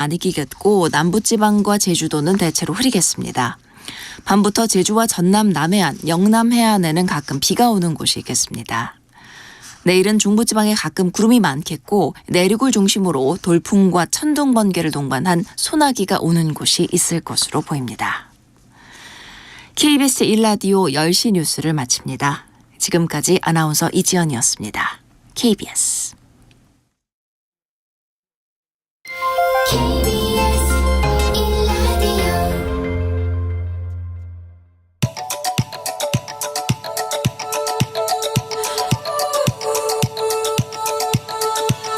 안 이기겠고 남부지방과 제주도는 대체로 흐리겠습니다. 밤부터 제주와 전남 남해안, 영남 해안에는 가끔 비가 오는 곳이 있겠습니다. 내일은 중부지방에 가끔 구름이 많겠고 내륙을 중심으로 돌풍과 천둥 번개를 동반한 소나기가 오는 곳이 있을 것으로 보입니다. KBS 1라디오 10시 뉴스를 마칩니다. 지금까지 아나운서 이지연이었습니다. KBS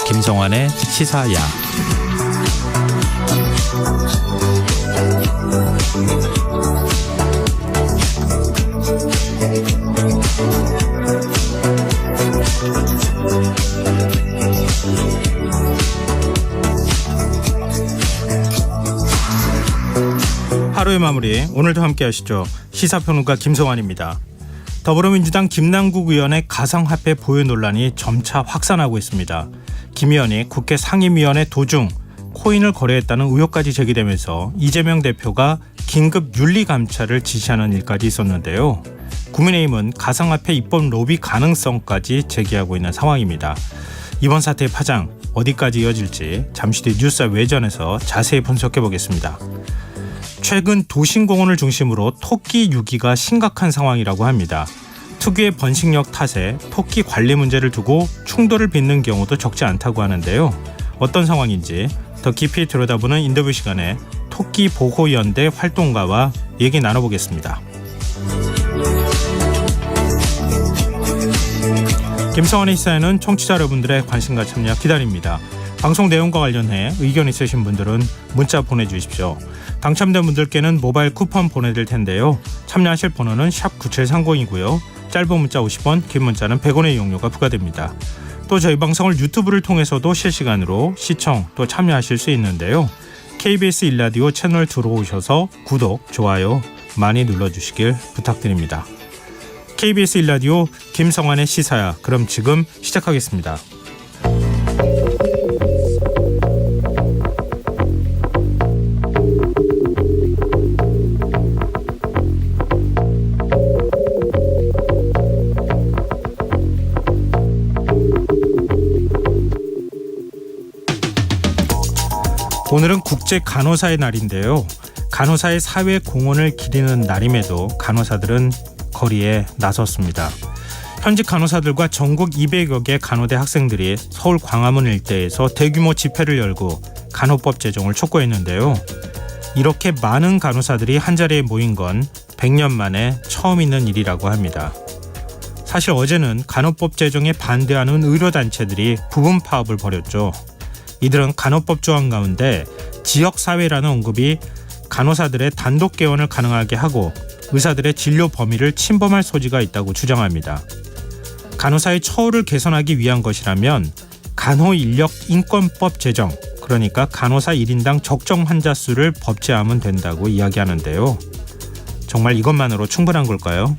김성환의 시사야. 하루의 마무리, 오늘도 함께 하시죠. 시사평론가 김성환입니다. 더불어민주당 김남국 의원의 가상화폐 보유 논란이 점차 확산하고 있습니다. 김 의원이 국회 상임위원회 도중 코인을 거래했다는 의혹까지 제기되면서 이재명 대표가 긴급 윤리감찰을 지시하는 일까지 있었는데요. 국민의힘은 가상화폐 입법 로비 가능성까지 제기하고 있는 상황입니다. 이번 사태의 파장 어디까지 이어질지 잠시 뒤 뉴스 외전에서 자세히 분석해 보겠습니다. 최근 도심공원을 중심으로 토끼 유기가 심각한 상황이라고 합니다. 특유의 번식력 탓에 토끼 관리 문제를 두고 충돌을 빚는 경우도 적지 않다고 하는데요. 어떤 상황인지 더 깊이 들여다보는 인터뷰 시간에 토끼 보호연대 활동가와 얘기 나눠보겠습니다. 김성환의 시사에는 청취자 여러분들의 관심과 참여 기다립니다. 방송 내용과 관련해 의견 있으신 분들은 문자 보내주십시오. 당첨된 분들께는 모바일 쿠폰 보내드릴 텐데요. 참여하실 번호는 샵 9730이고요. 짧은 문자 50원, 긴 문자는 100원의 이용료가 부과됩니다. 또 저희 방송을 유튜브를 통해서도 실시간으로 시청 또 참여하실 수 있는데요. KBS 1라디오 채널 들어오셔서 구독, 좋아요 많이 눌러주시길 부탁드립니다. KBS 1라디오 김성환의 시사야. 그럼 지금 시작하겠습니다. 오늘은 국제 간호사의 날인데요. 간호사의 사회 공헌을 기리는 날임에도 간호사들은 거리에 나섰습니다. 현직 간호사들과 전국 200여 개 간호대 학생들이 서울 광화문 일대에서 대규모 집회를 열고 간호법 제정을 촉구했는데요. 이렇게 많은 간호사들이 한자리에 모인 건 100년 만에 처음 있는 일이라고 합니다. 사실 어제는 간호법 제정에 반대하는 의료단체들이 부분 파업을 벌였죠. 이들은 간호법 조항 가운데 지역사회라는 언급이 간호사들의 단독 개원을 가능하게 하고 의사들의 진료 범위를 침범할 소지가 있다고 주장합니다. 간호사의 처우를 개선하기 위한 것이라면 간호인력인권법 제정, 그러니까 간호사 1인당 적정 환자 수를 법제하면 된다고 이야기하는데요. 정말 이것만으로 충분한 걸까요?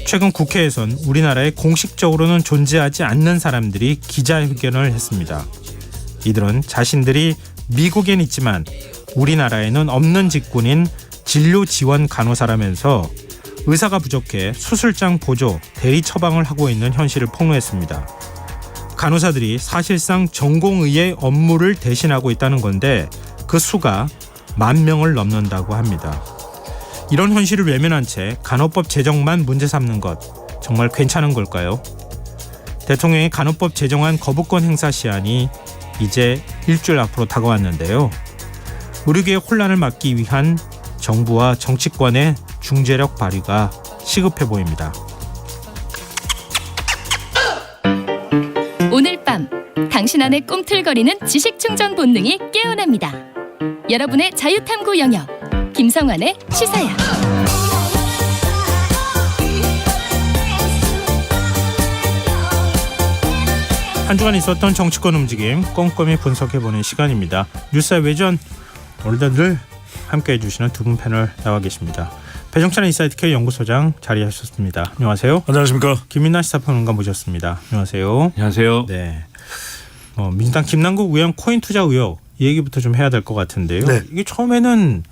최근 국회에선 우리나라에 공식적으로는 존재하지 않는 사람들이 기자회견을 했습니다. 이들은 자신들이 미국엔 있지만 우리나라에는 없는 직군인 진료 지원 간호사라면서 의사가 부족해 수술장 보조, 대리 처방을 하고 있는 현실을 폭로했습니다. 간호사들이 사실상 전공의의 업무를 대신하고 있다는 건데 그 수가 10,000명을 넘는다고 합니다. 이런 현실을 외면한 채 간호법 제정만 문제 삼는 것 정말 괜찮은 걸까요? 대통령의 간호법 제정안 거부권 행사 시한이 이제 일주일 앞으로 다가왔는데요. 의료계의 혼란을 막기 위한 정부와 정치권의 중재력 발휘가 시급해 보입니다. 오늘 밤 당신 안에 꿈틀거리는 지식 충전 본능이 깨어납니다. 여러분의 자유탐구 영역 김성환의 시사야. 한 주간 있었던 정치권 움직임 꼼꼼히 분석해보는 시간입니다. 뉴스 외전, 오늘도 늘 함께해 주시는 두 분 패널 나와 계십니다. 배종찬 인사이트K 연구소장 자리하셨습니다. 안녕하세요. 안녕하십니까. 김민나 시사평론가 모셨습니다. 안녕하세요. 안녕하세요. 네. 민주당 김남국 의원 코인 투자 의혹 이 얘기부터 좀 해야 될 것 같은데요. 네. 이게 처음에는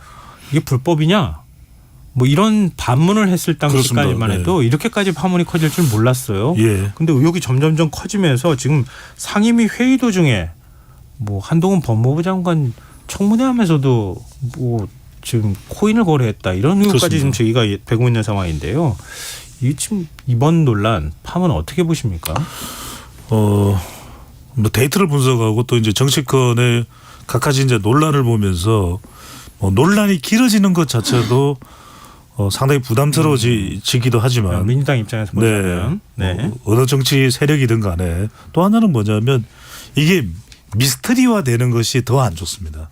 이게 불법이냐? 뭐 이런 반문을 했을 당시까지만 그렇습니다. 해도 이렇게까지 파문이 커질 줄 몰랐어요. 예. 근데 의혹이 점점점 커지면서 지금 상임위 회의 도중에 뭐 한동훈 법무부 장관 청문회 하면서도 뭐 지금 코인을 거래했다 이런 의혹까지 지금 그렇습니다. 제기가 되고 있는 상황인데요. 이 지금 이번 논란 파문 어떻게 보십니까? 뭐 데이터를 분석하고 또 이제 정치권의 각가지 이제 논란을 보면서 논란이 길어지는 것 자체도 상당히 부담스러워지기도 하지만 민주당 입장에서 보자면 네. 어느 정치 세력이든 간에 또 하나는 뭐냐면 이게 미스터리화 되는 것이 더 안 좋습니다.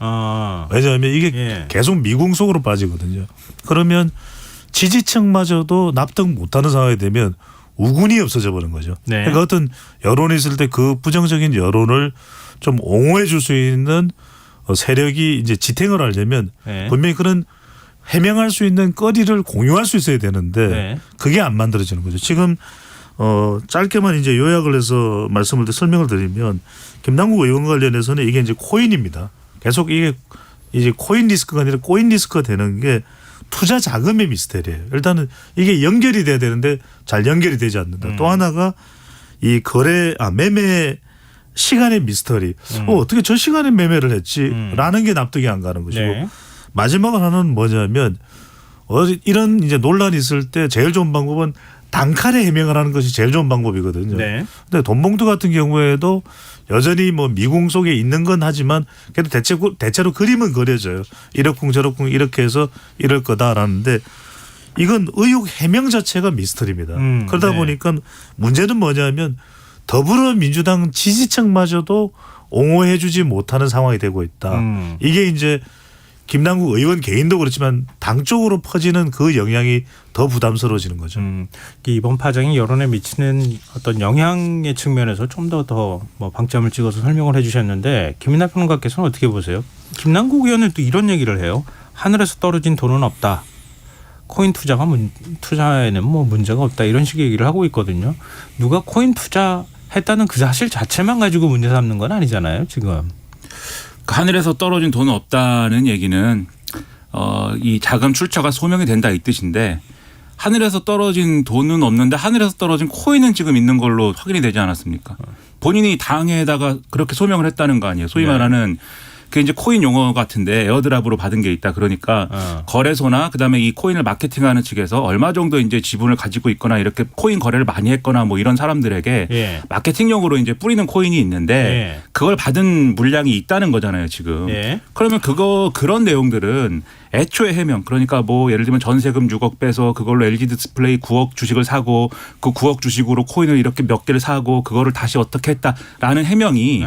왜냐하면 이게 예. 계속 미궁 속으로 빠지거든요. 그러면 지지층마저도 납득 못하는 상황이 되면 우군이 없어져 버리는 거죠. 네. 그러니까 어떤 여론이 있을 때 그 부정적인 여론을 좀 옹호해 줄 수 있는 세력이 이제 지탱을 하려면 네. 분명히 그런 해명할 수 있는 거리를 공유할 수 있어야 되는데 네. 그게 안 만들어지는 거죠. 지금 짧게만 이제 요약을 해서 설명을 드리면 김남국 의원 관련해서는 이게 이제 코인입니다. 계속 이게 이제 코인 리스크가 아니라 코인 리스크가 되는 게 투자 자금의 미스터리예요. 일단은 이게 연결이 돼야 되는데 잘 연결이 되지 않는다. 또 하나가 이 매매 시간의 미스터리. 어떻게 저 시간에 매매를 했지라는 게 납득이 안 가는 것이고 네. 마지막 하나는 뭐냐면 이런 이제 논란이 있을 때 제일 좋은 방법은 단칼에 해명을 하는 것이 제일 좋은 방법이거든요. 네. 근데 돈봉투 같은 경우에도 여전히 뭐 미궁 속에 있는 건 하지만 그래도 대체로 그림은 그려져요. 이렇쿵 저렇쿵 이렇게 해서 이럴 거다라는데 이건 의혹 해명 자체가 미스터리입니다. 그러다 네. 보니까 문제는 뭐냐면 더불어민주당 지지층마저도 옹호해 주지 못하는 상황이 되고 있다. 이게 이제 김남국 의원 개인도 그렇지만 당 쪽으로 퍼지는 그 영향이 더 부담스러워지는 거죠. 이번 파장이 여론에 미치는 어떤 영향의 측면에서 좀 더 뭐 방점을 찍어서 설명을 해 주셨는데 김민하 평론가께서는 어떻게 보세요? 김남국 의원은 또 이런 얘기를 해요. 하늘에서 떨어진 돈은 없다. 코인 투자에는 뭐 문제가 없다. 이런 식의 얘기를 하고 있거든요. 누가 코인 투자했다는 그 사실 자체만 가지고 문제 삼는 건 아니잖아요. 지금. 하늘에서 떨어진 돈은 없다는 얘기는 이 자금 출처가 소명이 된다 이 뜻인데 하늘에서 떨어진 돈은 없는데 하늘에서 떨어진 코인은 지금 있는 걸로 확인이 되지 않았습니까? 본인이 당에다가 그렇게 소명을 했다는 거 아니에요. 소위 네. 말하는 그 이제 코인 용어 같은데 에어드랍으로 받은 게 있다. 그러니까 거래소나 그다음에 이 코인을 마케팅하는 측에서 얼마 정도 이제 지분을 가지고 있거나 이렇게 코인 거래를 많이 했거나 뭐 이런 사람들에게 예. 마케팅용으로 이제 뿌리는 코인이 있는데 예. 그걸 받은 물량이 있다는 거잖아요, 지금. 예. 그러면 그런 내용들은 애초에 해명 그러니까 뭐 예를 들면 전세금 6억 빼서 그걸로 LG 디스플레이 9억 주식을 사고 그 9억 주식으로 코인을 이렇게 몇 개를 사고 그거를 다시 어떻게 했다라는 해명이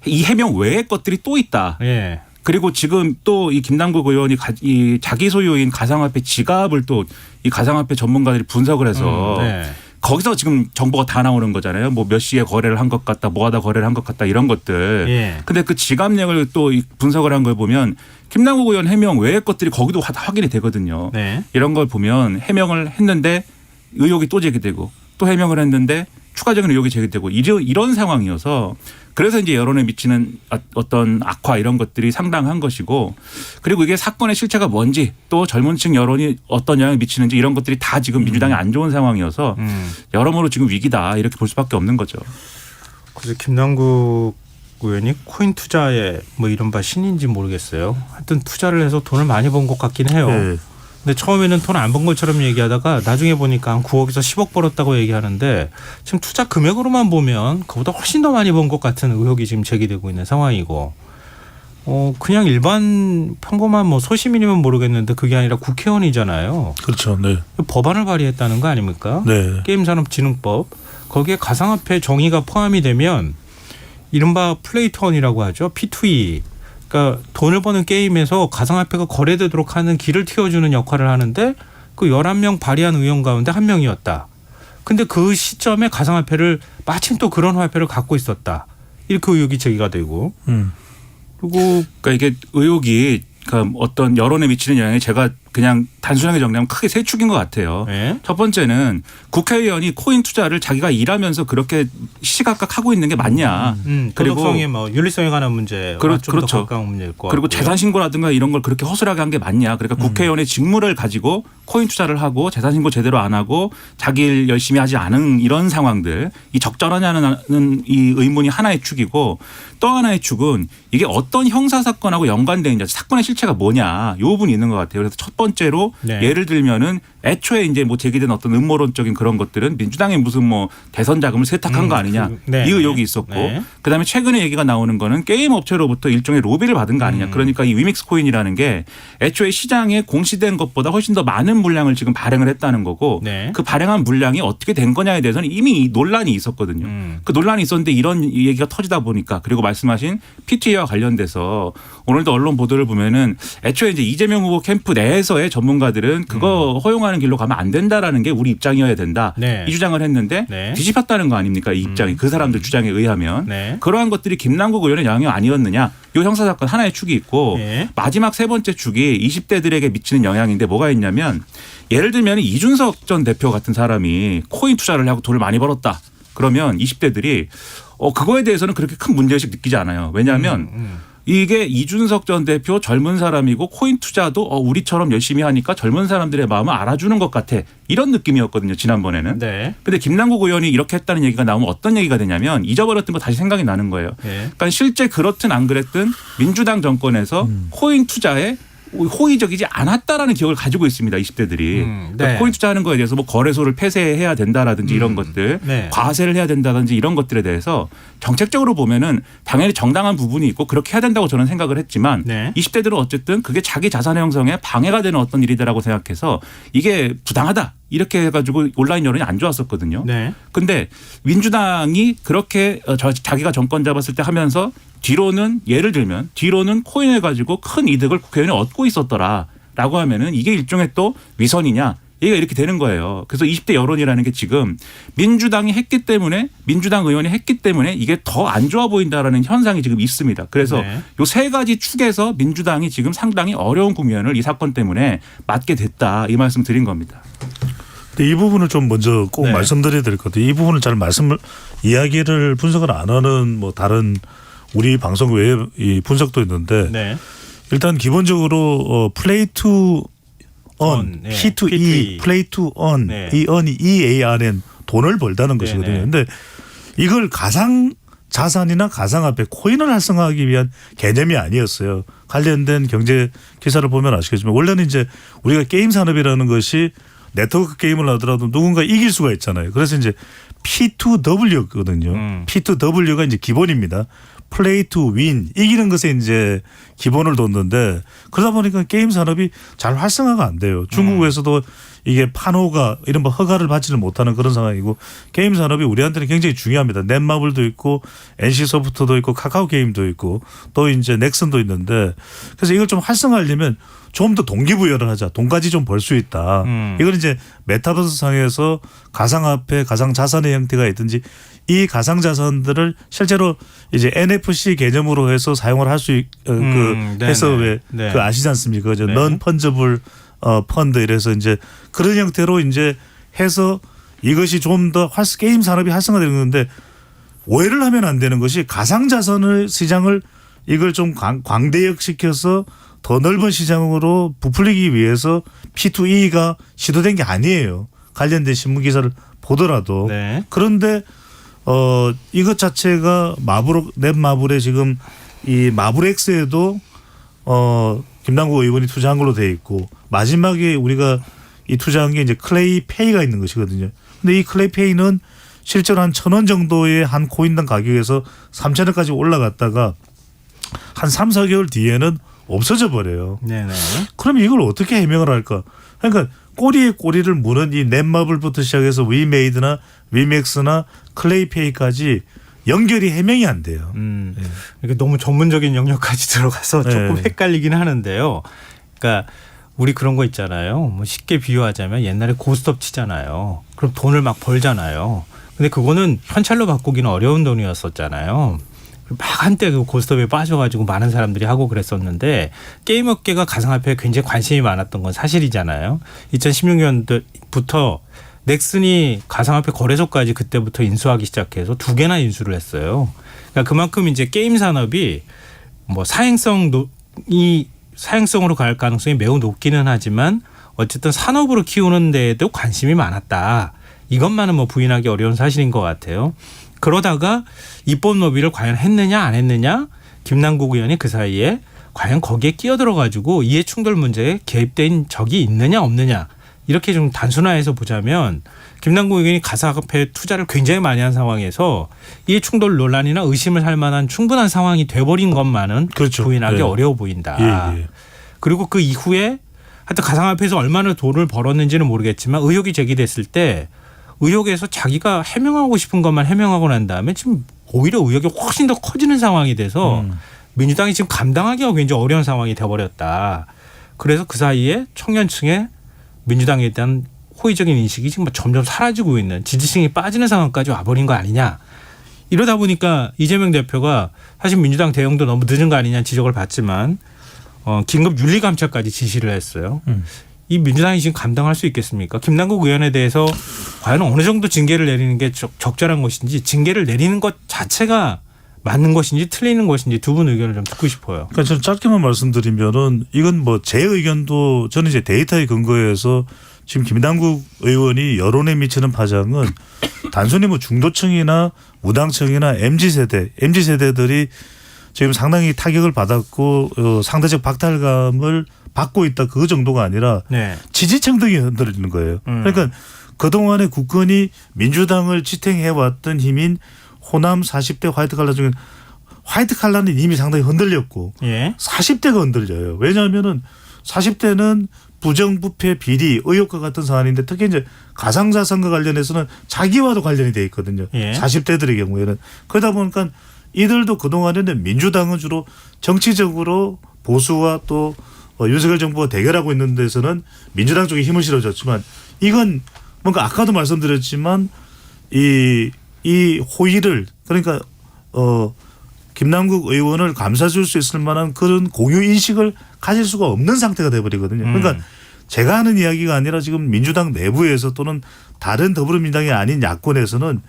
이 해명 외의 것들이 또 있다. 예. 그리고 지금 또 이 김남국 의원이 이 자기 소유인 가상화폐 지갑을 또 이 가상화폐 전문가들이 분석을 해서 네. 거기서 지금 정보가 다 나오는 거잖아요. 뭐 몇 시에 거래를 한 것 같다, 뭐 하다 거래를 한 것 같다 이런 것들. 예. 근데 그 지갑 내역을 또 분석을 한 걸 보면 김남국 의원 해명 외의 것들이 거기도 확인이 되거든요. 네. 이런 걸 보면 해명을 했는데 의혹이 또 제기되고 또 해명을 했는데 추가적인 의혹이 제기되고 이런 상황이어서 그래서 이제 여론에 미치는 어떤 악화 이런 것들이 상당한 것이고 그리고 이게 사건의 실체가 뭔지 또 젊은 층 여론이 어떤 영향을 미치는지 이런 것들이 다 지금 민주당에 안 좋은 상황이어서 여러모로 지금 위기다 이렇게 볼 수밖에 없는 거죠. 그래서 김남국 의원이 코인 투자에 뭐 이른바 신인지 모르겠어요. 하여튼 투자를 해서 돈을 많이 번 것 같긴 해요. 네. 근데 처음에는 돈 안 번 것처럼 얘기하다가 나중에 보니까 한 9억에서 10억 벌었다고 얘기하는데 지금 투자 금액으로만 보면 그보다 훨씬 더 많이 번 것 같은 의혹이 지금 제기되고 있는 상황이고 그냥 일반 평범한 뭐 소시민이면 모르겠는데 그게 아니라 국회의원이잖아요. 그렇죠. 네. 법안을 발의했다는 거 아닙니까? 네. 게임산업진흥법. 거기에 가상화폐 정의가 포함이 되면 이른바 플레이투원이라고 하죠. P2E. 그러니까 돈을 버는 게임에서 가상화폐가 거래되도록 하는 길을 틔워주는 역할을 하는데 그 11명 발의한 의원 가운데 한 명이었다. 근데 그 시점에 가상화폐를 마침 또 그런 화폐를 갖고 있었다. 이렇게 의혹이 제기가 되고 그리고 그러니까 이게 의혹이 그러니까 어떤 여론에 미치는 영향이 제가 그냥 단순하게 정리하면 크게 세 축인 것 같아요. 네. 첫 번째는 국회의원이 코인 투자를 자기가 일하면서 그렇게 시시각각 하고 있는 게 맞냐. 그리고 도덕성이 뭐 윤리성에 관한 문제와 좀 더 그렇죠. 가까운 문제일 것 그리고 같고요. 재산신고라든가 이런 걸 그렇게 허술하게 한 게 맞냐. 그러니까 국회의원의 직무를 가지고 코인 투자를 하고 재산신고 제대로 안 하고 자기 일 열심히 하지 않은 이런 상황들 이 적절하냐는 이 의문이 하나의 축이고 또 하나의 축은 이게 어떤 형사사건하고 연관되어 있냐 사건의 실체가 뭐냐 이 부분이 있는 것 같아요. 그래서 첫 번째로 네. 예를 들면은 애초에 이제 뭐 제기된 어떤 음모론적인 그런 것들은 민주당이 무슨 뭐 대선 자금을 세탁한 거 아니냐 네. 이 의혹이 있었고 네. 그다음에 최근에 얘기가 나오는 거는 게임 업체로부터 일종의 로비를 받은 거 아니냐. 그러니까 이 위믹스 코인이라는 게 애초에 시장에 공시된 것보다 훨씬 더 많은 물량을 지금 발행을 했다는 거고 네. 그 발행한 물량이 어떻게 된 거냐에 대해서는 이미 논란이 있었거든요. 그 논란이 있었는데 이런 얘기가 터지다 보니까 그리고 말씀하신 PTA와 관련돼서 오늘도 언론 보도를 보면은 애초에 이제 이재명 후보 캠프 내에서의 전문가들은 그거 허용하는 길로 가면 안 된다라는 게 우리 입장이어야 된다. 네. 이 주장을 했는데 네. 뒤집혔다는 거 아닙니까? 이 입장이 그 사람들 주장에 의하면 네. 그러한 것들이 김남국 의원의 영향이 아니었느냐. 이 형사사건 하나의 축이 있고 네. 마지막 세 번째 축이 20대들에게 미치는 영향인데 뭐가 있냐면 예를 들면 이준석 전 대표 같은 사람이 코인 투자를 하고 돈을 많이 벌었다. 그러면 20대들이 그거에 대해서는 그렇게 큰 문제의식 느끼지 않아요. 왜냐하면 이게 이준석 전 대표 젊은 사람이고 코인 투자도 우리처럼 열심히 하니까 젊은 사람들의 마음을 알아주는 것 같아. 이런 느낌이었거든요. 지난번에는. 네. 근데 김남국 의원이 이렇게 했다는 얘기가 나오면 어떤 얘기가 되냐면 잊어버렸던 거 다시 생각이 나는 거예요. 네. 그러니까 실제 그렇든 안 그랬든 민주당 정권에서 코인 투자에 호의적이지 않았다라는 기억을 가지고 있습니다. 20대들이. 네. 그러니까 코인 투자하는 거에 대해서 뭐 거래소를 폐쇄해야 된다라든지 이런 것들 네. 과세를 해야 된다든지 이런 것들에 대해서 정책적으로 보면은 당연히 정당한 부분이 있고 그렇게 해야 된다고 저는 생각을 했지만 네. 20대들은 어쨌든 그게 자기 자산의 형성에 방해가 되는 어떤 일이다라고 생각해서 이게 부당하다. 이렇게 해가지고 온라인 여론이 안 좋았었거든요. 네. 근데 민주당이 그렇게 자기가 정권 잡았을 때 하면서 뒤로는 예를 들면 뒤로는 코인을 가지고 큰 이득을 국회의원이 얻고 있었더라라고 하면은 이게 일종의 또 위선이냐. 얘가 이렇게 되는 거예요. 그래서 20대 여론이라는 게 지금 민주당이 했기 때문에 민주당 의원이 했기 때문에 이게 더 안 좋아 보인다라는 현상이 지금 있습니다. 그래서 네. 요 세 가지 축에서 민주당이 지금 상당히 어려운 국면을 이 사건 때문에 맞게 됐다. 이 말씀 드린 겁니다. 근데 이 부분을 좀 먼저 꼭 네. 말씀드려야 될 것 같아요. 이 부분을 잘 이야기를 분석을 안 하는 뭐 다른 우리 방송 외에 이 분석도 있는데 네. 일단 기본적으로 플레이 투 on, 네. P to E, 플레이 투 on, 네. 이 on이 EARN 돈을 벌다는 네, 것이거든요. 네. 그런데 이걸 가상 자산이나 가상화폐 코인을 활성화하기 위한 개념이 아니었어요. 관련된 경제 기사를 보면 아시겠지만 원래는 이제 우리가 게임 산업이라는 것이 네트워크 게임을 하더라도 누군가 이길 수가 있잖아요. 그래서 이제 P2W거든요. P2W가 이제 기본입니다. 플레이 투 윈 이기는 것에 이제 기본을 뒀는데 그러다 보니까 게임 산업이 잘 활성화가 안 돼요. 중국에서도 이게 판호가 이른바 허가를 받지를 못하는 그런 상황이고 게임 산업이 우리한테는 굉장히 중요합니다. 넷마블도 있고 NC소프트도 있고 카카오 게임도 있고 또 이제 넥슨도 있는데 그래서 이걸 좀 활성화하려면 좀 더 동기부여를 하자. 돈까지 좀 벌 수 있다. 이건 이제 메타버스 상에서 가상화폐, 가상자산의 형태가 있든지 이 가상자산들을 실제로 이제 NFC 개념으로 해서 사용을 할 수 해서 왜 네. 그 아시지 않습니까? 네. 넌 펀저블 펀드 이래서 이제 그런 형태로 이제 해서 이것이 좀 더 게임 산업이 활성화되는 건데 오해를 하면 안 되는 것이 가상자산의 시장을 이걸 좀 광대역시켜서 더 넓은 시장으로 부풀리기 위해서 P2E가 시도된 게 아니에요. 관련된 신문 기사를 보더라도. 네. 그런데 이것 자체가 넷마블에 지금 이 마블엑스에도 김남국 의원이 투자한 걸로 돼 있고 마지막에 우리가 이 투자한 게 이제 클레이페이가 있는 것이거든요. 근데 이 클레이페이는 실제로 한 1,000원 정도의 한 코인당 가격에서 3,000원까지 올라갔다가 한 3, 4개월 뒤에는 없어져 버려요. 네네. 그럼 이걸 어떻게 해명을 할까? 그러니까 꼬리에 꼬리를 무는 이 넷마블부터 시작해서 위메이드나 위맥스나 클레이페이까지 연결이 해명이 안 돼요. 이게 너무 전문적인 영역까지 들어가서 조금 네. 헷갈리긴 하는데요. 그러니까 우리 그런 거 있잖아요. 뭐 쉽게 비유하자면 옛날에 고스톱 치잖아요. 그럼 돈을 막 벌잖아요. 근데 그거는 현찰로 바꾸기는 어려운 돈이었었잖아요. 막 한때 그 고스톱에 빠져가지고 많은 사람들이 하고 그랬었는데 게임 업계가 가상화폐에 굉장히 관심이 많았던 건 사실이잖아요. 2016년부터 넥슨이 가상화폐 거래소까지 그때부터 인수하기 시작해서 2개나 인수를 했어요. 그러니까 그만큼 이제 게임 산업이 뭐 사행성으로 갈 가능성이 매우 높기는 하지만 어쨌든 산업으로 키우는 데에도 관심이 많았다. 이것만은 뭐 부인하기 어려운 사실인 것 같아요. 그러다가 입법 로비를 과연 했느냐 안 했느냐 김남국 의원이 그 사이에 과연 거기에 끼어들어가지고 이해충돌 문제에 개입된 적이 있느냐 없느냐 이렇게 좀 단순화해서 보자면 김남국 의원이 가상화폐 투자를 굉장히 많이 한 상황에서 이해충돌 논란이나 의심을 할 만한 충분한 상황이 돼버린 것만은 그렇죠. 부인하기 네. 어려워 보인다. 예. 그리고 그 이후에 하여튼 가상화폐에서 얼마나 돈을 벌었는지는 모르겠지만 의혹이 제기됐을 때 의혹에서 자기가 해명하고 싶은 것만 해명하고 난 다음에 지금 오히려 의혹이 훨씬 더 커지는 상황이 돼서 민주당이 지금 감당하기가 굉장히 어려운 상황이 돼버렸다. 그래서 그 사이에 청년층의 민주당에 대한 호의적인 인식이 지금 점점 사라지고 있는 지지층이 빠지는 상황까지 와버린 거 아니냐. 이러다 보니까 이재명 대표가 사실 민주당 대응도 너무 늦은 거 아니냐는 지적을 받지만 긴급 윤리감찰까지 지시를 했어요. 이 민주당이 지금 감당할 수 있겠습니까? 김남국 의원에 대해서 과연 어느 정도 징계를 내리는 게 적절한 것인지 징계를 내리는 것 자체가 맞는 것인지 틀리는 것인지 두 분 의견을 좀 듣고 싶어요. 그러니까 저는 짧게만 말씀드리면은 이건 뭐 제 의견도 저는 이제 데이터에 근거해서 지금 김남국 의원이 여론에 미치는 파장은 단순히 뭐 중도층이나 무당층이나 MZ세대들이 지금 상당히 타격을 받았고 상대적 박탈감을 받고 있다 그 정도가 아니라 네. 지지층 등이 흔들리는 거예요. 그러니까 그동안에 국권이 민주당을 지탱해왔던 힘인 호남 40대 화이트 칼라 중에 화이트 칼라는 이미 상당히 흔들렸고 예. 40대가 흔들려요. 왜냐하면은 40대는 부정부패 비리 의혹과 같은 사안인데 특히 이제 가상자산과 관련해서는 자기와도 관련이 돼 있거든요. 예. 40대들의 경우에는 그러다 보니까 이들도 그동안에는 민주당은 주로 정치적으로 보수와 또 윤석열 정부가 대결하고 있는 데서는 민주당 쪽에 힘을 실어줬지만 이건 뭔가 아까도 말씀드렸지만 이 호의를 그러니까 김남국 의원을 감싸줄 수 있을 만한 그런 공유 인식을 가질 수가 없는 상태가 돼버리거든요. 그러니까 제가 하는 이야기가 아니라 지금 민주당 내부에서 또는 다른 더불어민주당이 아닌 야권에서는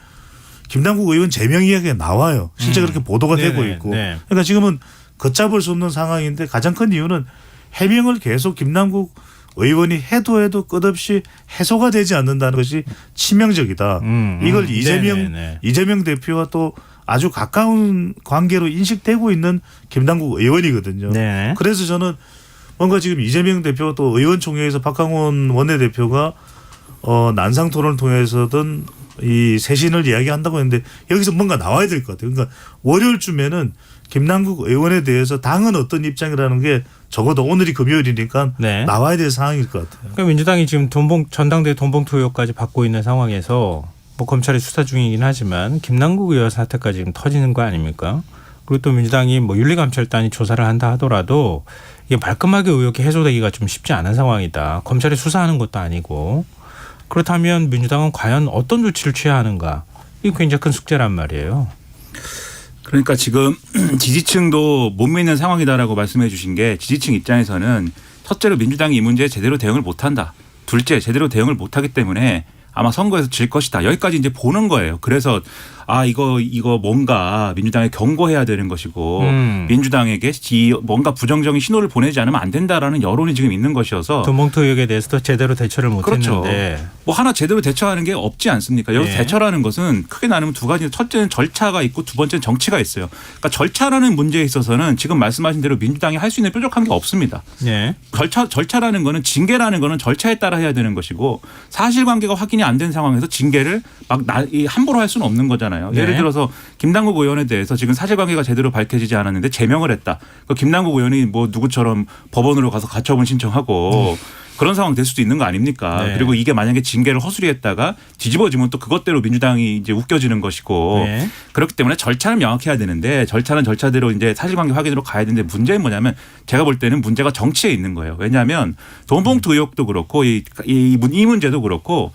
김남국 의원 제명 이야기가 나와요. 실제 그렇게 보도가 네네, 되고 있고. 네. 그러니까 지금은 걷잡을 수 없는 상황인데 가장 큰 이유는 해명을 계속 김남국 의원이 해도 끝없이 해소가 되지 않는다는 것이 치명적이다. 이걸 네네네. 이재명 대표와 또 아주 가까운 관계로 인식되고 있는 김남국 의원이거든요. 네. 그래서 저는 뭔가 지금 이재명 대표 또 의원총회에서 박강원 원내대표가 난상 토론을 통해서든 이 쇄신을 이야기한다고 했는데 여기서 뭔가 나와야 될 것 같아요. 그러니까 월요일쯤에는 김남국 의원에 대해서 당은 어떤 입장이라는 게 적어도 오늘이 금요일이니까 네. 나와야 될 상황일 것 같아요. 그러니까 민주당이 지금 전당대 돈봉투 의혹까지 받고 있는 상황에서 뭐 검찰이 수사 중이긴 하지만 김남국 의원 사태까지 지금 터지는 거 아닙니까? 그리고 또 민주당이 뭐 윤리감찰단이 조사를 한다 하더라도 이게 말끔하게 의혹이 해소되기가 좀 쉽지 않은 상황이다. 검찰이 수사하는 것도 아니고 그렇다면 민주당은 과연 어떤 조치를 취해야 하는가? 이게 굉장히 큰 숙제란 말이에요. 그러니까 지금 지지층도 못 믿는 상황이다라고 말씀해 주신 게 지지층 입장에서는 첫째로 민주당이 이 문제에 제대로 대응을 못한다. 둘째 제대로 대응을 못하기 때문에 아마 선거에서 질 것이다. 여기까지 이제 보는 거예요. 그래서 이거 뭔가 민주당에 경고해야 되는 것이고 민주당에게 뭔가 부정적인 신호를 보내지 않으면 안 된다라는 여론이 지금 있는 것이어서 돈봉투 의혹에 대해서도 제대로 대처를 그렇죠. 못했는데 뭐 하나 제대로 대처하는 게 없지 않습니까? 여기서 네. 대처라는 것은 크게 나누면 두 가지. 첫째는 절차가 있고 두 번째는 정치가 있어요. 그러니까 절차라는 문제에 있어서는 지금 말씀하신 대로 민주당이 할 수 있는 뾰족한 게 없습니다. 네. 절차라는 거는 징계라는 거는 절차에 따라 해야 되는 것이고 사실관계가 확인이 안 된 상황에서 징계를 막 함부로 할 수는 없는 거잖아요. 네. 예를 들어서 김남국 의원에 대해서 지금 사실관계가 제대로 밝혀지지 않았는데 제명을 했다. 그 김남국 의원이 뭐 누구처럼 법원으로 가서 가처분 신청하고 그런 상황 될 수도 있는 거 아닙니까? 네. 그리고 이게 만약에 징계를 허술히 했다가 뒤집어지면 또 그것대로 민주당이 이제 웃겨지는 것이고 네. 그렇기 때문에 절차는 명확해야 되는데 절차는 절차대로 이제 사실관계 확인으로 가야 되는데 문제는 뭐냐면 제가 볼 때는 문제가 정치에 있는 거예요. 왜냐하면 돈봉투 의혹도 그렇고 이 문제도 그렇고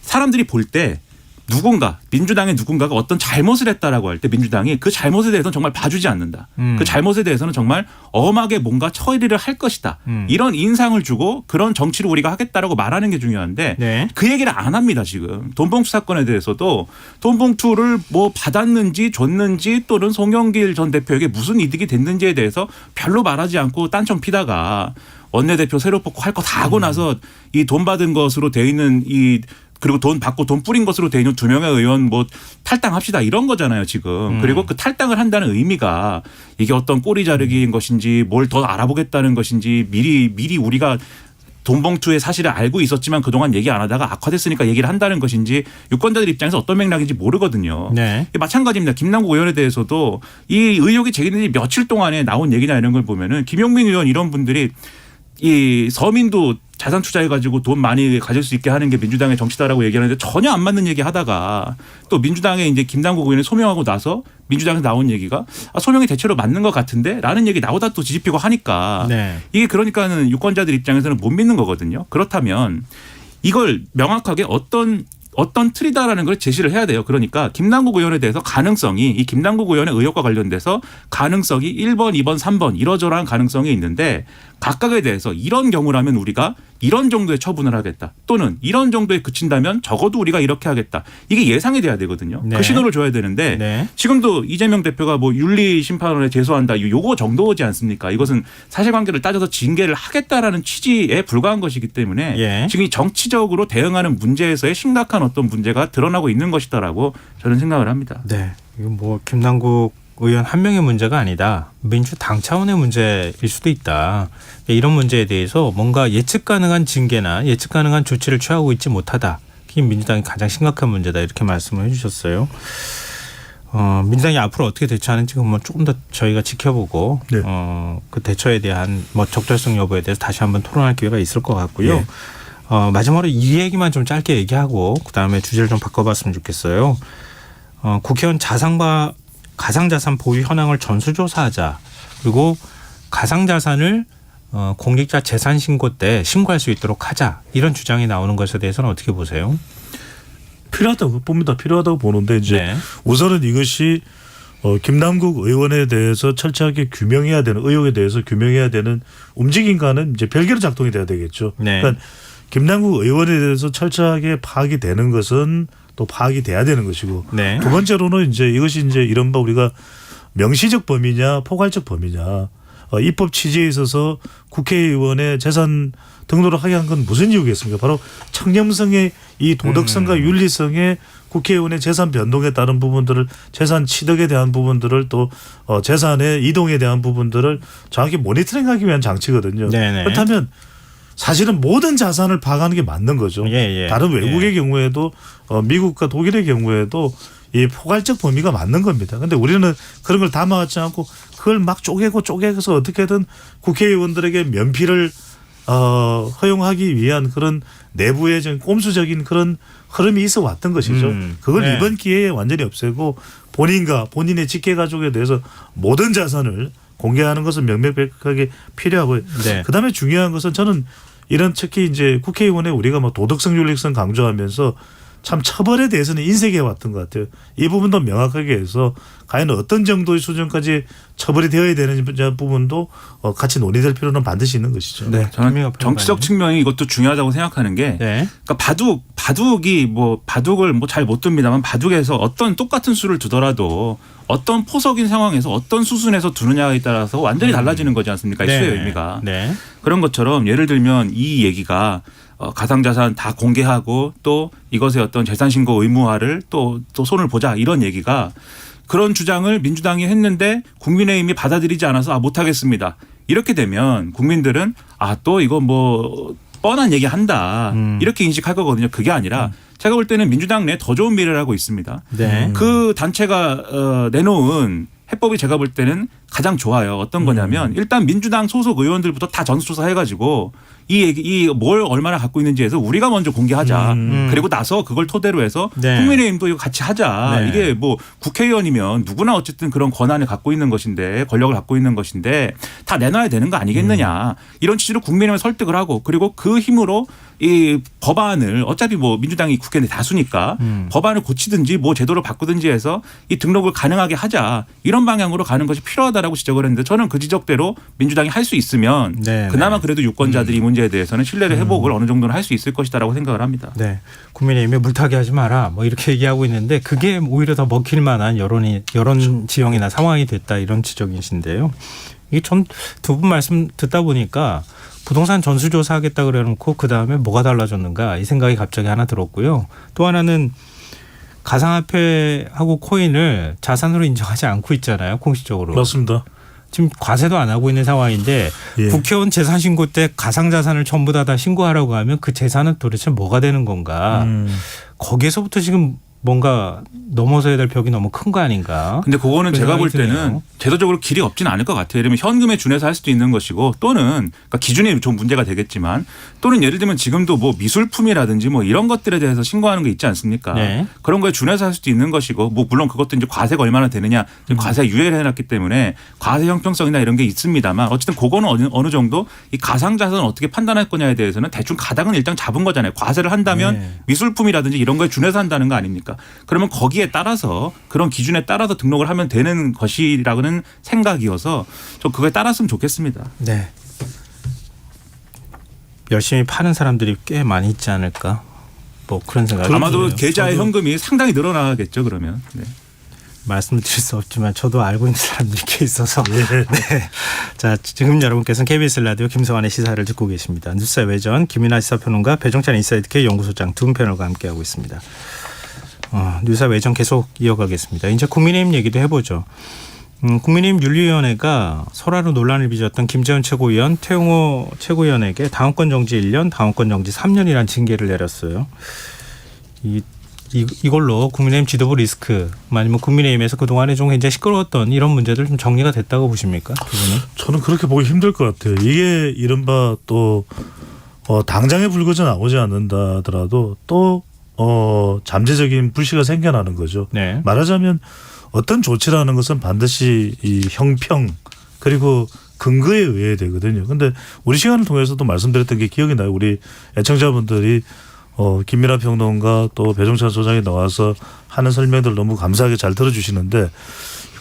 사람들이 볼 때 누군가 민주당의 누군가가 어떤 잘못을 했다라고 할 때 민주당이 그 잘못에 대해서는 정말 봐주지 않는다. 그 잘못에 대해서는 정말 엄하게 뭔가 처리를 할 것이다. 이런 인상을 주고 그런 정치를 우리가 하겠다라고 말하는 게 중요한데 네. 그 얘기를 안 합니다. 지금 돈봉투 사건에 대해서도 돈봉투를 뭐 받았는지 줬는지 또는 송영길 전 대표에게 무슨 이득이 됐는지에 대해서 별로 말하지 않고 딴청 피다가 원내대표 새로 뽑고 할 거 다 하고 나서 이 돈 받은 것으로 돼 있는 이 그리고 돈 받고 돈 뿌린 것으로 돼 있는 2명의 의원 뭐 탈당합시다 이런 거잖아요 지금. 그리고 그 탈당을 한다는 의미가 이게 어떤 꼬리 자르기인 것인지 뭘 더 알아보겠다는 것인지 미리 우리가 돈봉투의 사실을 알고 있었지만 그동안 얘기 안 하다가 악화됐으니까 얘기를 한다는 것인지 유권자들 입장에서 어떤 맥락인지 모르거든요. 네. 마찬가지입니다. 김남국 의원에 대해서도 이 의혹이 제기된 지 며칠 동안에 나온 얘기나 이런 걸 보면은 김용민 의원 이런 분들이 이 서민도 자산 투자해가지고 돈 많이 가질 수 있게 하는 게 민주당의 정치다라고 얘기하는데 전혀 안 맞는 얘기 하다가 또 민주당에 이제 김남국 의원이 소명하고 나서 민주당에서 나온 얘기가 소명이 대체로 맞는 것 같은데 라는 얘기 나오다 또 뒤집히고 하니까 네. 이게 그러니까는 유권자들 입장에서는 못 믿는 거거든요. 그렇다면 이걸 명확하게 어떤 틀이다라는 걸 제시를 해야 돼요. 그러니까 김남국 의원에 대해서 가능성이 이 김남국 의원의 의혹과 관련돼서 가능성이 1번, 2번, 3번 이러저러한 가능성이 있는데 각각에 대해서 이런 경우라면 우리가 이런 정도의 처분을 하겠다. 또는 이런 정도에 그친다면 적어도 우리가 이렇게 하겠다. 이게 예상이 돼야 되거든요. 네. 그 신호를 줘야 되는데 네. 지금도 이재명 대표가 뭐 윤리심판원에 제소한다. 요거 정도지 않습니까? 이것은 사실관계를 따져서 징계를 하겠다라는 취지에 불과한 것이기 때문에 예. 지금 이 정치적으로 대응하는 문제에서의 심각한 어떤 문제가 드러나고 있는 것이다라고 저는 생각을 합니다. 네. 이건 뭐 김남국 의원 한 명의 문제가 아니다. 민주당 차원의 문제일 수도 있다. 이런 문제에 대해서 뭔가 예측 가능한 징계나 예측 가능한 조치를 취하고 있지 못하다. 그게 민주당이 가장 심각한 문제다. 이렇게 말씀을 해 주셨어요. 민주당이 앞으로 어떻게 대처하는지 뭐 조금 더 저희가 지켜보고 네. 그 대처에 대한 뭐 적절성 여부에 대해서 다시 한번 토론할 기회가 있을 것 같고요. 네. 마지막으로 이 얘기만 좀 짧게 얘기하고 그다음에 주제를 좀 바꿔봤으면 좋겠어요. 국회의원 가상자산 보유 현황을 전수조사하자. 그리고 가상자산을 공직자 재산 신고 때 신고할 수 있도록 하자. 이런 주장이 나오는 것에 대해서는 어떻게 보세요? 필요하다고 봅니다. 필요하다고 보는데 이제 네. 우선은 이것이 김남국 의원에 대해서 철저하게 규명해야 되는 의혹에 대해서 규명해야 되는 움직임과는 이제 별개로 작동이 돼야 되겠죠. 네. 그러니까 김남국 의원에 대해서 철저하게 파악이 되는 것은 또 파악이 돼야 되는 것이고 네. 두 번째로는 이제 이것이 이제 이른바 우리가 명시적 범위냐 포괄적 범위냐 입법 취지에 있어서 국회의원의 재산 등록을 하게 한 건 무슨 이유겠습니까? 바로 청렴성의 이 도덕성과 윤리성의 국회의원의 재산 변동에 따른 부분들을 재산 취득에 대한 부분들을 또 재산의 이동에 대한 부분들을 정확히 모니터링하기 위한 장치거든요. 네네. 그렇다면 사실은 모든 자산을 파악하는 게 맞는 거죠. 예. 다른 외국의 경우에도 미국과 독일의 경우에도 이 포괄적 범위가 맞는 겁니다. 그런데 우리는 그런 걸 담아왔지 않고 그걸 막 쪼개서 어떻게든 국회의원들에게 면피를 허용하기 위한 그런 내부의 좀 꼼수적인 그런 흐름이 있어 왔던 것이죠. 그걸 네. 이번 기회에 완전히 없애고 본인과 본인의 직계가족에 대해서 모든 자산을 공개하는 것은 명명백백하게 필요하고 네. 그다음에 중요한 것은 저는 이런 특히 이제 국회의원에 우리가 뭐 도덕성 윤리성 강조하면서 참 처벌에 대해서는 인색해 왔던 것 같아요. 이 부분도 명확하게 해서 과연 어떤 정도의 수준까지 처벌이 되어야 되는 부분도 같이 논의될 필요는 반드시 있는 것이죠. 네. 저는 정치적 측면이 이것도 중요하다고 생각하는 게 네. 그러니까 바둑이 뭐 바둑을 뭐 잘 못 둡니다만 바둑에서 어떤 똑같은 수를 두더라도 어떤 포석인 상황에서 어떤 수순에서 두느냐에 따라서 완전히 달라지는 거지 않습니까? 네. 수의 의미가. 네. 그런 것처럼 예를 들면 이 얘기가 가상자산 다 공개하고 또 이것의 어떤 재산신고 의무화를 또 손을 보자 이런 얘기가 그런 주장을 민주당이 했는데 국민의힘이 받아들이지 않아서 못하겠습니다. 이렇게 되면 국민들은 또 이거 뭐 뻔한 얘기 한다 이렇게 인식할 거거든요. 그게 아니라 제가 볼 때는 민주당 내에 더 좋은 미래를 하고 있습니다. 네. 그 단체가 내놓은 해법이 제가 볼 때는 가장 좋아요. 어떤 거냐면 일단 민주당 소속 의원들부터 다 전수조사해가지고 이 뭘 얼마나 갖고 있는지에서 우리가 먼저 공개하자. 그리고 나서 그걸 토대로 해서 네. 국민의힘도 이거 같이 하자. 네. 이게 뭐 국회의원이면 누구나 어쨌든 그런 권한을 갖고 있는 것인데 권력을 갖고 있는 것인데 다 내놔야 되는 거 아니겠느냐. 이런 취지로 국민의힘을 설득을 하고 그리고 그 힘으로 이 법안을 어차피 뭐 민주당이 국회 내 다수니까 법안을 고치든지 뭐 제도를 바꾸든지 해서 이 등록을 가능하게 하자 이런 방향으로 가는 것이 필요하다라고 지적을 했는데 저는 그 지적대로 민주당이 할 수 있으면 네, 그나마 그래도 유권자들이 이 문제에 대해서는 신뢰를 회복을 어느 정도는 할 수 있을 것이다라고 생각을 합니다. 네. 국민의힘에 물타기 하지 마라 뭐 이렇게 얘기하고 있는데 그게 오히려 더 먹힐 만한 여론 지형이나 상황이 됐다 이런 지적이신데요. 이게 전 두 분 말씀 듣다 보니까 부동산 전수조사 하겠다 그래 놓고 그다음에 뭐가 달라졌는가 이 생각이 갑자기 하나 들었고요. 또 하나는 가상화폐하고 코인을 자산으로 인정하지 않고 있잖아요. 공식적으로. 맞습니다. 지금 과세도 안 하고 있는 상황인데 예. 국회의원 재산 신고 때 가상자산을 전부 다 신고하라고 하면 그 재산은 도대체 뭐가 되는 건가. 거기에서부터 지금 뭔가 넘어서야 될 벽이 너무 큰 거 아닌가. 근데 그거는 제가 볼 생각이 때는 드네요. 제도적으로 길이 없지는 않을 것 같아요. 예를 들면 현금에 준해서 할 수도 있는 것이고 또는 그러니까 기준이 좀 문제가 되겠지만 또는 예를 들면 지금도 뭐 미술품이라든지 뭐 이런 것들에 대해서 신고하는 게 있지 않습니까? 네. 그런 거에 준해서 할 수도 있는 것이고 뭐 물론 그것도 이제 과세가 얼마나 되느냐 과세 유예를 해놨기 때문에 과세 형평성이나 이런 게 있습니다만 어쨌든 그거는 어느 정도 이 가상자산을 어떻게 판단할 거냐에 대해서는 대충 가닥은 일단 잡은 거잖아요. 과세를 한다면 네. 미술품이라든지 이런 거에 준해서 한다는 거 아닙니까? 그러면 거기에 따라서 그런 기준에 따라서 등록을 하면 되는 것이라고는 생각이어서 저 그거에 따랐으면 좋겠습니다. 네. 열심히 파는 사람들이 꽤 많이 있지 않을까. 뭐 그런 생각이 아마도 드네요. 계좌의 저도 현금이 상당히 늘어나겠죠. 그러면. 네. 말씀드릴 수 없지만 저도 알고 있는 사람들이 꽤 있어서. 예. 네. 자, 지금 여러분께서는 KBS 라디오 김성환의 시사를 듣고 계십니다. 뉴스 외전 김민아 시사평론가 배종찬 인사이트K 연구소장 두 분 패널과 함께하고 있습니다. 뉴스 외전 계속 이어가겠습니다. 이제 국민의힘 얘기도 해보죠. 국민의힘 윤리위원회가 설화로 논란을 빚었던 김재원 최고위원, 태용호 최고위원에게 당원권 정지 1년, 당원권 정지 3년이라는 징계를 내렸어요. 이걸로 국민의힘 지도부 리스크 아니면 국민의힘에서 그동안에 좀 굉장히 시끄러웠던 이런 문제들 좀 정리가 됐다고 보십니까? 그분은? 저는 그렇게 보기 힘들 것 같아요. 이게 이른바 또 당장에 불거져 나오지 않는다 하더라도 또 잠재적인 불씨가 생겨나는 거죠. 네. 말하자면 어떤 조치라는 것은 반드시 이 형평 그리고 근거에 의해야 되거든요. 그런데 우리 시간을 통해서도 말씀드렸던 게 기억이 나요. 우리 애청자분들이 김민하 평론가 또 배종찬 소장이 나와서 하는 설명들 너무 감사하게 잘 들어주시는데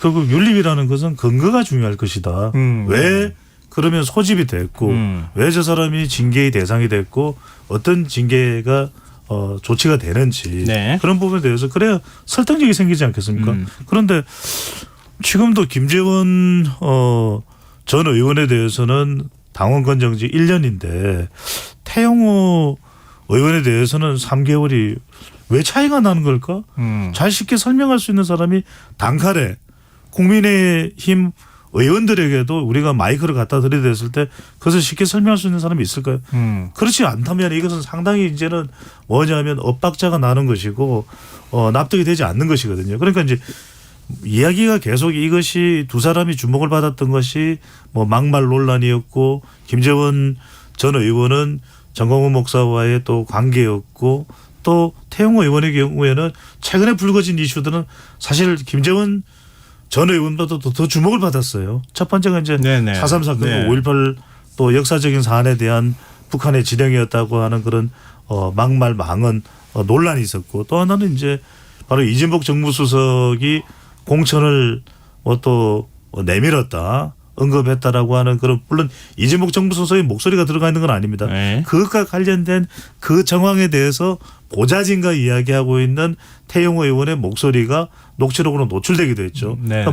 결국 윤리위라는 것은 근거가 중요할 것이다. 왜 그러면 소집이 됐고 왜 저 사람이 징계의 대상이 됐고 어떤 징계가 조치가 되는지 네. 그런 부분에 대해서 그래야 설득력이 생기지 않겠습니까? 그런데 지금도 김재원 전 의원에 대해서는 당원권 정지 1년인데 태용호 의원에 대해서는 3개월이 왜 차이가 나는 걸까? 잘 쉽게 설명할 수 있는 사람이 단칼에 국민의힘 의원들에게도 우리가 마이크를 갖다 들이댔을 때 그것을 쉽게 설명할 수 있는 사람이 있을까요? 그렇지 않다면 이것은 상당히 이제는 뭐냐면 엇박자가 나는 것이고 납득이 되지 않는 것이거든요. 그러니까 이제 이야기가 계속 이것이 두 사람이 주목을 받았던 것이 뭐 막말 논란이었고 김재원 전 의원은 정광훈 목사와의 또 관계였고 또 태용호 의원의 경우에는 최근에 불거진 이슈들은 사실 김재원 전 의원보다 더 주목을 받았어요. 첫 번째가 이제 4.3 사건, 네. 5.18 또 역사적인 사안에 대한 북한의 지령이었다고 하는 그런 막말 망언 논란이 있었고 또 하나는 이제 바로 이진복 정무수석이 공천을 또 내밀었다. 언급했다라고 하는 그런 물론 이진복 정무수석의 목소리가 들어가 있는 건 아닙니다. 네. 그것과 관련된 그 정황에 대해서 보좌진과 이야기하고 있는 태용호 의원의 목소리가 녹취록으로 노출되기도 했죠. 네.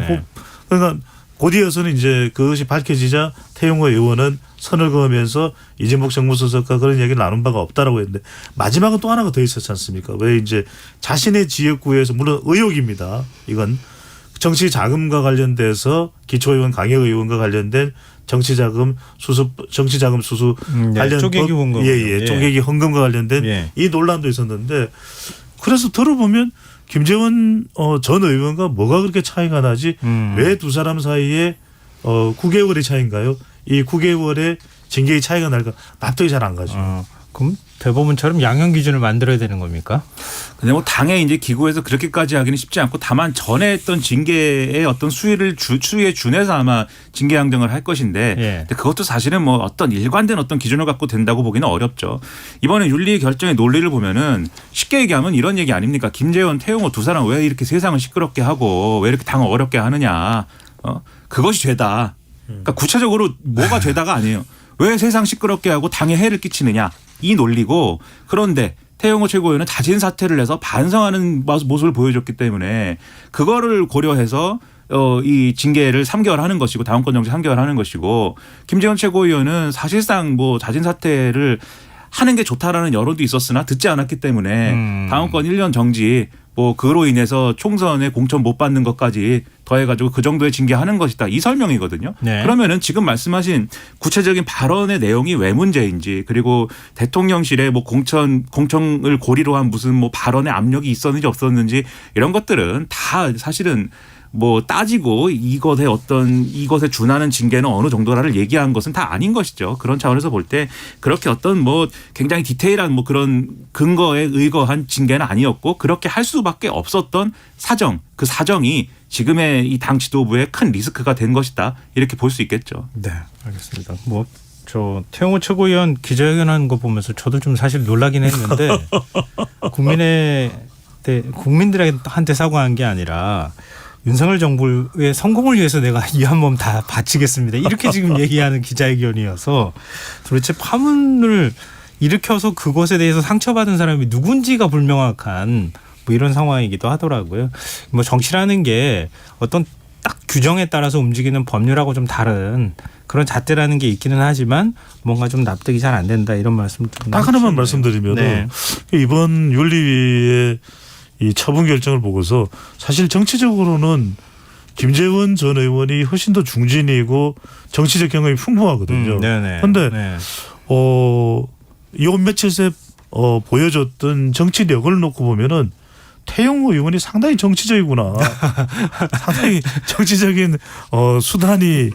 그러니까 곧이어서는 이제 그것이 밝혀지자 태용호 의원은 선을 그으면서 이진복 정무수석과 그런 얘기를 나눈 바가 없다라고 했는데 마지막은 또 하나가 더 있었지 않습니까? 왜 이제 자신의 지역구에서 물론 의혹입니다. 이건 정치 자금과 관련돼서 기초의원 강행 의원과 관련된 정치 자금 수수 네, 관련 쪼개기 헌금, 예, 쪼개기 헌금과 관련된 예. 이 논란도 있었는데 그래서 들어보면 김재원 전 의원과 뭐가 그렇게 차이가 나지? 왜 두 사람 사이에 9개월의 차이인가요? 이 9개월의 징계의 차이가 날까? 납득이 잘 안 가죠. 그럼 대법원처럼 양형 기준을 만들어야 되는 겁니까? 근데 뭐 당에 이제 기구에서 그렇게까지 하기는 쉽지 않고 다만 전에 했던 징계의 어떤 수위에 준해서 아마 징계 양정을 할 것인데 예. 근데 그것도 사실은 뭐 어떤 일관된 어떤 기준을 갖고 된다고 보기는 어렵죠. 이번에 윤리 결정의 논리를 보면은 쉽게 얘기하면 이런 얘기 아닙니까? 김재원, 태용호 두 사람 왜 이렇게 세상을 시끄럽게 하고 왜 이렇게 당을 어렵게 하느냐. 그것이 죄다. 그러니까 구체적으로 뭐가 죄다가 아니에요. 왜 세상 시끄럽게 하고 당에 해를 끼치느냐. 이 논리고 그런데 태영호 최고위원은 자진 사퇴를 해서 반성하는 모습을 보여줬기 때문에 그거를 고려해서 이 징계를 3개월 하는 것이고 다음권 정지 3개월 하는 것이고 김재원 최고위원은 사실상 뭐 자진 사퇴를 하는 게 좋다라는 여론도 있었으나 듣지 않았기 때문에 다음권 1년 정지 뭐 그로 인해서 총선에 공천 못 받는 것까지 더해가지고 그 정도의 징계하는 것이다. 이 설명이거든요. 네. 그러면은 지금 말씀하신 구체적인 발언의 내용이 왜 문제인지 그리고 대통령실에 뭐 공천을 고리로 한 무슨 뭐 발언의 압력이 있었는지 없었는지 이런 것들은 다 사실은 뭐 따지고 이것에 준하는 징계는 어느 정도라를 얘기한 것은 다 아닌 것이죠. 그런 차원에서 볼 때 그렇게 어떤 뭐 굉장히 디테일한 뭐 그런 근거에 의거한 징계는 아니었고 그렇게 할 수밖에 없었던 사정, 그 사정이 지금의 이 당 지도부의 큰 리스크가 된 것이다. 이렇게 볼 수 있겠죠. 네, 알겠습니다. 뭐 저 태영호 최고위원 기자회견하는 거 보면서 저도 좀 사실 놀라긴 했는데 국민들한테 사과한 게 아니라 윤석열 정부의 성공을 위해서 내가 이 한 몸 다 바치겠습니다. 이렇게 지금 얘기하는 기자회견이어서 도대체 파문을 일으켜서 그것에 대해서 상처받은 사람이 누군지가 불명확한 뭐 이런 상황이기도 하더라고요. 뭐 정치라는 게 어떤 딱 규정에 따라서 움직이는 법률하고 좀 다른 그런 잣대라는 게 있기는 하지만 뭔가 좀 납득이 잘 안 된다 이런 말씀 좀 딱 하나만 말씀드리면 네. 이번 윤리위의 이 처분 결정을 보고서 사실 정치적으로는 김재원 전 의원이 훨씬 더 중진이고 정치적 경험이 풍부하거든요. 그런데 요 며칠 새 보여줬던 정치력을 놓고 보면은 태영호 의원이 상당히 정치적이구나. 상당히 정치적인 수단이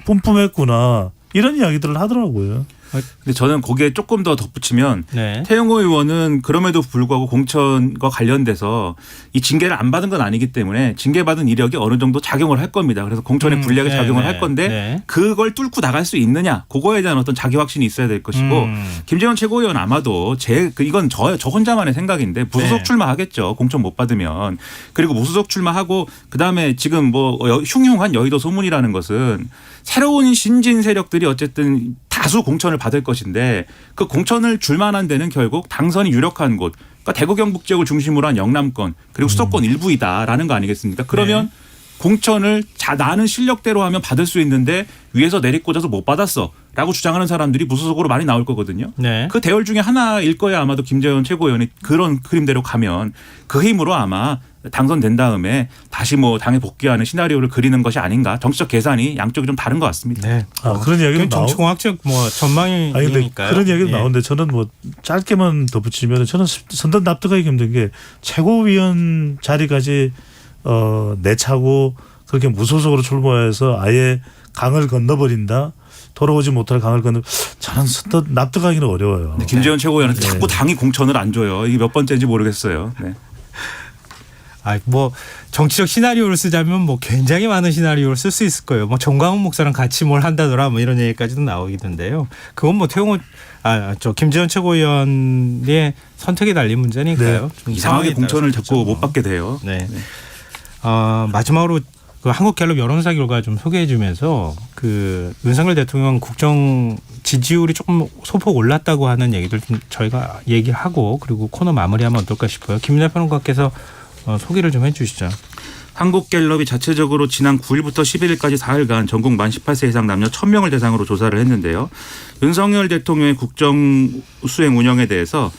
뿜뿜했구나. 이런 이야기들을 하더라고요. 근데 저는 거기에 조금 더 덧붙이면 네. 태영호 의원은 그럼에도 불구하고 공천과 관련돼서 이 징계를 안 받은 건 아니기 때문에 징계받은 이력이 어느 정도 작용을 할 겁니다. 그래서 공천에 불리하게 작용을 할 건데 그걸 뚫고 나갈 수 있느냐 그거에 대한 어떤 자기 확신이 있어야 될 것이고 김재원 최고위원 아마도 이건 저 혼자만의 생각인데 무소속 출마하겠죠. 공천 못 받으면. 그리고 무소속 출마하고 그다음에 지금 뭐 흉흉한 여의도 소문이라는 것은 새로운 신진 세력들이 어쨌든 다수 공천을 받을 것인데 그 공천을 줄 만한 데는 결국 당선이 유력한 곳 그러니까 대구 경북 지역을 중심으로 한 영남권 그리고 수도권 일부이다라는 거 아니겠습니까? 그러면 공천을 나는 실력대로 하면 받을 수 있는데 위에서 내리꽂아서 못 받았어라고 주장하는 사람들이 무소속으로 많이 나올 거거든요. 네. 그 대열 중에 하나일 거야 아마도 김재원 최고위원이 그런 그림대로 가면 그 힘으로 아마 당선된 다음에 다시 뭐 당에 복귀하는 시나리오를 그리는 것이 아닌가. 정치적 계산이 양쪽이 좀 다른 것 같습니다. 네. 그런 이야기도 정치공학적 뭐 전망이니까요. 그런 이야기도 나오는데 저는 뭐 짧게만 덧붙이면 저는 선뜻 납득하기 힘든 게 최고위원 자리까지 내차고 그렇게 무소속으로 출마해서 아예 강을 건너버린다. 돌아오지 못할 강을 건너 저는 선뜻 납득하기는 어려워요. 네, 김재원 최고위원한테 자꾸 당이 공천을 안 줘요. 이게 몇 번째인지 모르겠어요. 네. 뭐 정치적 시나리오를 쓰자면 뭐 굉장히 많은 시나리오를 쓸 수 있을 거예요. 뭐 정광훈 목사랑 같이 뭘 한다더라 뭐 이런 얘기까지도 나오기던데요. 그건 뭐 김재원 최고위원의 선택에 달린 문제니까요. 좀 이상하게 공천을 자꾸 못 받게 돼요. 네. 마지막으로 그 한국갤럽 여론조사 결과 좀 소개해주면서 그 윤석열 대통령 국정 지지율이 조금 소폭 올랐다고 하는 얘기들 좀 저희가 얘기하고 그리고 코너 마무리하면 어떨까 싶어요. 김민하 평론가께서 소개를 좀 해주시죠. 한국갤럽이 자체적으로 지난 9일부터 11일까지 4일간 전국 만 18세 이상 남녀 1,000명을 대상으로 조사를 했는데요. 윤석열 대통령의 국정 수행 운영에 대해서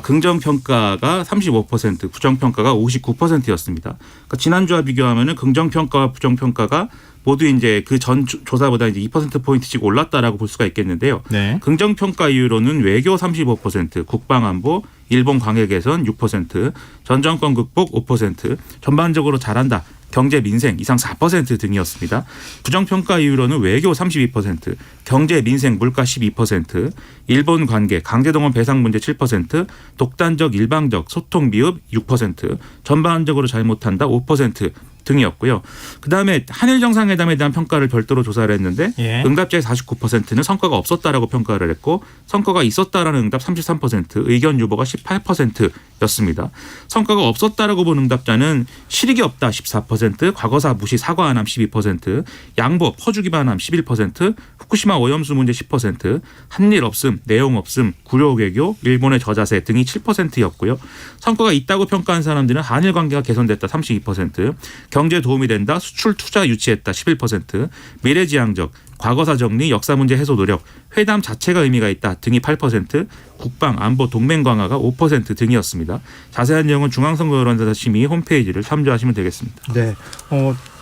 긍정평가가 35%, 부정평가가 59%였습니다. 그러니까 지난주와 비교하면은 긍정평가와 부정평가가 모두 이제 그 전 조사보다 이제 2%포인트씩 올랐다라고 볼 수가 있겠는데요. 네. 긍정평가 이유로는 외교 35%, 국방안보 일본 관계 개선 6%, 전 정권 극복 5%, 전반적으로 잘한다. 경제 민생 이상 4% 등이었습니다. 부정평가 이유로는 외교 32%, 경제 민생 물가 12%, 일본 관계 강제동원 배상 문제 7%, 독단적 일방적 소통 미흡 6%, 전반적으로 잘못한다 5% 등이었고요. 그다음에 한일 정상회담에 대한 평가를 별도로 조사를 했는데 예. 응답자의 49%는 성과가 없었다라고 평가를 했고 성과가 있었다라는 응답 33%, 의견 유보가 18%였습니다. 성과가 없었다라고 본 응답자는 실익이 없다 14%, 과거사 무시 사과 안함 12%, 양보 퍼주기 반함 11%, 후쿠시마 오염수 문제 10%, 한일 없음, 내용 없음, 구려 외교, 일본의 저자세 등이 7%였고요. 성과가 있다고 평가한 사람들은 한일 관계가 개선됐다 32%, 경제 도움이 된다, 수출 투자 유치했다 11%, 미래지향적, 과거사 정리, 역사 문제 해소 노력, 회담 자체가 의미가 있다 등이 8%, 국방, 안보, 동맹 강화가 5% 등이었습니다. 자세한 내용은 중앙선거여론조사 심의 홈페이지를 참조하시면 되겠습니다. 네.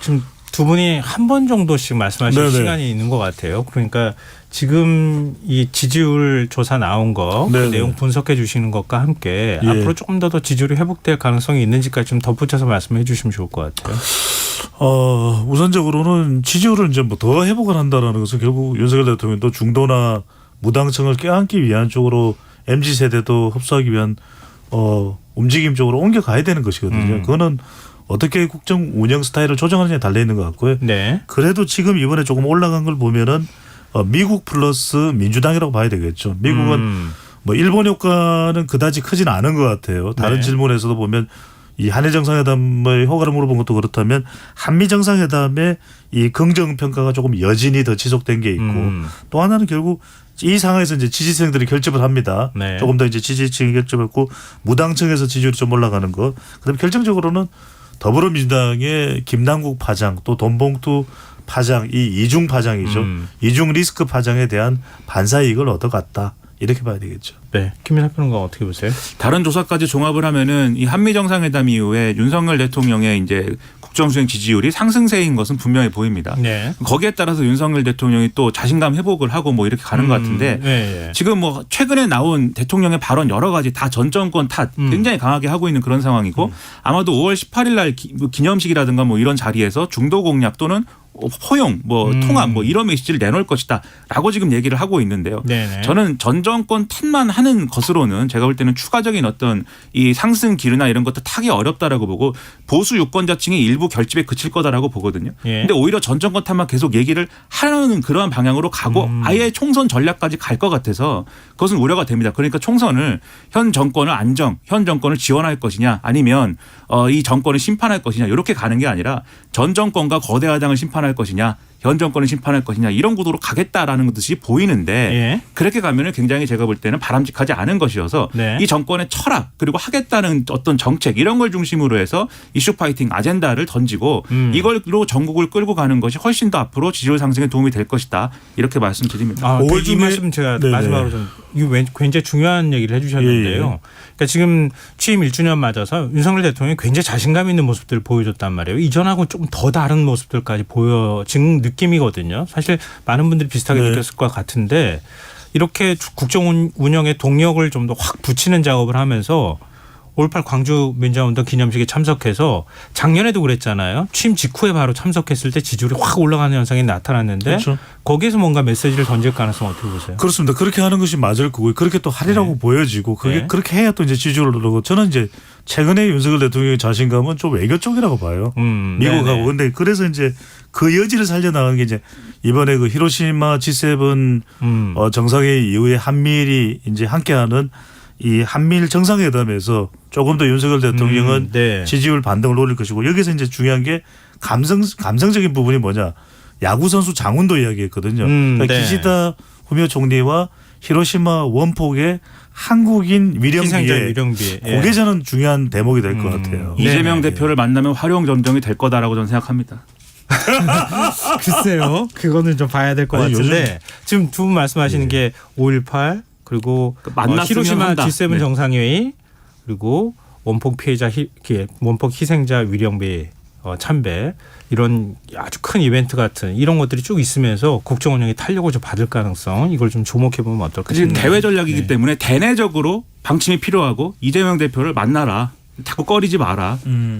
지금 두 분이 한 번 정도씩 말씀하실 네네. 시간이 있는 것 같아요. 그러니까 지금 이 지지율 조사 나온 거, 그 네네. 내용 분석해 주시는 것과 함께 예. 앞으로 조금 더 지지율이 회복될 가능성이 있는지까지 좀 덧붙여서 말씀해 주시면 좋을 것 같아요. 우선적으로는 지지율을 이제 뭐 더 회복을 한다라는 것은 결국 윤석열 대통령도 중도나 무당층을 껴안기 위한 쪽으로 MZ 세대도 흡수하기 위한 움직임 쪽으로 옮겨가야 되는 것이거든요. 그거는 어떻게 국정 운영 스타일을 조정하느냐에 달려 있는 것 같고요. 네. 그래도 지금 이번에 조금 올라간 걸 보면은 미국 플러스 민주당이라고 봐야 되겠죠. 미국은 뭐 일본 효과는 그다지 크지는 않은 것 같아요. 다른 네. 질문에서도 보면 이 한일 정상회담의 효과를 물어본 것도 그렇다면 한미 정상회담의 이 긍정 평가가 조금 여진이 더 지속된 게 있고 또 하나는 결국 이 상황에서 이제 지지층들이 결집을 합니다. 네. 조금 더 이제 지지층이 결집했고 무당층에서 지지율이 좀 올라가는 거. 그다음에 결정적으로는 더불어민주당의 김남국 파장 또 돈봉투 파장 이 이중 파장이죠. 이중 리스크 파장에 대한 반사 이익을 얻어갔다. 이렇게 봐야 되겠죠. 네. 김민하 평론가 어떻게 보세요? 다른 조사까지 종합을 하면은 이 한미 정상회담 이후에 윤석열 대통령의 이제 국정수행 지지율이 상승세인 것은 분명히 보입니다. 네. 거기에 따라서 윤석열 대통령이 또 자신감 회복을 하고 뭐 이렇게 가는 것 같은데 네. 지금 뭐 최근에 나온 대통령의 발언 여러 가지 다 전 정권 탓 굉장히 강하게 하고 있는 그런 상황이고 아마도 5월 18일 날 기념식이라든가 뭐 이런 자리에서 중도 공약 또는 포용, 뭐 통합, 뭐 이런 메시지를 내놓을 것이다라고 지금 얘기를 하고 있는데요. 네네. 저는 전 정권 탓만 하는 것으로는 제가 볼 때는 추가적인 어떤 이 상승 기류나 이런 것도 타기 어렵다라고 보고 보수 유권자층이 일부 결집에 그칠 거다라고 보거든요. 예. 근데 오히려 전 정권 탓만 계속 얘기를 하는 그러한 방향으로 가고 아예 총선 전략까지 갈 것 같아서 그것은 우려가 됩니다. 그러니까 총선을 현 정권을 현 정권을 지원할 것이냐 아니면 이 정권을 심판할 것이냐 이렇게 가는 게 아니라 전 정권과 거대 야당을 심판할 것이냐 현 정권을 심판할 것이냐 이런 구도로 가겠다라는 듯이 보이는데 예. 그렇게 가면은 굉장히 제가 볼 때는 바람직하지 않은 것이어서 네. 이 정권의 철학 그리고 하겠다는 어떤 정책 이런 걸 중심으로 해서 이슈 파이팅 아젠다를 던지고 이걸로 전국을 끌고 가는 것이 훨씬 더 앞으로 지지율 상승에 도움이 될 것이다 이렇게 말씀드립니다. 아, 5월 이 중에 말씀 제가 네네. 마지막으로 좀 이거 굉장히 중요한 얘기를 해주셨는데요. 예, 예. 그러니까 지금 취임 1주년 맞아서 윤석열 대통령이 굉장히 자신감 있는 모습들을 보여줬단 말이에요. 이전하고 조금 더 다른 모습들까지 보여진 느낌이거든요. 사실 많은 분들이 비슷하게 네. 느꼈을 것 같은데 이렇게 국정 운영의 동력을 좀 더 확 붙이는 작업을 하면서 5.18 광주 민주화운동 기념식에 참석해서 작년에도 그랬잖아요. 취임 직후에 바로 참석했을 때 지지율이 확 올라가는 현상이 나타났는데 그렇죠. 거기에서 뭔가 메시지를 던질 가능성 어떻게 보세요? 그렇습니다. 그렇게 하는 것이 맞을 거고 그렇게 또 하리라고 네. 보여지고 그게 네. 그렇게 해야 또 이제 지지율을 오르고 저는 이제 최근에 윤석열 대통령의 자신감은 좀 외교 쪽이라고 봐요. 미국하고. 네네. 근데 그래서 이제 그 여지를 살려나가는 게 이제 이번에 그 히로시마 G7 정상회의 이후에 한미일이 이제 함께하는 이 한미일 정상회담에서 조금 더 윤석열 대통령은 네. 지지율 반등을 노릴 것이고 여기서 이제 중요한 게 감성적인 부분이 뭐냐. 야구 선수 장훈도 이야기했거든요. 그러니까 네. 기시다 후미오 총리와 히로시마 원폭의 한국인 희생자 위령비에 위령비. 예. 그게 저는 중요한 대목이 될 것 같아요. 이재명 네네. 대표를 만나면 활용 점정이 될 거다라고 저는 생각합니다. 글쎄요. 그거는 좀 봐야 될 것 아니, 같은데 지금 두 분 말씀하시는 게 5.18 그리고 만났으면 히로시마 한다. G7 네. 정상회의 그리고 원폭 피해자 원폭 희생자 위령비 참배 이런 아주 큰 이벤트 같은 이런 것들이 쭉 있으면서 국정 운영이 탄력을 좀 받을 가능성 이걸 좀 주목해 보면 어떨까 지금 싶네요. 대외 전략이기 네. 때문에 대내적으로 방침이 필요하고 이재명 대표를 만나라. 자꾸 꺼리지 마라.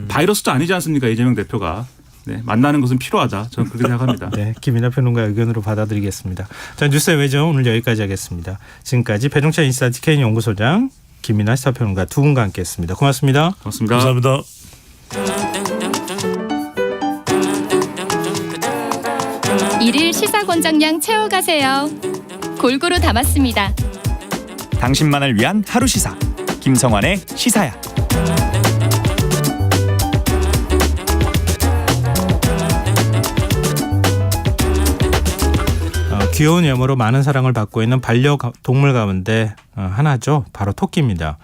바이러스도 아니지 않습니까? 이재명 대표가. 네, 만나는 것은 필요하다. 저는 그렇게 생각합니다. 네, 김이나 평론가 의견으로 받아들이겠습니다. 자, 뉴스의 외전 오늘 여기까지 하겠습니다. 지금까지 배종찬 인사이트 K인 연구소장 김이나 시사평론가 두 분과 함께했습니다. 고맙습니다. 고맙습니다. 감사합니다. 일일 시사권장량 채워가세요. 골고루 담았습니다. 당신만을 위한 하루 시사 김성환의 시사야. 귀여운 외모로 많은 사랑을 받고 있는 반려동물 가운데 하나죠. 바로 토끼입니다.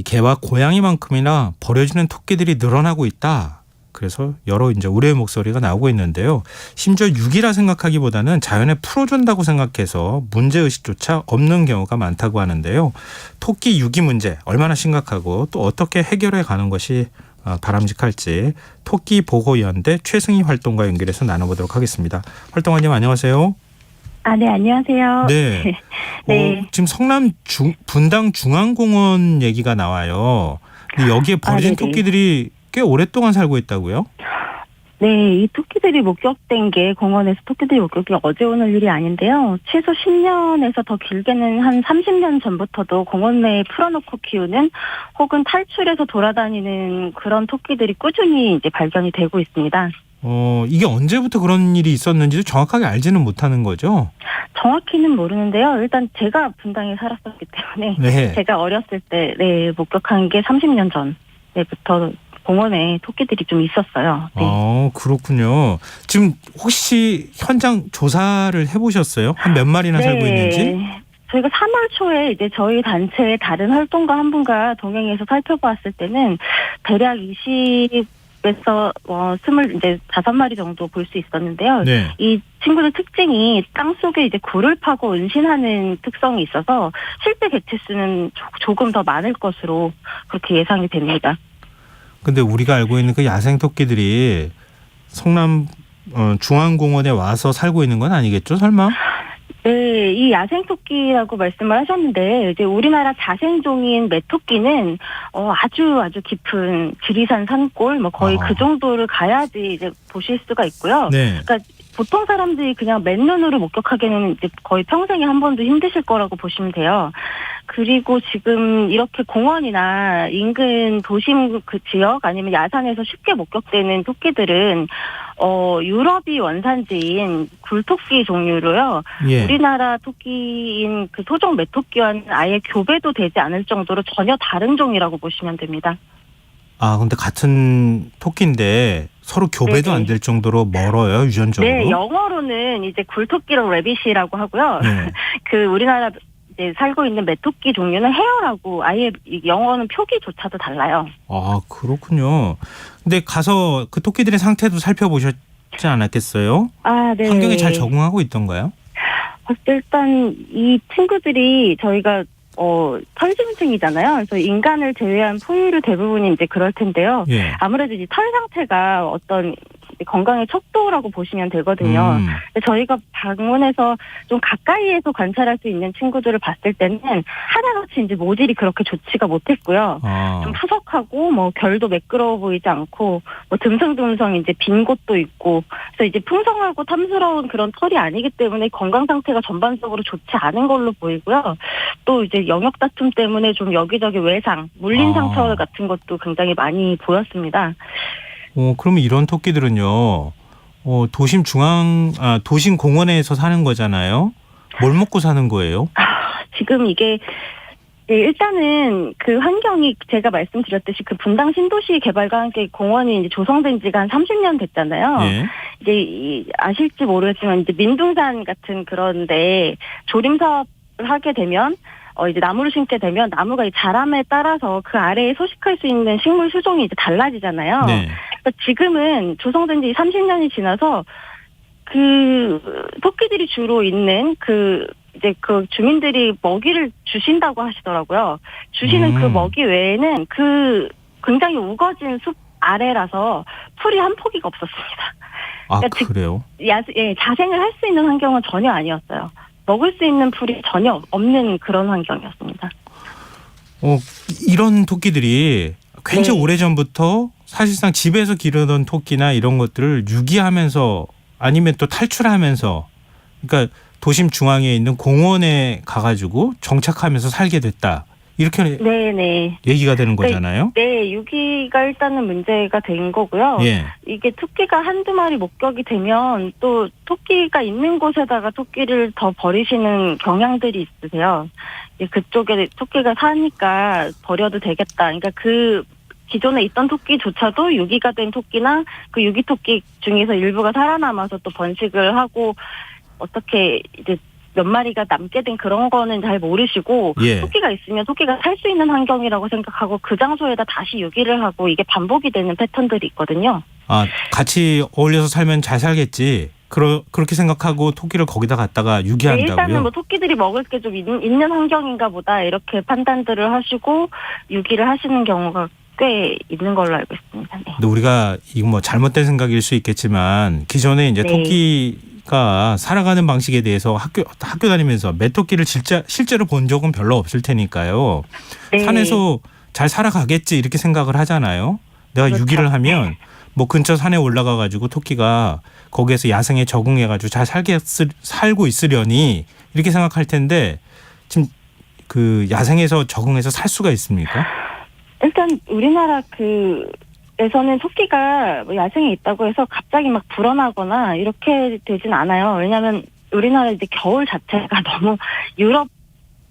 개와 고양이만큼이나 버려지는 토끼들이 늘어나고 있다. 그래서 여러 이제 우려의 목소리가 나오고 있는데요. 심지어 유기라 생각하기보다는 자연에 풀어준다고 생각해서 문제의식조차 없는 경우가 많다고 하는데요. 토끼 유기 문제 얼마나 심각하고 또 어떻게 해결해 가는 것이 바람직할지 토끼보호연대 최승희 활동가 연결해서 나눠보도록 하겠습니다. 활동가님 안녕하세요. 네, 안녕하세요. 네. 네. 지금 성남 분당 중앙공원 얘기가 나와요. 근데 여기에 버려진 네네. 토끼들이 꽤 오랫동안 살고 있다고요? 네, 이 토끼들이 목격된 게 공원에서 토끼들이 목격이 어제 오늘 일이 아닌데요. 최소 10년에서 더 길게는 한 30년 전부터도 공원 내에 풀어놓고 키우는 혹은 탈출해서 돌아다니는 그런 토끼들이 꾸준히 이제 발견이 되고 있습니다. 이게 언제부터 그런 일이 있었는지도 정확하게 알지는 못하는 거죠? 정확히는 모르는데요. 일단 제가 분당에 살았었기 때문에 네. 제가 어렸을 때 목격한 게 30년 전부터 공원에 토끼들이 좀 있었어요. 네. 그렇군요. 지금 혹시 현장 조사를 해보셨어요? 한 몇 마리나 살고 있는지? 저희가 3월 초에 이제 저희 단체의 다른 활동가 한 분과 동행해서 살펴보았을 때는 대략 20에서 25마리 정도 볼 수 있었는데요. 네. 이 친구들 특징이 땅 속에 이제 굴을 파고 은신하는 특성이 있어서 실제 개체수는 조금 더 많을 것으로 그렇게 예상이 됩니다. 근데 우리가 알고 있는 그 야생 토끼들이 성남 중앙공원에 와서 살고 있는 건 아니겠죠, 설마? 네, 이 야생 토끼라고 말씀을 하셨는데 이제 우리나라 자생종인 메토끼는 아주 깊은 지리산 산골 거의 그 정도를 가야지 이제 보실 수가 있고요. 네. 그러니까 보통 사람들이 그냥 맨눈으로 목격하기에는 이제 거의 평생에 한 번도 힘드실 거라고 보시면 돼요. 그리고 지금 이렇게 공원이나 인근 도심 그 지역 아니면 야산에서 쉽게 목격되는 토끼들은 유럽이 원산지인 굴토끼 종류로요. 예. 우리나라 토끼인 그 토종 메토끼와는 아예 교배도 되지 않을 정도로 전혀 다른 종이라고 보시면 됩니다. 근데 같은 토끼인데 서로 교배도 네네. 안 될 정도로 멀어요, 유전적으로? 네, 영어로는 이제 굴토끼랑 레빗이라고 하고요. 네. 그 우리나라 이제 살고 있는 메토끼 종류는 헤어라고 아예 영어는 표기조차도 달라요. 그렇군요. 근데 가서 그 토끼들의 상태도 살펴보셨지 않았겠어요? 네. 환경에 잘 적응하고 있던가요? 일단 이 친구들이 저희가 털짐승이잖아요. 그래서 인간을 제외한 포유류 대부분이 이제 그럴 텐데요. 예. 아무래도 이제 털 상태가 어떤 건강의 척도라고 보시면 되거든요. 근데 저희가 방문해서 좀 가까이에서 관찰할 수 있는 친구들을 봤을 때는 하나같이 이제 모질이 그렇게 좋지가 못했고요. 좀 푸석하고 결도 매끄러워 보이지 않고 듬성듬성 이제 빈 곳도 있고 그래서 이제 풍성하고 탐스러운 그런 털이 아니기 때문에 건강 상태가 전반적으로 좋지 않은 걸로 보이고요. 또 이제 영역 다툼 때문에 좀 여기저기 외상, 물린 상처 같은 것도 굉장히 많이 보였습니다. 그러면 이런 토끼들은요, 도심 공원에서 사는 거잖아요. 뭘 먹고 사는 거예요? 지금 이게 일단은 그 환경이 제가 말씀드렸듯이 그 분당 신도시 개발과 함께 공원이 이제 조성된 지가 한 30년 됐잖아요. 예. 이제 아실지 모르겠지만 이제 민둥산 같은 그런데 조림 사업을 하게 되면 이제 나무를 심게 되면 나무가 이 자람에 따라서 그 아래에 소식할 수 있는 식물 수종이 이제 달라지잖아요. 네. 그러니까 지금은 조성된 지 30년이 지나서 그 토끼들이 주로 있는 이제 그 주민들이 먹이를 주신다고 하시더라고요. 주시는 그 먹이 외에는 그 굉장히 우거진 숲 아래라서 풀이 한 포기가 없었습니다. 아, 그러니까 그래요? 자생을 할 수 있는 환경은 전혀 아니었어요. 먹을 수 있는 풀이 전혀 없는 그런 환경이었습니다. 이런 토끼들이 굉장히 네. 오래전부터 사실상 집에서 기르던 토끼나 이런 것들을 유기하면서 아니면 또 탈출하면서 그러니까 도심 중앙에 있는 공원에 가가지고 정착하면서 살게 됐다. 이렇게 네네. 얘기가 되는 거잖아요. 네, 유기가 일단은 문제가 된 거고요. 예. 이게 토끼가 한두 마리 목격이 되면 또 토끼가 있는 곳에다가 토끼를 더 버리시는 경향들이 있으세요. 그쪽에 토끼가 사니까 버려도 되겠다. 그러니까 그 기존에 있던 토끼조차도 유기가 된 토끼나 그 유기 토끼 중에서 일부가 살아남아서 또 번식을 하고 어떻게 이제 몇 마리가 남게 된 그런 거는 잘 모르시고 예. 토끼가 있으면 토끼가 살 수 있는 환경이라고 생각하고 그 장소에다 다시 유기를 하고 이게 반복이 되는 패턴들이 있거든요. 아, 같이 어울려서 살면 잘 살겠지. 그렇게 생각하고 토끼를 거기다 갖다가 네, 유기한다고요? 일단은 뭐 토끼들이 먹을 게 좀 있는 환경인가 보다 이렇게 판단들을 하시고 유기를 하시는 경우가 꽤 있는 걸로 알고 있습니다. 네. 근데 우리가 이거 뭐 잘못된 생각일 수 있겠지만 기존에 이제 네. 토끼가 살아가는 방식에 대해서 학교 다니면서 메토끼를 실제로 본 적은 별로 없을 테니까요. 네. 산에서 잘 살아가겠지 이렇게 생각을 하잖아요. 내가 그렇죠. 유기를 하면 뭐 근처 산에 올라가 가지고 토끼가 거기에서 야생에 적응해 가지고 잘 살고 있으려니 이렇게 생각할 텐데 지금 그 야생에서 적응해서 살 수가 있습니까? 일단 우리나라 에서는 토끼가 뭐 야생에 있다고 해서 갑자기 막 불어나거나 이렇게 되진 않아요. 왜냐하면 우리나라 이제 겨울 자체가 너무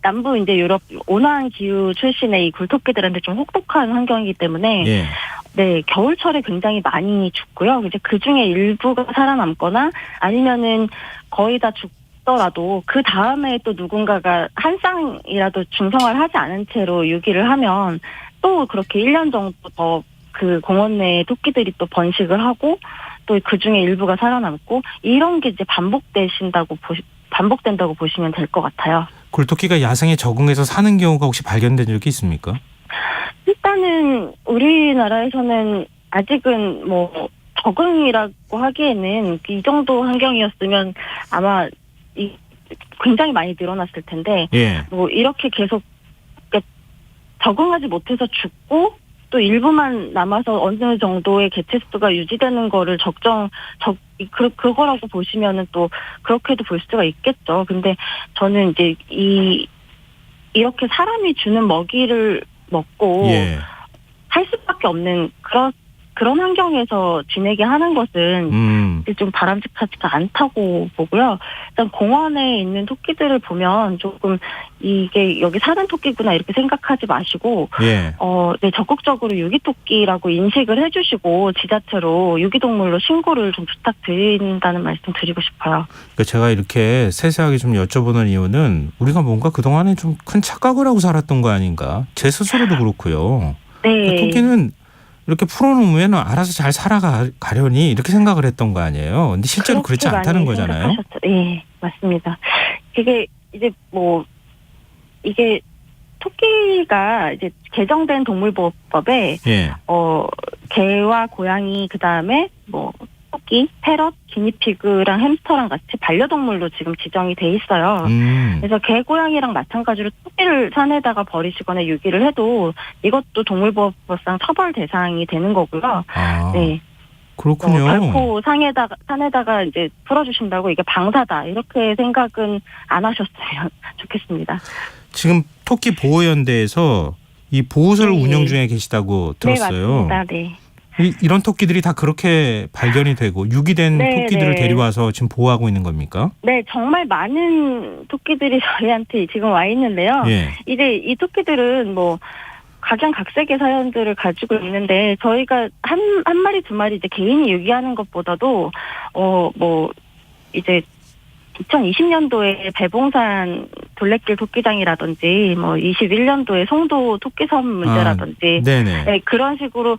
남부 이제 유럽 온화한 기후 출신의 이 굴토끼들한테 좀 혹독한 환경이기 때문에 예. 네, 겨울철에 굉장히 많이 죽고요. 이제 그 중에 일부가 살아남거나 아니면은 거의 다 죽더라도 그 다음에 또 누군가가 한 쌍이라도 중성화를 하지 않은 채로 유기를 하면 또 그렇게 1년 정도 더 그 공원 내에 토끼들이 또 번식을 하고 또 그 중에 일부가 살아남고 이런 게 이제 반복된다고 보시면 될 것 같아요. 굴토끼가 야생에 적응해서 사는 경우가 혹시 발견된 적이 있습니까? 일단은 우리나라에서는 아직은 뭐 적응이라고 하기에는 이 정도 환경이었으면 아마 굉장히 많이 늘어났을 텐데 예. 뭐 이렇게 계속 적응하지 못해서 죽고 또 일부만 남아서 어느 정도의 개체 수가 유지되는 거를 그거라고 보시면은 또 그렇게도 볼 수가 있겠죠. 근데 저는 이제 이렇게 사람이 주는 먹이를 먹고 예. 살 수밖에 없는 그런 환경에서 지내게 하는 것은 좀 바람직하지가 않다고 보고요. 일단 공원에 있는 토끼들을 보면 조금 이게 여기 사는 토끼구나 이렇게 생각하지 마시고, 예. 네, 적극적으로 유기토끼라고 인식을 해주시고 지자체로 유기동물로 신고를 좀 부탁드린다는 말씀 드리고 싶어요. 그러니까 제가 이렇게 세세하게 좀 여쭤보는 이유는 우리가 뭔가 그동안에 좀 큰 착각을 하고 살았던 거 아닌가. 제 스스로도 그렇고요. 네. 그러니까 토끼는 이렇게 풀어놓으면 알아서 잘 살아가려니 이렇게 생각을 했던 거 아니에요. 근데 실제로 그렇지 않다는 거잖아요. 네, 맞습니다. 이게 토끼가 이제 개정된 동물보호법에 예. 개와 고양이 그다음에 뭐 토끼, 패럿, 기니피그랑 햄스터랑 같이 반려동물로 지금 지정이 돼 있어요. 그래서 개, 고양이랑 마찬가지로 토끼를 산에다가 버리시거나 유기를 해도 이것도 동물보호법상 처벌 대상이 되는 거고요. 아, 네. 그렇군요. 결코 산에다가 이제 풀어주신다고 이게 방사다 이렇게 생각은 안 하셨으면 좋겠습니다. 지금 토끼 보호연대에서 이 보호소를 네. 운영 중에 계시다고 들었어요. 네, 맞습니다. 네. 이런 토끼들이 다 그렇게 발견이 되고 유기된 네, 토끼들을 네. 데려와서 지금 보호하고 있는 겁니까? 네, 정말 많은 토끼들이 저희한테 지금 와 있는데요. 예. 이제 이 토끼들은 뭐 각양각색의 사연들을 가지고 있는데 저희가 한 마리 두 마리 이제 개인이 유기하는 것보다도 이제 2020년도에 배봉산 둘레길 토끼장이라든지 뭐 21년도에 송도 토끼섬 문제라든지 네네. 네, 그런 식으로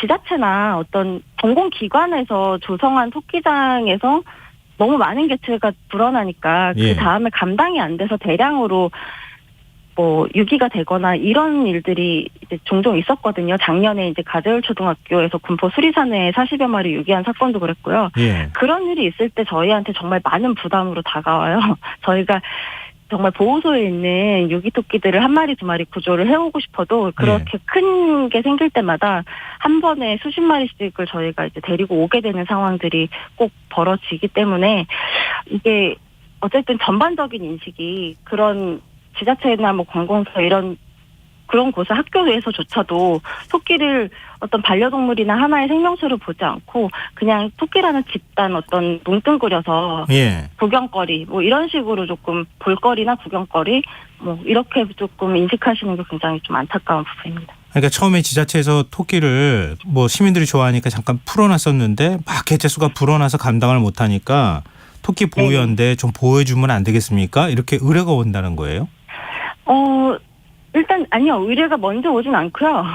지자체나 어떤 공공기관에서 조성한 토끼장에서 너무 많은 개체가 불어나니까 예. 그 다음에 감당이 안 돼서 대량으로 뭐 유기가 되거나 이런 일들이 이제 종종 있었거든요. 작년에 이제 가재울 초등학교에서 군포 수리산에 40여 마리 유기한 사건도 그랬고요. 예. 그런 일이 있을 때 저희한테 정말 많은 부담으로 다가와요. 저희가 정말 보호소에 있는 유기토끼들을 한 마리 두 마리 구조를 해오고 싶어도 그렇게 큰 게 생길 때마다 한 번에 수십 마리씩을 저희가 이제 데리고 오게 되는 상황들이 꼭 벌어지기 때문에 이게 어쨌든 전반적인 인식이 그런 지자체나 뭐 관공서 이런 그런 곳에 학교에서조차도 토끼를 어떤 반려동물이나 하나의 생명체로 보지 않고 그냥 토끼라는 집단 어떤 뭉뚱그려서 예. 구경거리 뭐 이런 식으로 조금 볼거리나 구경거리 뭐 이렇게 조금 인식하시는 게 굉장히 좀 안타까운 부분입니다. 그러니까 처음에 지자체에서 토끼를 뭐 시민들이 좋아하니까 잠깐 풀어놨었는데 막 개체수가 불어나서 감당을 못하니까 토끼 보호연대 좀 보호해주면 안 되겠습니까? 이렇게 의뢰가 온다는 거예요? 일단 아니요. 의뢰가 먼저 오진 않고요.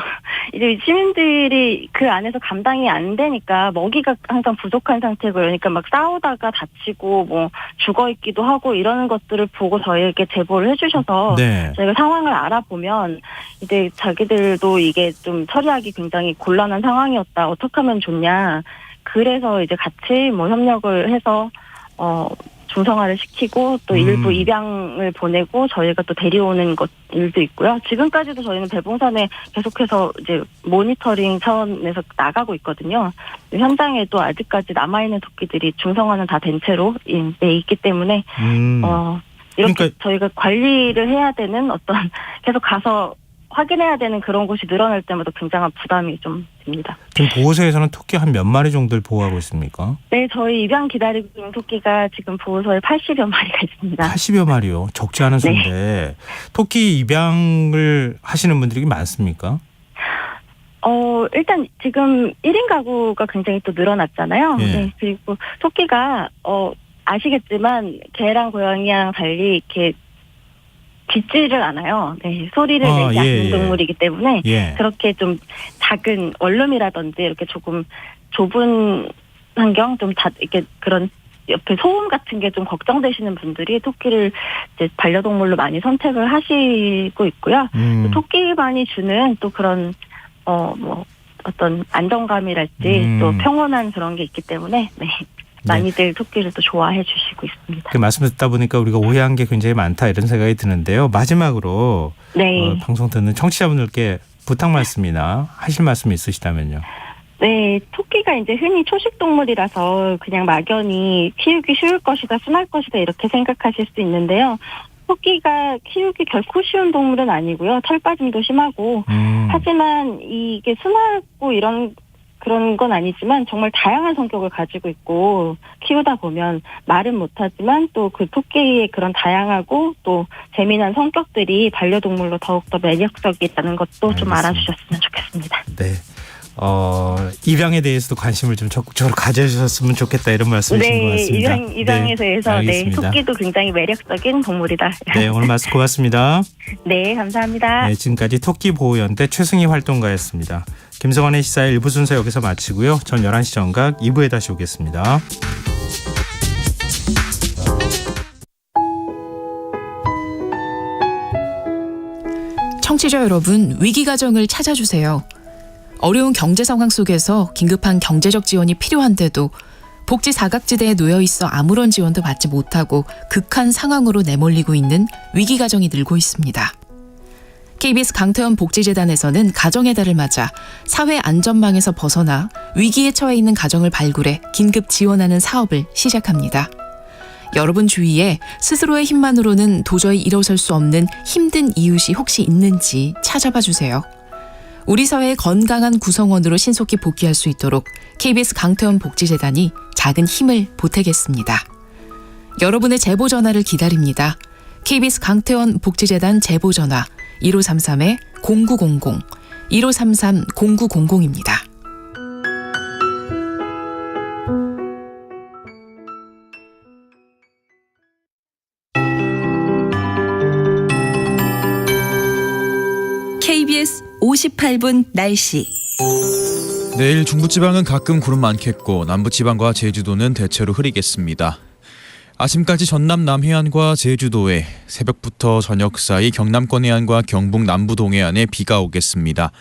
이제 시민들이 그 안에서 감당이 안 되니까 먹이가 항상 부족한 상태고 그러니까 막 싸우다가 다치고 뭐 죽어 있기도 하고 이러는 것들을 보고 저희에게 제보를 해주셔서 네. 저희가 상황을 알아보면 이제 자기들도 이게 좀 처리하기 굉장히 곤란한 상황이었다. 어떻게 하면 좋냐. 그래서 이제 같이 뭐 협력을 해서 중성화를 시키고 또 일부 입양을 보내고 저희가 또 데려오는 것 일도 있고요. 지금까지도 저희는 배봉산에 계속해서 이제 모니터링 차원에서 나가고 있거든요. 현장에도 아직까지 남아있는 토끼들이 중성화는 다 된 채로 있기 때문에 이렇게 그러니까 저희가 관리를 해야 되는 어떤 계속 가서 확인해야 되는 그런 곳이 늘어날 때마다 굉장한 부담이 좀 듭니다. 지금 보호소에서는 토끼 한 몇 마리 정도를 보호하고 있습니까? 네, 저희 입양 기다리고 있는 토끼가 지금 보호소에 80여 마리가 있습니다. 80여 마리요. 적지 않은 수인데 토끼 입양을 하시는 분들이 많습니까? 일단 지금 1인 가구가 굉장히 또 늘어났잖아요. 예. 네, 그리고 토끼가 아시겠지만 개랑 고양이랑 달리 이렇게 짖지를 않아요. 네, 소리를 내지 않는 동물이기 때문에 그렇게 좀 작은 원룸이라든지 이렇게 조금 좁은 환경, 좀 이렇게 그런 옆에 소음 같은 게 좀 걱정되시는 분들이 토끼를 이제 반려동물로 많이 선택을 하시고 있고요. 또 토끼만이 주는 또 그런 뭐 어떤 안정감이랄지 또 평온한 그런 게 있기 때문에 많이들 토끼를 또 좋아해 주시고 있습니다. 그 말씀 듣다 보니까 우리가 오해한 게 굉장히 많다 이런 생각이 드는데요. 마지막으로 방송 듣는 청취자분들께 부탁 말씀이나 하실 말씀이 있으시다면요. 네, 토끼가 이제 흔히 초식 동물이라서 그냥 막연히 키우기 쉬울 것이다, 순할 것이다 이렇게 생각하실 수 있는데요. 토끼가 키우기 결코 쉬운 동물은 아니고요. 털 빠짐도 심하고 하지만 이게 순하고 그런 건 아니지만 정말 다양한 성격을 가지고 있고 키우다 보면 말은 못하지만 또 그 토끼의 그런 다양하고 또 재미난 성격들이 반려동물로 더욱더 매력적이라는 것도 좀 알아주셨으면 좋겠습니다. 네. 입양에 대해서도 관심을 좀 적극적으로 가져주셨으면 좋겠다 이런 말씀이신 것 같습니다. 입양에 대해서 토끼도 굉장히 매력적인 동물이다. 네, 오늘 말씀 고맙습니다. 네, 감사합니다. 네, 지금까지 토끼보호연대 최승희 활동가였습니다. 김성환의 시사의 일부 순서 여기서 마치고요. 전 11시 정각 2부에 다시 오겠습니다. 청취자 여러분, 위기가정을 찾아주세요. 어려운 경제 상황 속에서 긴급한 경제적 지원이 필요한데도 복지 사각지대에 놓여 있어 아무런 지원도 받지 못하고 극한 상황으로 내몰리고 있는 위기가정이 늘고 있습니다. KBS 강태원 복지재단에서는 가정의 달을 맞아 사회 안전망에서 벗어나 위기에 처해 있는 가정을 발굴해 긴급 지원하는 사업을 시작합니다. 여러분 주위에 스스로의 힘만으로는 도저히 일어설 수 없는 힘든 이웃이 혹시 있는지 찾아봐 주세요. 우리 사회의 건강한 구성원으로 신속히 복귀할 수 있도록 KBS 강태원 복지재단이 작은 힘을 보태겠습니다. 여러분의 제보 전화를 기다립니다. KBS 강태원 복지재단 제보 전화 1533-0900, 1533-0900입니다. KBS 58분 날씨. 내일 중부지방은 가끔 구름 많겠고 남부지방과 제주도는 대체로 흐리겠습니다. 아침까지 전남 남해안과 제주도에, 새벽부터 저녁 사이 경남권 해안과 경북 남부 동해안에 비가 오겠습니다.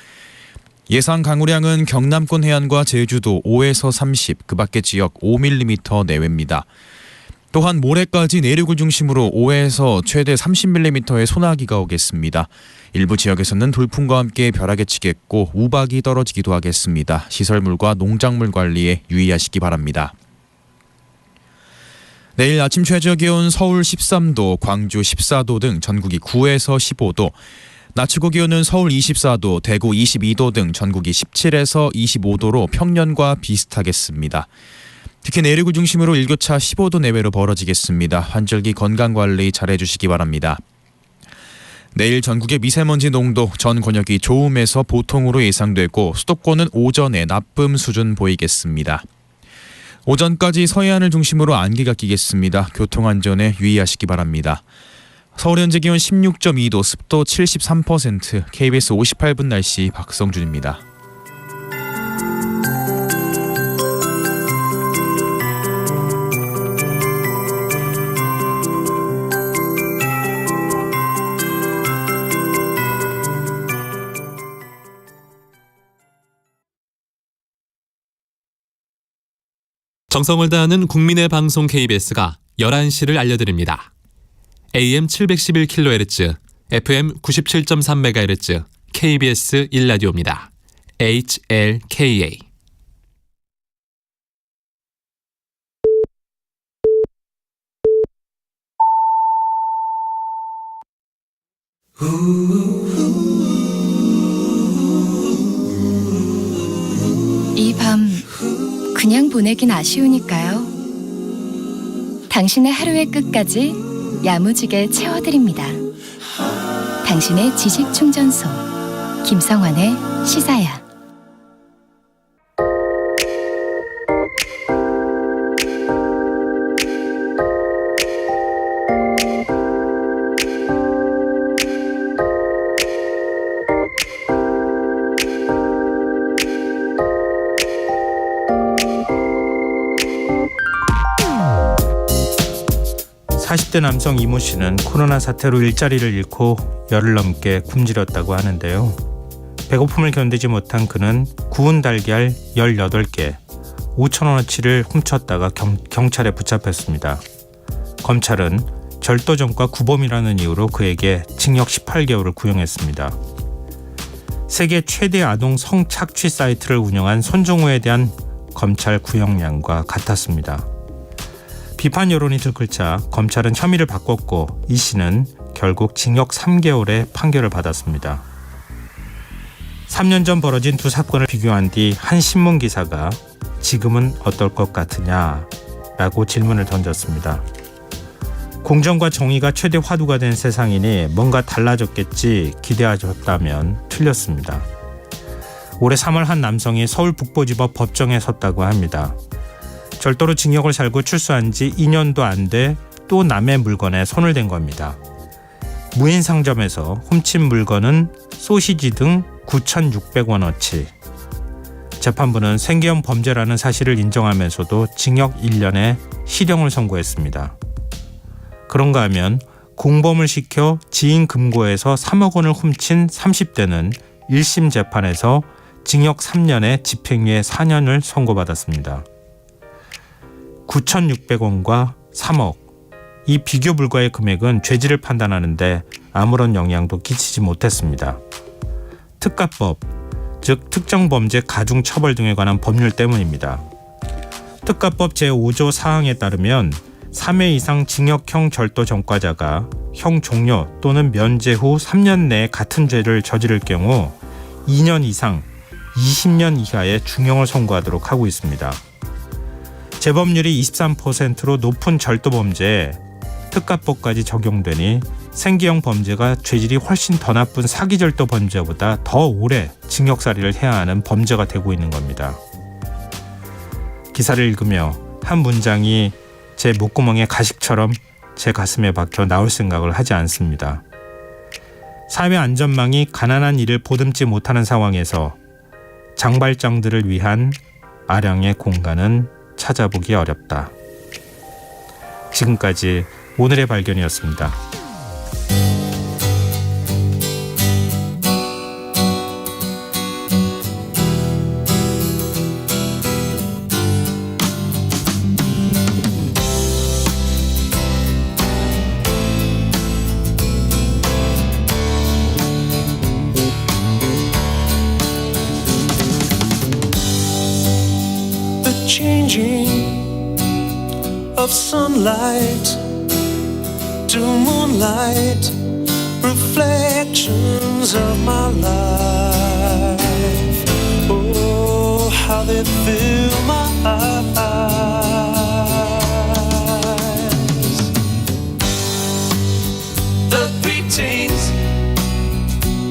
예상 강우량은 경남권 해안과 제주도 5에서 30, 그 밖의 지역 5mm 내외입니다. 또한 모레까지 내륙을 중심으로 5에서 최대 30mm의 소나기가 오겠습니다. 일부 지역에서는 돌풍과 함께 벼락이 치겠고 우박이 떨어지기도 하겠습니다. 시설물과 농작물 관리에 유의하시기 바랍니다. 내일 아침 최저 기온 서울 13도, 광주 14도 등 전국이 9에서 15도, 낮 최고 기온은 서울 24도, 대구 22도 등 전국이 17에서 25도로 평년과 비슷하겠습니다. 특히 내륙을 중심으로 일교차 15도 내외로 벌어지겠습니다. 환절기 건강관리 잘해주시기 바랍니다. 내일 전국의 미세먼지 농도 전 권역이 좋음에서 보통으로 예상되고 수도권은 오전에 나쁨 수준 보이겠습니다. 오전까지 서해안을 중심으로 안개가 끼겠습니다. 교통안전에 유의하시기 바랍니다. 서울 현재 기온 16.2도, 습도 73%, KBS 58분 날씨 박성준입니다. 정성을 다하는 국민의 방송 KBS가 11시를 알려드립니다. AM 711kHz, FM 97.3MHz, KBS 1라디오입니다. HLKA. 이 밤 그냥 보내긴 아쉬우니까요. 당신의 하루의 끝까지 야무지게 채워드립니다. 당신의 지식 충전소 김성환의 시사야. (40대) 남성 이모 씨는 코로나 사태로 일자리를 잃고 열흘 넘게 굶주렸다고 하는데요. 배고픔을 견디지 못한 그는 구운 달걀 18개, 5,000원어치를 훔쳤다가 경찰에 붙잡혔습니다. 검찰은 절도전과 구범이라는 이유로 그에게 징역 18개월을 구형했습니다. 세계 최대 아동 성착취 사이트를 운영한 손종호에 대한 검찰 구형량과 같았습니다. 비판 여론이 들끓자 검찰은 혐의를 바꿨고 이 씨는 결국 징역 3개월의 판결을 받았습니다. 3년 전 벌어진 두 사건을 비교한 뒤 한 신문 기사가 지금은 어떨 것 같으냐라고 질문을 던졌습니다. 공정과 정의가 최대 화두가 된 세상이니 뭔가 달라졌겠지 기대하셨다면 틀렸습니다. 올해 3월 한 남성이 서울 북부지법 법정에 섰다고 합니다. 절도로 징역을 살고 출소한 지 2년도 안 돼 또 남의 물건에 손을 댄 겁니다. 무인 상점에서 훔친 물건은 소시지 등 9,600원어치. 재판부는 생계형 범죄라는 사실을 인정하면서도 징역 1년에 실형을 선고했습니다. 그런가 하면 공범을 시켜 지인 금고에서 3억 원을 훔친 30대는 1심 재판에서 징역 3년에 집행유예 4년을 선고받았습니다. 9,600원과 3억, 이 비교 불가의 금액은 죄질을 판단하는데 아무런 영향도 끼치지 못했습니다. 특가법, 즉 특정범죄 가중처벌 등에 관한 법률 때문입니다. 특가법 제5조 사항에 따르면 3회 이상 징역형 절도 전과자가 형 종료 또는 면제 후 3년 내에 같은 죄를 저지를 경우 2년 이상 20년 이하의 중형을 선고하도록 하고 있습니다. 재범률이 23%로 높은 절도 범죄에 특가법까지 적용되니 생계형 범죄가 죄질이 훨씬 더 나쁜 사기절도 범죄보다 더 오래 징역살이를 해야 하는 범죄가 되고 있는 겁니다. 기사를 읽으며 한 문장이 제 목구멍에 가식처럼 제 가슴에 박혀 나올 생각을 하지 않습니다. 사회 안전망이 가난한 이를 보듬지 못하는 상황에서 장발장들을 위한 아량의 공간은 찾아보기 어렵다. 지금까지 오늘의 발견이었습니다. Changing of sunlight to moonlight, reflections of my life. Oh, how they fill my eyes. The greetings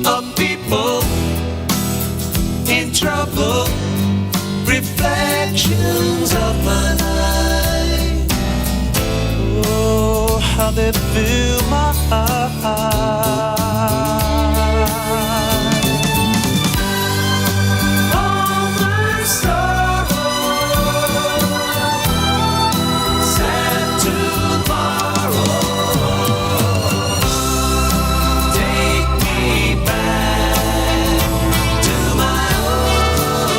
of people in trouble, reflections of my life. Oh, how they fill my eyes. All my sorrow, sad tomorrow. Take me back to my old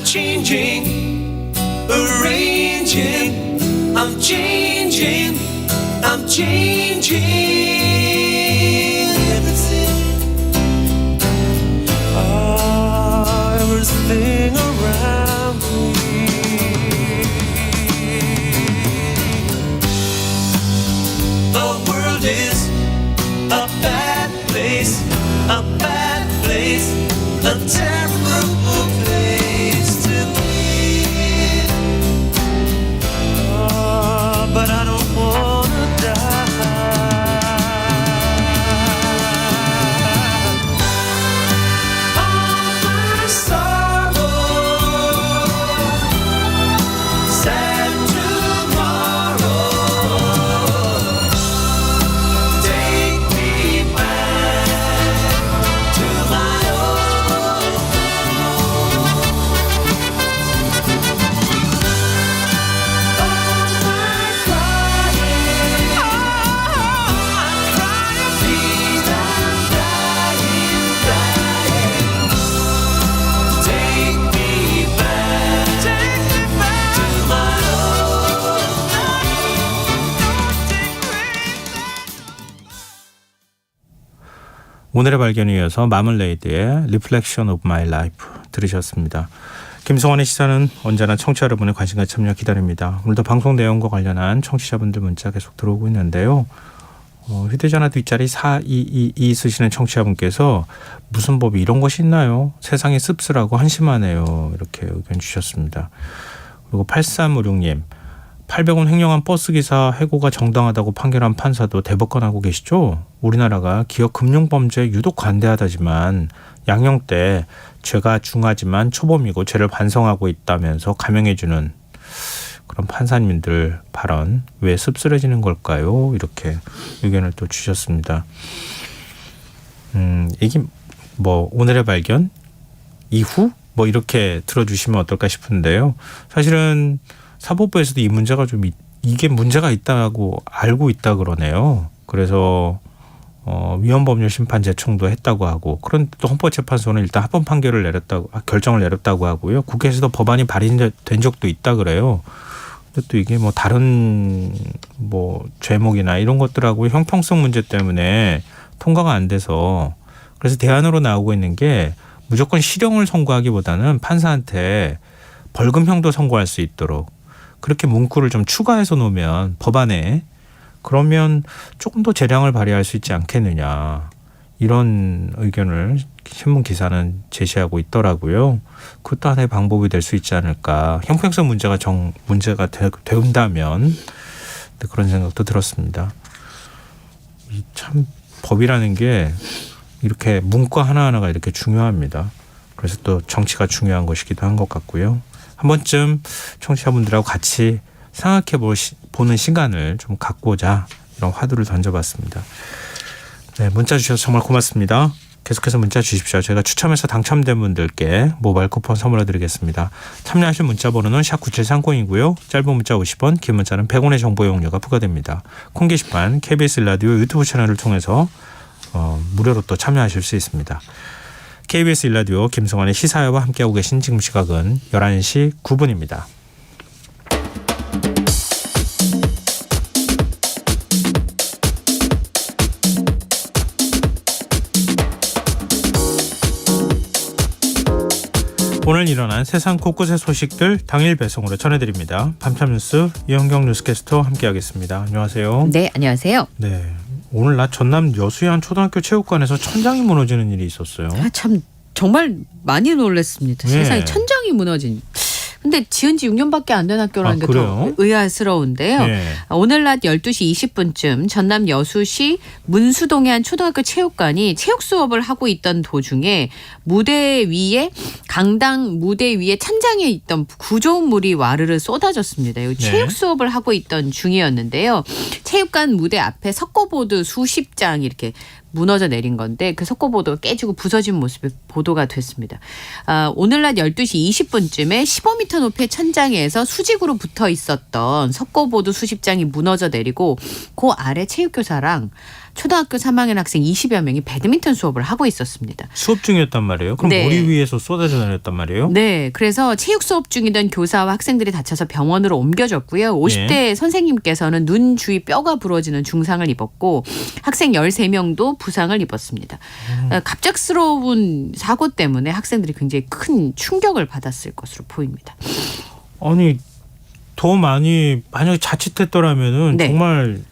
changing, arranging, I'm changing, I'm changing everything, everything around me. The world is a bad place, a bad place, a terrible place to be. But I don't wanna die. All my sorrow, sad tomorrow. Take me back to my old home. All my crying, I'm crying, feel I'm dying, dying. Take me back to my old 오늘의 발견에 이어서 마멀레이드의 Reflection of My Life 들으셨습니다. 김성환의 시사는 언제나 청취자 여러분의 관심과 참여 기다립니다. 오늘도 방송 내용과 관련한 청취자분들 문자 계속 들어오고 있는데요. 휴대전화 뒷자리 4222 쓰시는 청취자분께서 무슨 법이 이런 것이 있나요? 세상에 씁쓸하고 한심하네요. 이렇게 의견 주셨습니다. 그리고 8356님 800원 횡령한 버스기사 해고가 정당하다고 판결한 판사도 대법관 하고 계시죠? 우리나라가 기업 금융범죄에 유독 관대하다지만 양형 때 죄가 중하지만 초범이고 죄를 반성하고 있다면서 감형해주는 그런 판사님들 발언 왜 씁쓸해지는 걸까요? 이렇게 의견을 또 주셨습니다. 이게 뭐 오늘의 발견 이후 뭐 이렇게 들어주시면 어떨까 싶은데요. 사실은 사법부에서도 이 문제가 좀 이게 문제가 있다고 알고 있다 그러네요. 그래서 위헌법률심판 제청도 했다고 하고 그런데 또 헌법재판소는 일단 합헌 판결을 내렸다고 결정을 내렸다고 하고요. 국회에서도 법안이 발의된 적도 있다 그래요. 근데 또 이게 뭐 다른 뭐 죄목이나 이런 것들하고 형평성 문제 때문에 통과가 안 돼서 그래서 대안으로 나오고 있는 게 무조건 실형을 선고하기보다는 판사한테 벌금형도 선고할 수 있도록 그렇게 문구를 좀 추가해서 놓으면 법안에 그러면 조금 더 재량을 발휘할 수 있지 않겠느냐 이런 의견을 신문 기사는 제시하고 있더라고요. 그것도 하나의 방법이 될 수 있지 않을까. 형평성 문제가 된다면 그런 생각도 들었습니다. 참 법이라는 게 이렇게 문구 하나하나가 이렇게 중요합니다. 그래서 또 정치가 중요한 것이기도 한 것 같고요. 한 번쯤 청취자분들하고 같이 생각해 보는 시간을 좀 갖고자 이런 화두를 던져봤습니다. 네, 문자 주셔서 정말 고맙습니다. 계속해서 문자 주십시오. 저희가 추첨해서 당첨된 분들께 모바일 쿠폰 선물해 드리겠습니다. 참여하실 문자 번호는 샵9730이고요. 짧은 문자 50원, 긴 문자는 100원의 정보 이용료가 부과됩니다. 콩 게시판 KBS 라디오 유튜브 채널을 통해서 무료로 또 참여하실 수 있습니다. KBS 라디오 김성환의 시사회와 함께하고 계신 지금 시각은 11시 9분입니다. 오늘 일어난 세상 곳곳의 소식들 당일 배송으로 전해드립니다. 밤참 뉴스 이현경 뉴스캐스터와 함께하겠습니다. 안녕하세요. 네, 안녕하세요. 네, 오늘 낮 전남 여수의 한 초등학교 체육관에서 천장이 무너지는 일이 있었어요. 참 정말 많이 놀랐습니다. 네. 세상에 천장이 무너진. 근데 지은 지 6년밖에 안 된 학교라는 게 더 의아스러운데요. 네. 오늘 낮 12시 20분쯤 전남 여수시 문수동의 한 초등학교 체육관이 체육 수업을 하고 있던 도중에 무대 위에 강당 무대 위에 천장에 있던 구조물이 와르르 쏟아졌습니다. 체육 수업을 하고 있던 중이었는데요. 체육관 무대 앞에 석고보드 수십 장 이렇게 무너져 내린 건데 그 석고보드가 깨지고 부서진 모습이 보도가 됐습니다. 오늘 낮 12시 20분쯤에 15m 높이의 천장에서 수직으로 붙어 있었던 석고보드 수십 장이 무너져 내리고 그 아래 체육교사랑 초등학교 3학년 학생 20여 명이 배드민턴 수업을 하고 있었습니다. 수업 중이었단 말이에요? 그럼 네. 머리 위에서 쏟아져 내렸단 말이에요? 네. 그래서 체육 수업 중이던 교사와 학생들이 다쳐서 병원으로 옮겨졌고요. 50대 선생님께서는 눈 주위 뼈가 부러지는 중상을 입었고 학생 13명도 부상을 입었습니다. 갑작스러운 사고 때문에 학생들이 굉장히 큰 충격을 받았을 것으로 보입니다. 아니 더 많이 만약에 자칫했더라면은 네. 정말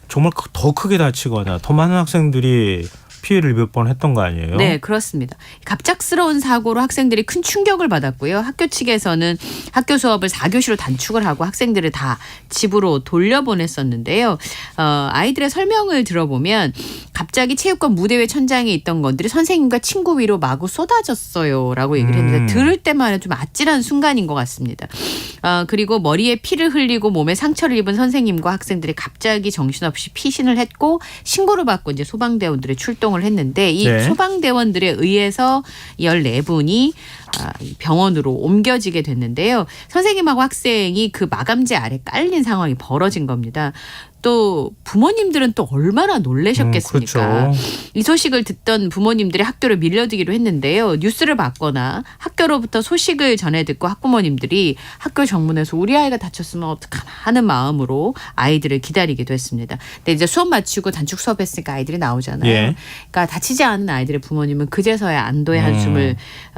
더 크게 다치거나 더 많은 학생들이 피해를 몇 번 했던 거 아니에요? 네, 그렇습니다. 갑작스러운 사고로 학생들이 큰 충격을 받았고요. 학교 측에서는 학교 수업을 4교시로 단축을 하고 학생들을 다 집으로 돌려보냈었는데요. 아이들의 설명을 들어보면 갑자기 체육관 무대 위 천장에 있던 것들이 선생님과 친구 위로 마구 쏟아졌어요라고 얘기를 했는데 들을 때만 해도 좀 아찔한 순간인 것 같습니다. 그리고 머리에 피를 흘리고 몸에 상처를 입은 선생님과 학생들이 갑자기 정신없이 피신을 했고 신고를 받고 이제 소방대원들이 출동을 했는데 이 네. 소방대원들에 의해서 14분이 병원으로 옮겨지게 됐는데요. 선생님하고 학생이 그 마감재 아래 깔린 상황이 벌어진 겁니다. 또 부모님들은 또 얼마나 놀라셨겠습니까? 그렇죠. 이 소식을 듣던 부모님들이 학교를 밀려들기로 했는데요. 뉴스를 봤거나 학교로부터 소식을 전해 듣고 학부모님들이 학교 정문에서 우리 아이가 다쳤으면 어떡하나 하는 마음으로 아이들을 기다리기도 했습니다. 근데 이제 수업 마치고 단축 수업했으니까 아이들이 나오잖아요. 예. 그러니까 다치지 않은 아이들의 부모님은 그제서야 안도의 한숨을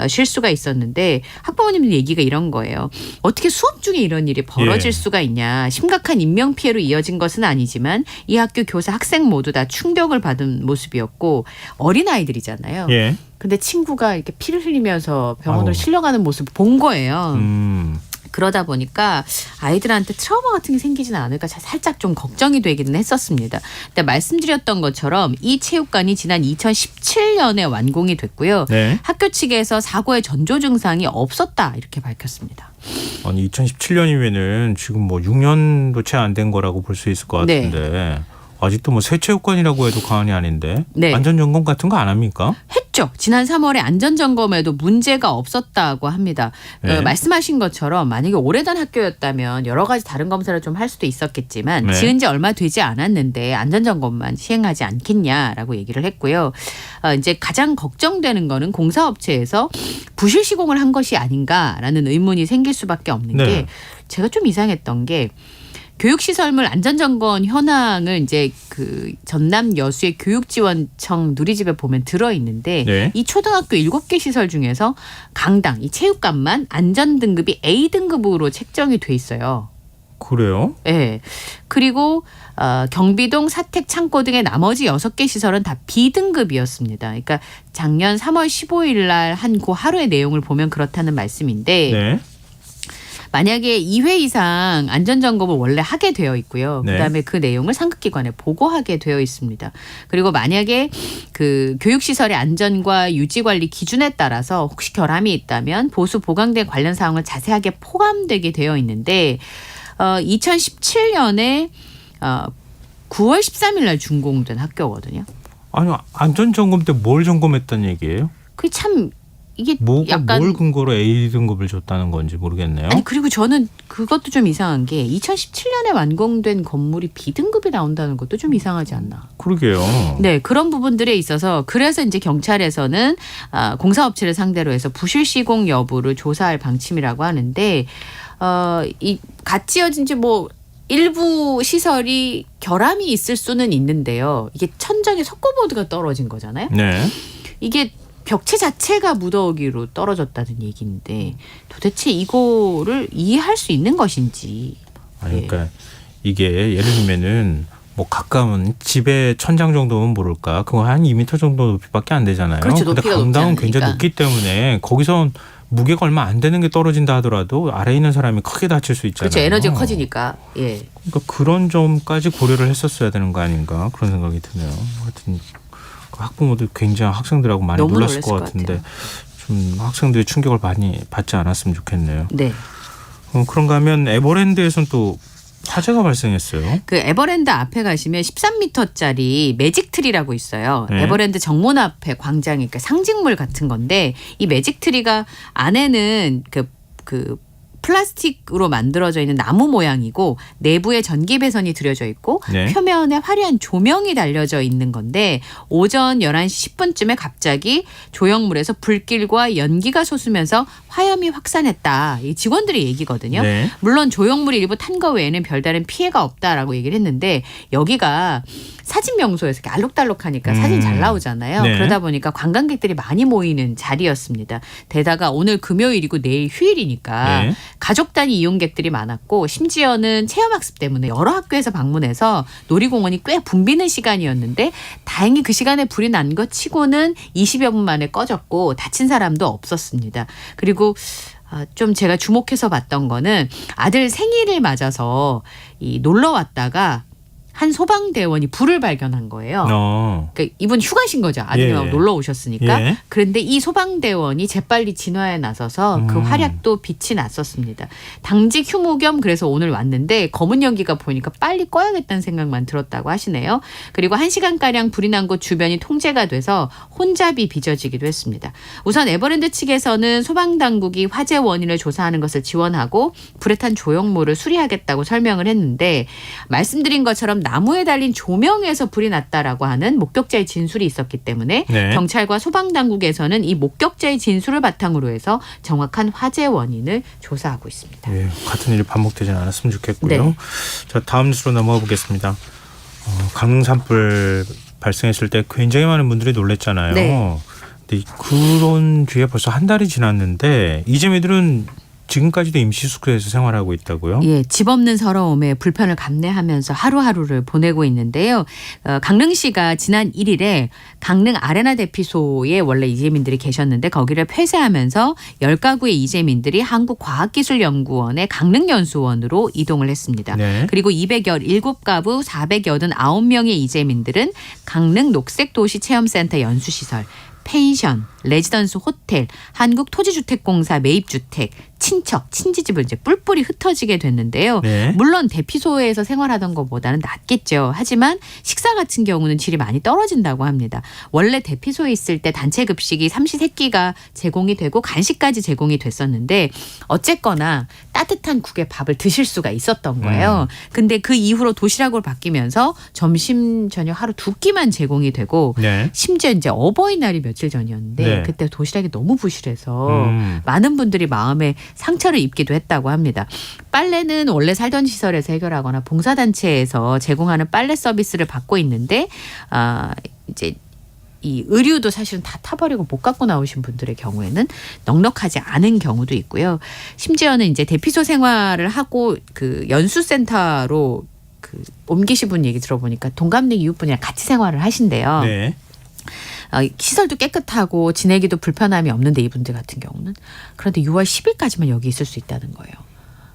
쉴 수가 있었는데 학부모님들 얘기가 이런 거예요. 어떻게 수업 중에 이런 일이 벌어질 수가 있냐. 심각한 인명피해로 이어진 것은 아니지만 이 학교 교사 학생 모두 다 충격을 받은 모습이었고 어린아이들이잖아요. 예. 근데 친구가 이렇게 피를 흘리면서 병원으로 실려가는 모습을 본 거예요. 그러다 보니까 아이들한테 트라우마 같은 게 생기지는 않을까 살짝 좀 걱정이 되기는 했었습니다. 근데 말씀드렸던 것처럼 이 체육관이 지난 2017년에 완공이 됐고요. 네. 학교 측에서 사고의 전조 증상이 없었다 이렇게 밝혔습니다. 아니 2017년이면은 지금 뭐 6년도 채 안 된 거라고 볼 수 있을 것 같은데 아직도 뭐 새 체육관이라고 해도 과언이 아닌데 네. 안전 점검 같은 거 안 합니까? 없죠. 지난 3월에 안전점검에도 문제가 없었다고 합니다. 네. 말씀하신 것처럼 만약에 오래된 학교였다면 여러 가지 다른 검사를 좀 할 수도 있었겠지만 네. 지은 지 얼마 되지 않았는데 안전점검만 시행하지 않겠냐라고 얘기를 했고요. 이제 가장 걱정되는 거는 공사업체에서 부실 시공을 한 것이 아닌가라는 의문이 생길 수밖에 없는 네. 게 제가 좀 이상했던 게 교육시설물 안전점검 현황을 이제 그 전남 여수의 교육지원청 누리집에 보면 들어있는데 네. 이 초등학교 7개 시설 중에서 강당, 이 체육관만 안전등급이 A등급으로 책정이 돼 있어요. 그래요? 네. 그리고 경비동, 사택, 창고 등의 나머지 6개 시설은 다 B등급이었습니다. 그러니까 작년 3월 15일 날 한 그 하루의 내용을 보면 그렇다는 말씀인데 네. 만약에 2회 이상 안전점검을 원래 하게 되어 있고요. 네. 그다음에 그 내용을 상급기관에 보고하게 되어 있습니다. 그리고 만약에 그 교육시설의 안전과 유지관리 기준에 따라서 혹시 결함이 있다면 보수 보강된 관련 사항을 자세하게 포함되게 되어 있는데 2017년에 9월 13일 날 준공된 학교거든요. 아니 안전점검 때 뭘 점검했다는 얘기예요? 그게 참 이게 뭐가 약간 뭘 근거로 A등급을 줬다는 건지 모르겠네요. 아니 그리고 저는 그것도 좀 이상한 게 2017년에 완공된 건물이 B등급이 나온다는 것도 좀 이상하지 않나. 그러게요. 네, 그런 부분들에 있어서 그래서 이제 경찰에서는 공사업체를 상대로 해서 부실 시공 여부를 조사할 방침이라고 하는데 이 갓 지어진 지 뭐 일부 시설이 결함이 있을 수는 있는데요. 이게 천장에 석고보드가 떨어진 거잖아요. 네. 이게 벽체 자체가 무더기로 떨어졌다는 얘기인데 도대체 이거를 이해할 수 있는 것인지. 아니, 그러니까 이게 예를 들면은 뭐 가까운 집의 천장 정도면 모를까? 그거 한 2m 정도 높이밖에 안 되잖아요. 그렇죠. 근데 높이가 강당은 높지 굉장히 않으니까. 높기 때문에 거기서 무게가 얼마 안 되는 게 떨어진다 하더라도 아래에 있는 사람이 크게 다칠 수 있잖아요. 그렇죠. 에너지가 커지니까. 예. 그러니까 그런 점까지 고려를 했었어야 되는 거 아닌가 그런 생각이 드네요. 하여튼 학부모들 굉장히 학생들하고 많이 너무 놀랐을 놀랐을 것 것 같은데 좀 학생들이 충격을 많이 받지 않았으면 좋겠네요. 네. 그런가 하면 에버랜드에서는 또 화재가 발생했어요. 그 에버랜드 앞에 가시면 13m짜리 매직트리라고 있어요. 네. 에버랜드 정문 앞에 광장이 그러니까 상징물 같은 건데 이 매직트리가 안에는 그 플라스틱으로 만들어져 있는 나무 모양이고 내부에 전기 배선이 들여져 있고 네. 표면에 화려한 조명이 달려져 있는 건데 오전 11시 10분쯤에 갑자기 조형물에서 불길과 연기가 솟으면서 화염이 확산했다. 이 직원들의 얘기거든요. 네. 물론 조형물이 일부 탄 거 외에는 별다른 피해가 없다라고 얘기를 했는데 여기가 사진 명소에서 이렇게 알록달록하니까 사진 잘 나오잖아요. 네. 그러다 보니까 관광객들이 많이 모이는 자리였습니다. 게다가 오늘 금요일이고 내일 휴일이니까 네. 가족 단위 이용객들이 많았고 심지어는 체험학습 때문에 여러 학교에서 방문해서 놀이공원이 꽤 붐비는 시간이었는데 다행히 그 시간에 불이 난 것 치고는 20여 분 만에 꺼졌고 다친 사람도 없었습니다. 그리고 좀 제가 주목해서 봤던 거는 아들 생일을 맞아서 이 놀러 왔다가 한 소방대원이 불을 발견한 거예요. 그러니까 이분 휴가신 거죠. 아들이랑 예. 놀러 오셨으니까. 예. 그런데 이 소방대원이 재빨리 진화에 나서서 그 활약도 빛이 났었습니다. 당직 휴무 겸 그래서 오늘 왔는데 검은 연기가 보이니까 빨리 꺼야겠다는 생각만 들었다고 하시네요. 그리고 1시간가량 불이 난 곳 주변이 통제가 돼서 혼잡이 빚어지기도 했습니다. 우선 에버랜드 측에서는 소방당국이 화재 원인을 조사하는 것을 지원하고 불에 탄 조형물을 수리하겠다고 설명을 했는데 말씀드린 것처럼 나무에 달린 조명에서 불이 났다라고 하는 목격자의 진술이 있었기 때문에 네. 경찰과 소방당국에서는 이 목격자의 진술을 바탕으로 해서 정확한 화재 원인을 조사하고 있습니다. 예, 같은 일이 반복되지는 않았으면 좋겠고요. 네. 자, 다음 뉴스로 넘어가 보겠습니다. 강릉 산불 발생했을 때 굉장히 많은 분들이 놀랐잖아요. 네. 근데 그런 뒤에 벌써 한 달이 지났는데 이재민들은 지금까지도 임시숙소에서 생활하고 있다고요? 예, 집 없는 서러움에 불편을 감내하면서 하루하루를 보내고 있는데요. 강릉시가 지난 1일에 강릉 아레나 대피소에 원래 이재민들이 계셨는데 거기를 폐쇄하면서 10가구의 이재민들이 한국과학기술연구원의 강릉연수원으로 이동을 했습니다. 네. 그리고 217가구 489명의 이재민들은 강릉 녹색도시체험센터 연수시설 펜션, 레지던스 호텔, 한국토지주택공사 매입주택, 친척, 친지집을 이제 뿔뿔이 흩어지게 됐는데요. 네. 물론 대피소에서 생활하던 것보다는 낫겠죠. 하지만 식사 같은 경우는 질이 많이 떨어진다고 합니다. 원래 대피소에 있을 때 단체 급식이 삼시세끼가 제공이 되고 간식까지 제공이 됐었는데 어쨌거나 따뜻한 국에 밥을 드실 수가 있었던 거예요. 근데 그 이후로 도시락으로 바뀌면서 점심 저녁 하루 2끼만 제공이 되고 네. 심지어 이제 어버이날이 며칠 전이었는데 네. 그때 도시락이 너무 부실해서 많은 분들이 마음에 상처를 입기도 했다고 합니다. 빨래는 원래 살던 시설에서 해결하거나 봉사단체에서 제공하는 빨래 서비스를 받고 있는데 이제 이 의류도 사실은 다 타버리고 못 갖고 나오신 분들의 경우에는 넉넉하지 않은 경우도 있고요. 심지어는 이제 대피소 생활을 하고 그 연수센터로 그 옮기신 분 얘기 들어보니까 동갑내 이웃분이랑 같이 생활을 하신대요. 네. 시설도 깨끗하고 지내기도 불편함이 없는데 이분들 같은 경우는 그런데 6월 10일까지만 여기 있을 수 있다는 거예요.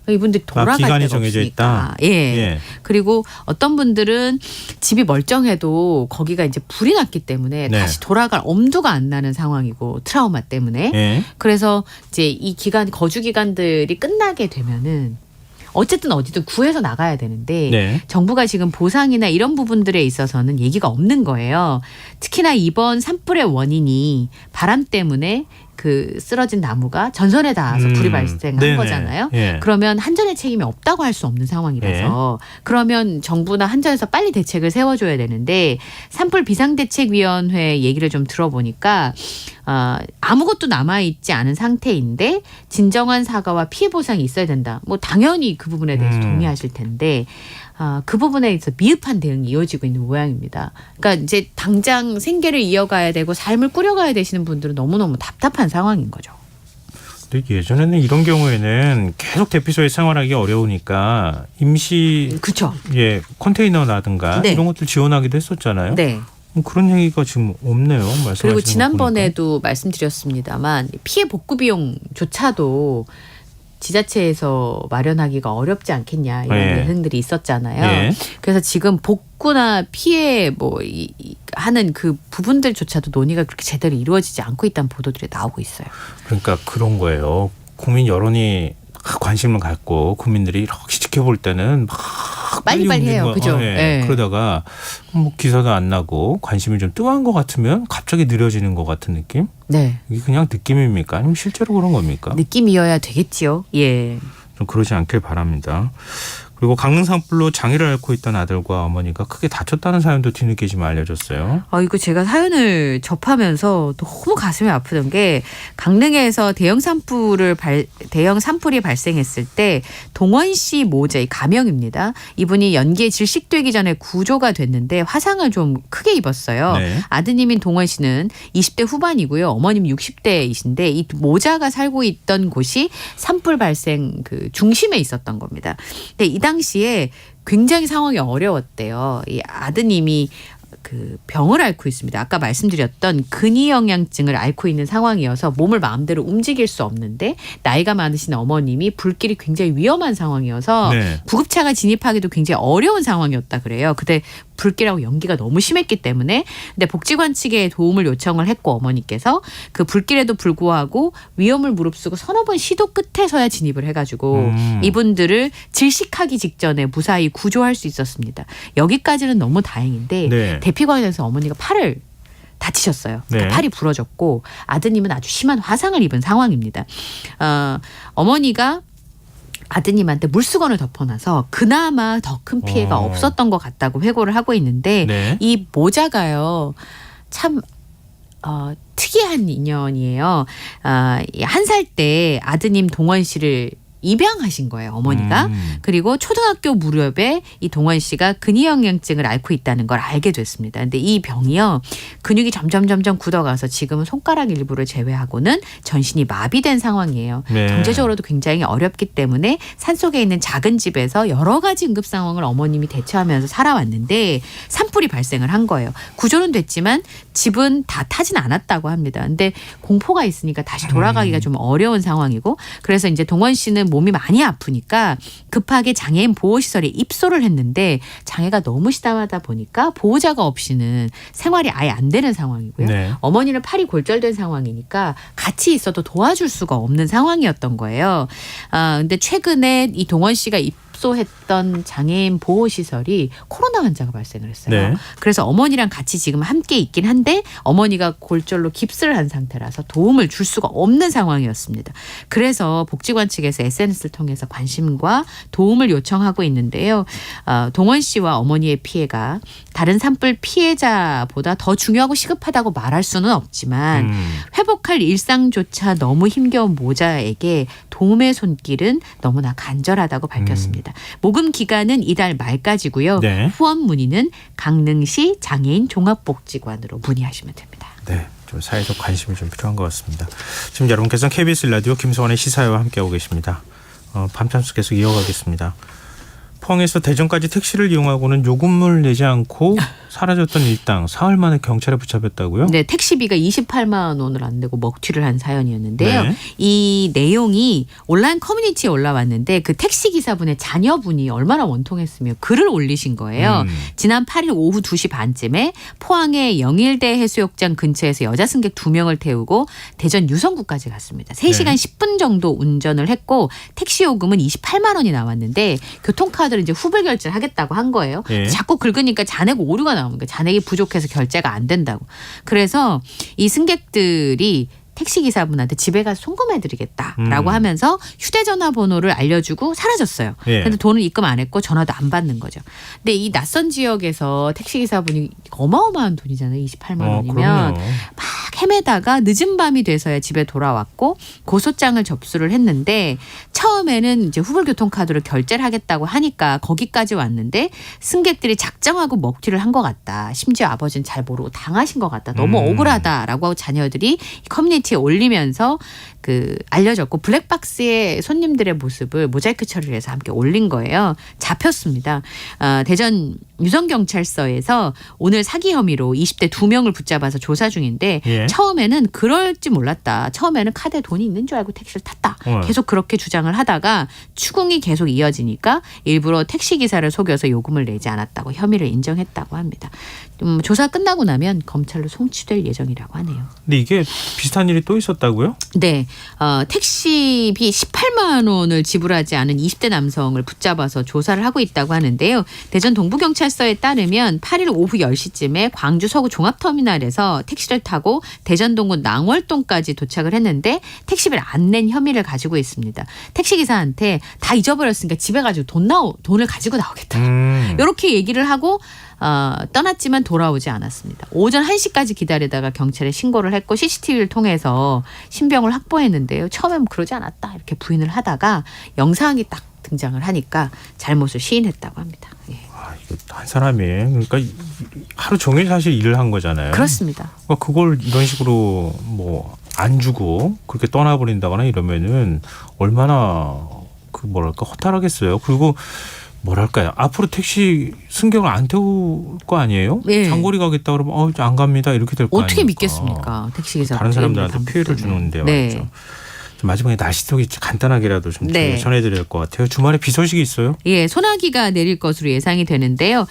이분들이 돌아갈 기간이 데가 정해져 없으니까. 있다. 예. 예. 그리고 어떤 분들은 집이 멀쩡해도 거기가 이제 불이 났기 때문에 네. 다시 돌아갈 엄두가 안 나는 상황이고 트라우마 때문에. 예. 그래서 이제 이 기간 거주 기간들이 끝나게 되면은 어쨌든 어디든 구해서 나가야 되는데 네. 정부가 지금 보상이나 이런 부분들에 있어서는 얘기가 없는 거예요. 특히나 이번 산불의 원인이 바람 때문에 그 쓰러진 나무가 전선에 닿아서 불이 발생한 네네. 거잖아요. 예. 그러면 한전의 책임이 없다고 할 수 없는 상황이라서 그러면 정부나 한전에서 빨리 대책을 세워줘야 되는데 산불 비상대책위원회 얘기를 좀 들어보니까 아무것도 남아있지 않은 상태인데 진정한 사과와 피해 보상이 있어야 된다. 뭐 당연히 그 부분에 대해서 동의하실 텐데 그 부분에 있어 미흡한 대응이 이어지고 있는 모양입니다. 그러니까 이제 당장 생계를 이어가야 되고 삶을 꾸려가야 되시는 분들은 너무너무 답답한 상황인 거죠. 근데 예전에는 이런 경우에는 계속 대피소에 생활하기 어려우니까 임시 그쵸. 예 컨테이너라든가 네. 이런 것들 지원하기도 했었잖아요. 네. 그런 얘기가 지금 없네요. 말씀하시는 그리고 거 지난번에도 말씀드렸습니다만 피해 복구 비용조차도 지자체에서 마련하기가 어렵지 않겠냐 이런 네. 예상들이 있었잖아요. 예. 그래서 지금 복구나 피해 하는 그 부분들조차도 논의가 그렇게 제대로 이루어지지 않고 있다는 보도들이 나오고 있어요. 그러니까 그런 거예요. 국민 여론이 관심을 갖고 국민들이 이렇게 지켜볼 때는 막 빨리빨리 해요. 그죠? 네. 그러다가 뭐 기사도 안 나고 관심이 좀 뜸한 것 같으면 갑자기 느려지는 것 같은 느낌? 네. 이게 그냥 느낌입니까? 아니면 실제로 그런 겁니까? 느낌이어야 되겠지요. 예. 좀 그러지 않길 바랍니다. 그리고 강릉 산불로 장애를 앓고 있던 아들과 어머니가 크게 다쳤다는 사연도 뒤늦게 좀 알려졌어요. 이거 제가 사연을 접하면서 너무 가슴이 아프던 게 강릉에서 대형 산불이 발생했을 때 동원 씨 모자, 가명입니다. 이분이 연기에 질식되기 전에 구조가 됐는데 화상을 좀 크게 입었어요. 네. 아드님인 동원 씨는 20대 후반이고요. 어머님 60대이신데 이 모자가 살고 있던 곳이 산불 발생 그 중심에 있었던 겁니다. 근데 이 당시에 굉장히 상황이 어려웠대요. 이 아드님이 그 병을 앓고 있습니다. 아까 말씀드렸던 근위영양증을 앓고 있는 상황이어서 몸을 마음대로 움직일 수 없는데 나이가 많으신 어머님이 불길이 굉장히 위험한 상황이어서 네. 구급차가 진입하기도 굉장히 어려운 상황이었다 그래요. 근데 불길하고 연기가 너무 심했기 때문에 근데 복지관 측에 도움을 요청을 했고 어머니께서 그 불길에도 불구하고 위험을 무릅쓰고 서너 번 시도 끝에서야 진입을 해가지고 이분들을 질식하기 직전에 무사히 구조할 수 있었습니다. 여기까지는 너무 다행인데 네. 대피관에서 어머니가 팔을 다치셨어요. 그러니까 네. 팔이 부러졌고 아드님은 아주 심한 화상을 입은 상황입니다. 어머니가 아드님한테 물수건을 덮어놔서 그나마 더 큰 피해가 없었던 것 같다고 회고를 하고 있는데 네. 이 모자가요 참 특이한 인연이에요. 한 살 때 아드님 동원 씨를 입양하신 거예요, 어머니가. 그리고 초등학교 무렵에 이 동원 씨가 근위영양증을 앓고 있다는 걸 알게 됐습니다. 근데 이 병이요, 근육이 점점 굳어가서 지금은 손가락 일부를 제외하고는 전신이 마비된 상황이에요. 네. 경제적으로도 굉장히 어렵기 때문에 산속에 있는 작은 집에서 여러 가지 응급 상황을 어머님이 대처하면서 살아왔는데 산불이 발생을 한 거예요. 구조는 됐지만 집은 다 타진 않았다고 합니다. 근데 공포가 있으니까 다시 돌아가기가 좀 어려운 상황이고 그래서 이제 동원 씨는 몸이 많이 아프니까 급하게 장애인 보호시설에 입소를 했는데 장애가 너무 심하다 보니까 보호자가 없이는 생활이 아예 안 되는 상황이고요. 네. 어머니는 팔이 골절된 상황이니까 같이 있어도 도와줄 수가 없는 상황이었던 거예요. 근데 최근에 이 동원 씨가 입소했던 장애인 보호시설이 코로나 환자가 발생을 했어요. 네. 그래서 어머니랑 같이 지금 함께 있긴 한데 어머니가 골절로 깁스를 한 상태라서 도움을 줄 수가 없는 상황이었습니다. 그래서 복지관 측에서 SNS를 통해서 관심과 도움을 요청하고 있는데요. 동원 씨와 어머니의 피해가 다른 산불 피해자보다 더 중요하고 시급하다고 말할 수는 없지만 회복할 일상조차 너무 힘겨운 모자에게 도움의 손길은 너무나 간절하다고 밝혔습니다. 모금 기간은 이달 말까지고요. 네. 후원 문의는 강릉시 장애인 종합복지관으로 문의하시면 됩니다. 네. 좀 사회적 관심이 좀 필요한 것 같습니다. 지금 여러분께서는 KBS 라디오 김성환의 시사회와 함께하고 계십니다. 밤참수 계속 이어가겠습니다. 포항에서 대전까지 택시를 이용하고는 요금을 내지 않고 사라졌던 일당 사흘 만에 경찰에 붙잡혔다고요? 네, 택시비가 28만 원을 안 내고 먹튀를 한 사연이었는데요. 네. 이 내용이 온라인 커뮤니티에 올라왔는데 그 택시 기사분의 자녀분이 얼마나 원통했으며 글을 올리신 거예요. 지난 8일 오후 2시 반쯤에 포항의 영일대 해수욕장 근처에서 여자 승객 2명을 태우고 대전 유성구까지 갔습니다. 3시간 10분 정도 운전을 했고 택시 요금은 28만 원이 나왔는데 교통카드를 이제 후불 결제를 하겠다고 한 거예요. 예. 자꾸 긁으니까 잔액 오류가 나오는 거예요. 잔액이 부족해서 결제가 안 된다고. 그래서 이 승객들이 택시기사분한테 집에 가서 송금해드리겠다라고 하면서 휴대전화 번호를 알려주고 사라졌어요. 예. 근데 돈을 입금 안 했고 전화도 안 받는 거죠. 근데 이 낯선 지역에서 택시기사분이 어마어마한 돈이잖아요. 28만 원이면. 그럼요. 막 헤매다가 늦은 밤이 돼서야 집에 돌아왔고 고소장을 접수를 했는데 처음에는 이제 후불교통카드로 결제를 하겠다고 하니까 거기까지 왔는데 승객들이 작정하고 먹튀를 한 것 같다. 심지어 아버지는 잘 모르고 당하신 것 같다. 너무 억울하다라고 하고 자녀들이 커뮤니티에 올리면서 알려졌고 블랙박스에 손님들의 모습을 모자이크 처리를 해서 함께 올린 거예요. 잡혔습니다. 대전 유성경찰서에서 오늘 사기 혐의로 20대 2명을 붙잡아서 조사 중인데 예. 처음에는 그럴지 몰랐다. 처음에는 카드에 돈이 있는 줄 알고 택시를 탔다. 계속 그렇게 주장을 하다가 추궁이 계속 이어지니까 일부러 택시기사를 속여서 요금을 내지 않았다고 혐의를 인정했다고 합니다. 조사 끝나고 나면 검찰로 송치될 예정이라고 하네요. 근데 이게 비슷한 일이 또 있었다고요? 네. 택시비 18만 원을 지불하지 않은 20대 남성을 붙잡아서 조사를 하고 있다고 하는데요. 대전 동부경찰서에 따르면 8일 오후 10시쯤에 광주 서구 종합터미널에서 택시를 타고 대전 동구 낭월동까지 도착을 했는데 택시비를 안 낸 혐의를 가지고 있습니다. 택시기사한테 다 잊어버렸으니까 집에 가지고 돈을 가지고 나오겠다. 이렇게 얘기를 하고 떠났지만 돌아오지 않았습니다. 오전 1시까지 기다리다가 경찰에 신고를 했고 CCTV를 통해서 신병을 확보했는데요. 처음엔 그러지 않았다 이렇게 부인을 하다가 영상이 딱 등장을 하니까 잘못을 시인했다고 합니다. 예. 이거 한 사람이 그러니까 하루 종일 사실 일을 한 거잖아요. 그렇습니다. 그러니까 그걸 이런 식으로 안 주고 그렇게 떠나버린다거나 이러면은 얼마나 뭐랄까 허탈하겠어요. 그리고 뭐랄까요. 앞으로 택시 승객을 안 태울 거 아니에요? 네. 장거리 가겠다 그러면 안 갑니다. 이렇게 될 거 아니에요. 어떻게 믿겠습니까? 택시기사. 다른 사람들한테 피해를 주는데 말이죠. 마지막에 날씨 속이 간단하게라도 좀 전해드려야 될 것 같아요. 주말에 비 소식이 있어요? 예, 소나기가 내릴 것으로 예상이 되는데요.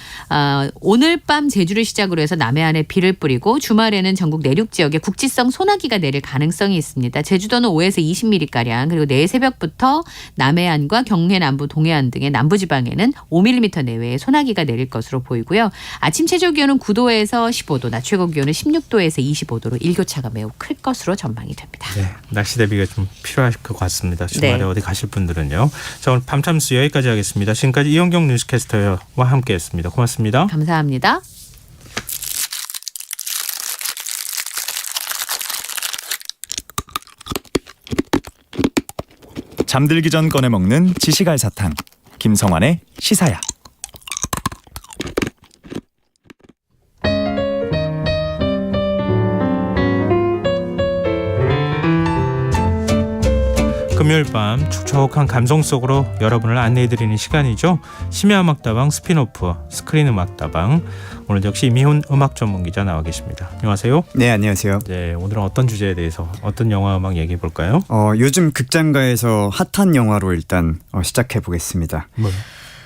오늘 밤 제주를 시작으로 해서 남해안에 비를 뿌리고 주말에는 전국 내륙 지역에 국지성 소나기가 내릴 가능성이 있습니다. 제주도는 5에서 20mm가량 그리고 내일 새벽부터 남해안과 경해 남부 동해안 등의 남부지방에는 5mm 내외의 소나기가 내릴 것으로 보이고요. 아침 최저기온은 9도에서 15도, 낮 최고기온은 16도에서 25도로 일교차가 매우 클 것으로 전망이 됩니다. 네, 날씨 대비가 좀 필요할 것 같습니다. 주말에 어디 가실 분들은요. 자, 오늘 밤참수 여기까지 하겠습니다. 지금까지 이영경 뉴스캐스터와 함께했습니다. 고맙습니다. 감사합니다. 잠들기 전 꺼내 먹는 지시갈 사탕. 김성환의 시사야. 금요일 밤 촉촉한 감성 속으로 여러분을 안내해드리는 시간이죠. 심야음악다방 스피노프 스크린 음악다방. 오늘 역시 이미훈 음악 전문 기자 나와 계십니다. 안녕하세요. 네, 안녕하세요. 네, 오늘은 어떤 주제에 대해서 어떤 영화 음악 얘기해 볼까요? 요즘 극장가에서 핫한 영화로 일단 시작해 보겠습니다. 뭐요?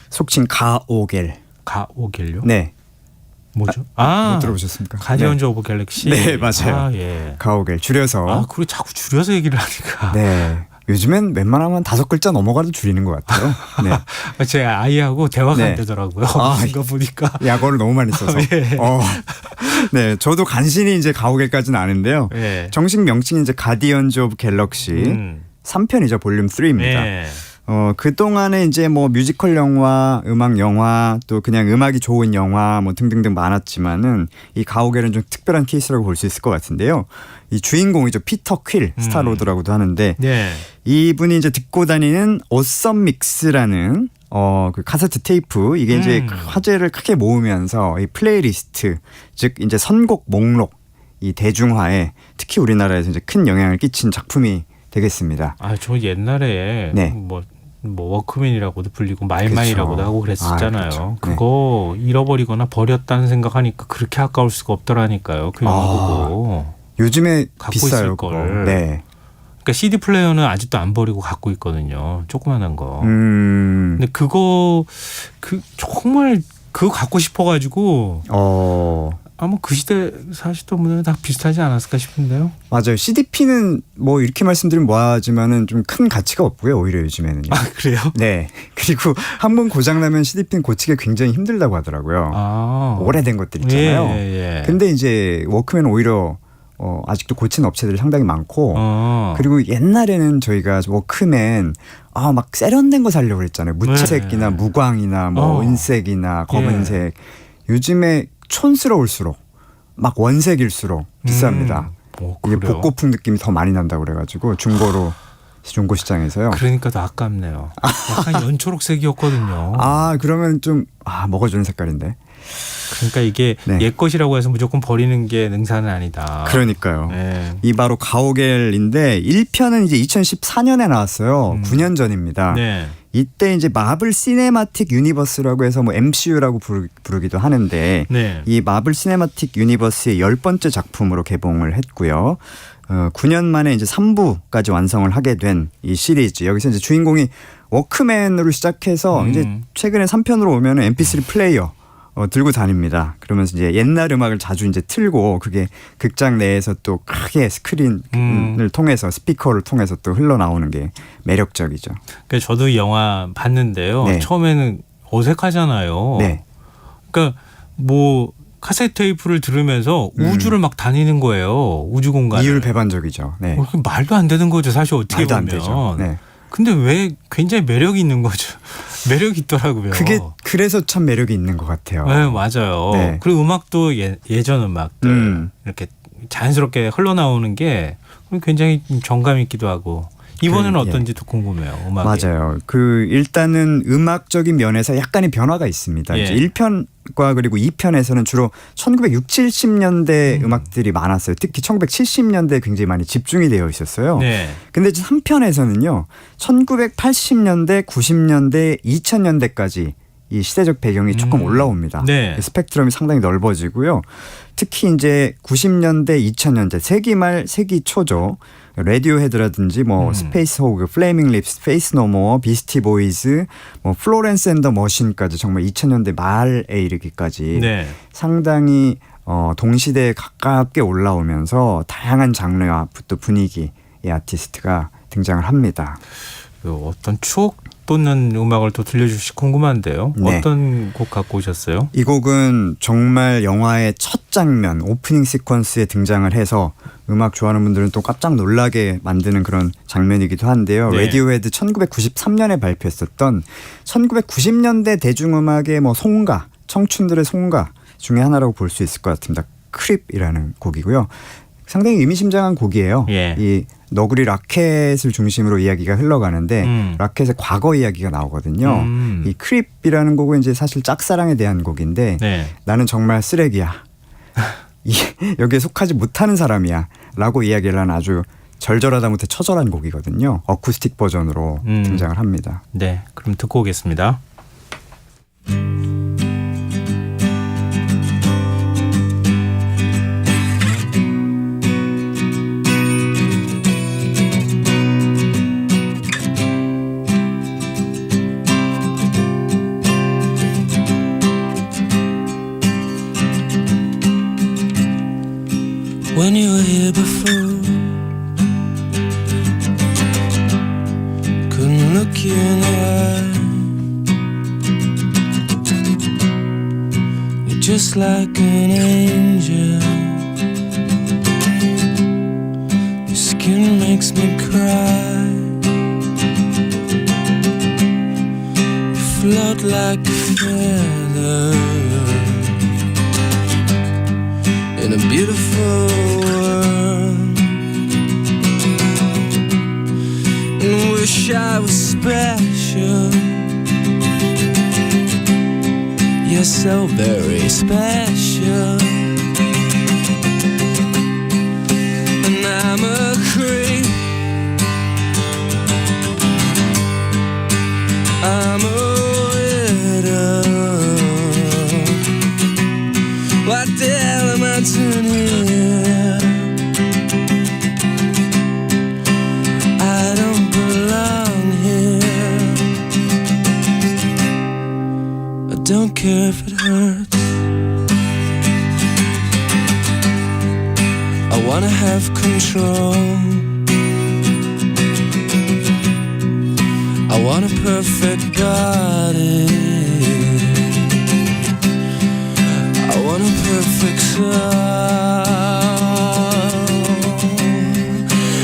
속칭 가오겔. 가오겔요? 네. 뭐죠? 못 들어보셨습니까? 가디언즈 오브 갤럭시. 네, 맞아요. 예. 가오겔 줄여서. 그리고 자꾸 줄여서 얘기를 하니까. 네. 요즘엔 웬만하면 5글자 넘어가도 줄이는 것 같아요. 네. 제 아이하고 대화가 네. 안 되더라고요. 이거 보니까. 약어를 너무 많이 써서. 예. 네, 저도 간신히 이제 가오겔까지는 아는데요. 예. 정식 정식 명칭이 이제 가디언즈 오브 갤럭시 3편이죠. 볼륨 3입니다. 예. 그동안에 이제 뭐 뮤지컬 영화, 음악 영화, 또 그냥 음악이 좋은 영화 뭐 등등등 많았지만은 이 가오겔은 좀 특별한 케이스라고 볼 수 있을 것 같은데요. 이 주인공이죠. 피터 퀼, 스타로드라고도 하는데 네. 이분이 이제 듣고 다니는 오썸 믹스라는 그 카세트 테이프 이게 이제 화제를 크게 모으면서 이 플레이리스트 즉 이제 선곡 목록 이 대중화에 특히 우리나라에서 이제 큰 영향을 끼친 작품이 되겠습니다. 저 옛날에 네. 뭐 워크맨이라고도 불리고 마이마이라고도 그렇죠. 하고 그랬었잖아요. 그렇죠. 네. 그거 잃어버리거나 버렸다는 생각하니까 그렇게 아까울 수가 없더라니까요. 그 영화 보고. 요즘에 갖고 비싸요. 있을 걸. 네. 그러니까 CD 플레이어는 아직도 안 버리고 갖고 있거든요. 조그만한 거. 근데 그거 정말 그거 갖고 싶어가지고 아마 그 시대 사시던 분들은 다 비슷하지 않았을까 싶은데요. 맞아요. CDP는 뭐 이렇게 말씀드리면 뭐하지만은 좀 큰 가치가 없고요. 오히려 요즘에는요. 그래요? 네. 그리고 한 번 고장나면 CDP는 고치기 굉장히 힘들다고 하더라고요. 오래된 것들 있잖아요. 예. 근데 이제 워크맨은 오히려 아직도 고치는 업체들이 상당히 많고 그리고 옛날에는 저희가 워크맨 막 세련된 거 살려고 그랬잖아요. 무채색이나 무광이나 뭐 은색이나 검은색. 요즘에 촌스러울수록 막 원색일수록 비쌉니다. 이게 복고풍 느낌이 더 많이 난다고 그래가지고 중고 시장에서요. 그러니까 더 아깝네요. 약간 연초록색이었거든요. 그러면 좀 먹어주는 색깔인데. 그러니까 이게 옛 것이라고 해서 무조건 버리는 게 능사는 아니다. 그러니까요. 네. 이 바로 가오겔인데 1편은 이제 2014년에 나왔어요. 9년 전입니다. 네. 이때 이제 마블 시네마틱 유니버스라고 해서 뭐 MCU라고 부르기도 하는데 네. 이 마블 시네마틱 유니버스의 10번째 작품으로 개봉을 했고요. 9년 만에 이제 3부까지 완성을 하게 된 이 시리즈. 여기서 이제 주인공이 워크맨으로 시작해서 이제 최근에 3편으로 오면은 MP3 플레이어 들고 다닙니다. 그러면서 이제 옛날 음악을 자주 이제 틀고 그게 극장 내에서 또 크게 스크린을 통해서 스피커를 통해서 또 흘러나오는 게 매력적이죠. 그러니까 저도 이 영화 봤는데요. 네. 처음에는 어색하잖아요. 네. 그러니까 뭐 카세트 테이프를 들으면서 우주를 막 다니는 거예요. 우주 공간을. 이율배반적이죠. 네. 말도 안 되는 거죠. 사실 어떻게 말도 안 보면. 되죠. 네. 근데 왜 굉장히 매력이 있는 거죠. 매력이 있더라고요. 그게 그래서 참 매력이 있는 것 같아요. 네, 맞아요. 네. 그리고 음악도 예전 음악들 이렇게 자연스럽게 흘러나오는 게 굉장히 정감 있기도 하고 이번에는 어떤지도 궁금해요. 음악이. 맞아요. 일단은 음악적인 면에서 약간의 변화가 있습니다. 예. 이제 1편과 그리고 2편에서는 주로 1960, 70년대 음악들이 많았어요. 특히 1970년대에 굉장히 많이 집중이 되어 있었어요. 네. 근데 3편에서는요. 1980년대, 90년대, 2000년대까지 이 시대적 배경이 조금 올라옵니다. 네. 스펙트럼이 상당히 넓어지고요. 특히 이제 90년대, 2000년대, 세기 말, 세기 초죠. 레디오헤드라든지 뭐 스페이스 호그, 플레이밍 립스, 페이스 노모어, 비스티 보이즈, 뭐 플로렌스 앤 더 머신까지 정말 2000년대 말에 이르기까지 네. 상당히 동시대에 가깝게 올라오면서 다양한 장르와 또 분위기의 아티스트가 등장을 합니다. 어떤 추억 돋는 음악을 또 들려주시 궁금한데요. 네. 어떤 곡 갖고 오셨어요? 이 곡은 정말 영화의 첫 장면 오프닝 시퀀스에 등장을 해서 음악 좋아하는 분들은 또 깜짝 놀라게 만드는 그런 장면이기도 한데요. 네. 레디오헤드 1993년에 발표했었던 1990년대 대중음악의 뭐 송가, 청춘들의 송가 중에 하나라고 볼 수 있을 것 같습니다. 크립이라는 곡이고요. 상당히 의미심장한 곡이에요. 예. 이 너구리 라켓을 중심으로 이야기가 흘러가는데 라켓의 과거 이야기가 나오거든요. 이 크립이라는 곡은 이제 사실 짝사랑에 대한 곡인데 네. 나는 정말 쓰레기야. 여기에 속하지 못하는 사람이야 라고 이야기를 하는 아주 절절하다 못해 처절한 곡이거든요. 어쿠스틱 버전으로 등장을 합니다. 네, 그럼 듣고 오겠습니다. When you were here before, couldn't look you in the eye. You're just like an angel. Your skin makes me cry. You float like a feather in a beautiful world, and wish I was special. You're so very special, and I'm a creep. I'm a widow. What the hell am I doing here? I don't belong here. I don't care if it hurts. I wanna have control. I want a perfect body. I want a perfect soul.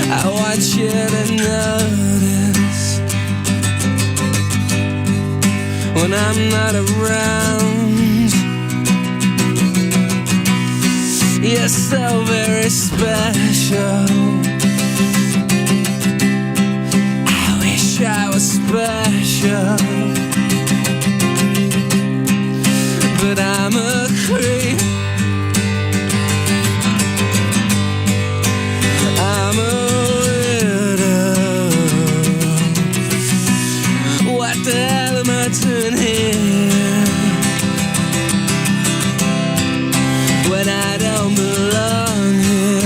I want you to notice when I'm not around. You're so very special. I wish I was special, but I'm a creep. I'm a widow. What the hell am I doing here when I don't belong here?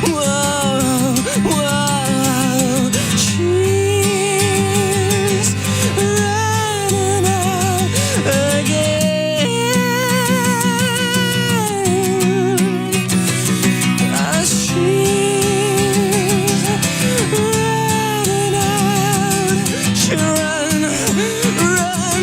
Whoa, whoa, she's running out again. She's running out. She run, run, run, run.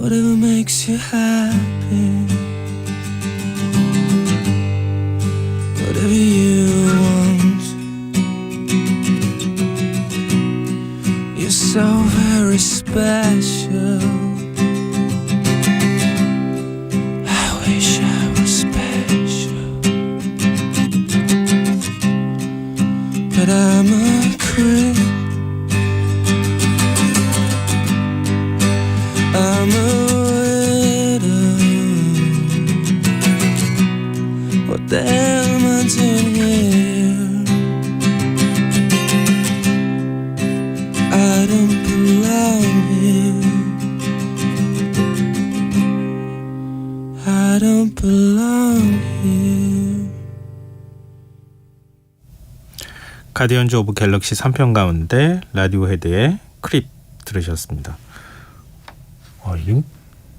Whatever makes you happy, whatever you want. You're so very special. I wish I was special, but I'm a creep. I'm a widow. What the hell am I doing here? I don't belong here. I don't belong here. 가디언즈 오브 갤럭시 3편 가운데 라디오헤드의 크립 들으셨습니다. 이게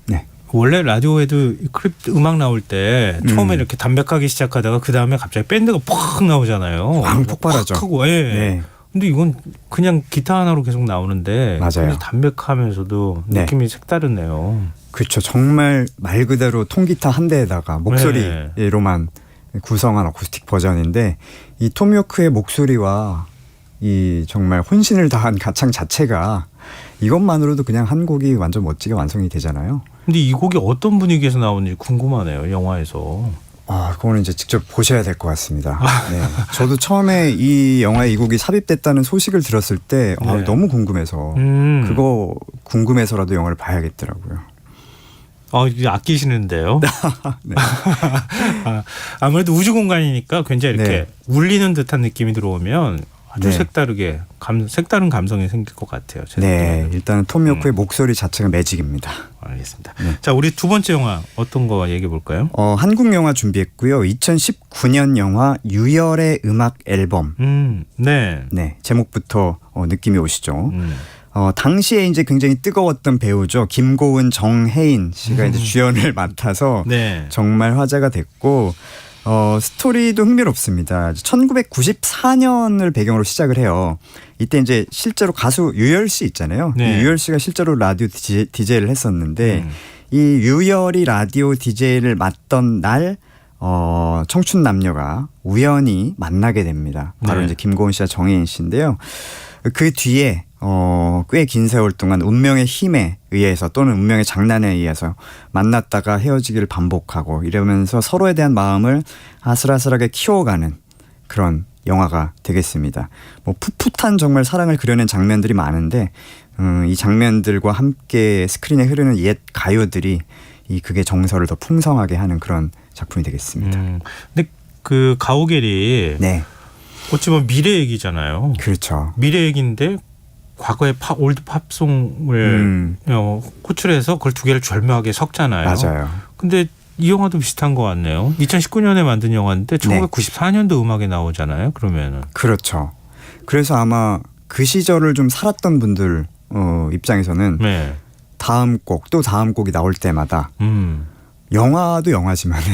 네. 원래 라디오헤드 크립 음악 나올 때 처음에 이렇게 담백하게 시작하다가 그 다음에 갑자기 밴드가 팍 나오잖아요. 왕 폭발하죠. 팍 하고, 예. 네. 근데 이건 그냥 기타 하나로 계속 나오는데 맞아요. 담백하면서도 네. 느낌이 색다르네요. 그렇죠. 정말 말 그대로 통기타 한 대에다가 목소리로만 구성한 어쿠스틱 버전인데 이 톰 요크의 목소리와 이 정말 혼신을 다한 가창 자체가 이것만으로도 그냥 한 곡이 완전 멋지게 완성이 되잖아요. 근데 이 곡이 어떤 분위기에서 나오는지 궁금하네요. 영화에서. 아, 그거는 이제 직접 보셔야 될 것 같습니다. 네. 저도 처음에 이 영화에 이 곡이 삽입됐다는 소식을 들었을 때 네. 너무 궁금해서 그거 궁금해서라도 영화를 봐야겠더라고요. 이제 아끼시는데요. 네. 아무래도 우주 공간이니까 굉장히 이렇게 네. 울리는 듯한 느낌이 들어오면 아주 네. 색다른 감성이 생길 것 같아요. 제 네, 생각에는. 일단은 톰 요크의 목소리 자체가 매직입니다. 알겠습니다. 네. 자, 우리 두 번째 영화 어떤 거 얘기해 볼까요? 한국 영화 준비했고요. 2019년 영화 유열의 음악 앨범. 네. 네, 제목부터 느낌이 오시죠. 당시에 이제 굉장히 뜨거웠던 배우죠. 김고은, 정혜인 씨가 이제 주연을 맡아서 네. 정말 화제가 됐고, 스토리도 흥미롭습니다. 1994년을 배경으로 시작을 해요. 이때 이제 실제로 가수 유열 씨 있잖아요. 네. 유열 씨가 실제로 라디오 DJ를 했었는데 이 유열이 라디오 DJ를 맡던 날 청춘 남녀가 우연히 만나게 됩니다. 바로 네. 이제 김고은 씨와 정혜인 씨인데요. 그 뒤에 꽤 긴 세월 동안 운명의 힘에 의해서 또는 운명의 장난에 의해서 만났다가 헤어지기를 반복하고 이러면서 서로에 대한 마음을 아슬아슬하게 키워가는 그런 영화가 되겠습니다. 뭐 풋풋한 정말 사랑을 그려낸 장면들이 많은데 이 장면들과 함께 스크린에 흐르는 옛 가요들이 이 극의 정서를 더 풍성하게 하는 그런 작품이 되겠습니다. 근데 그 가오갤이 네. 어찌 보면 미래 얘기잖아요. 그렇죠. 미래 얘기인데 과거의 올드 팝송을 호출해서 그걸 두 개를 절묘하게 섞잖아요. 맞아요. 근데 이 영화도 비슷한 것 같네요. 2019년에 만든 영화인데 1994년도 음악에 나오잖아요. 그러면은. 그렇죠. 그래서 아마 그 시절을 좀 살았던 분들 입장에서는 네. 다음 곡 또 다음 곡이 나올 때마다 영화도 영화지만은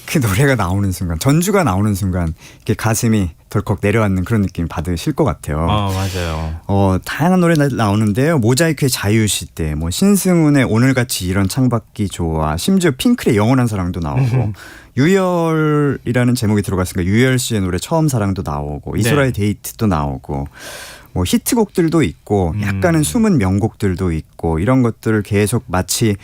그 노래가 나오는 순간, 전주가 나오는 순간 이렇게 가슴이 덜컥 내려앉는 그런 느낌 받으실 것 같아요. 맞아요. 다양한 노래 나오는데요. 모자이크의 자유시대, 뭐 신승훈의 오늘같이 이런 창밖이 좋아, 심지어 핑클의 영원한 사랑도 나오고 유열이라는 제목이 들어갔으니까 유열 씨의 노래 처음 사랑도 나오고 이소라의 데이트도 나오고 뭐 히트곡들도 있고 약간은 숨은 명곡들도 있고 이런 것들을 계속 마치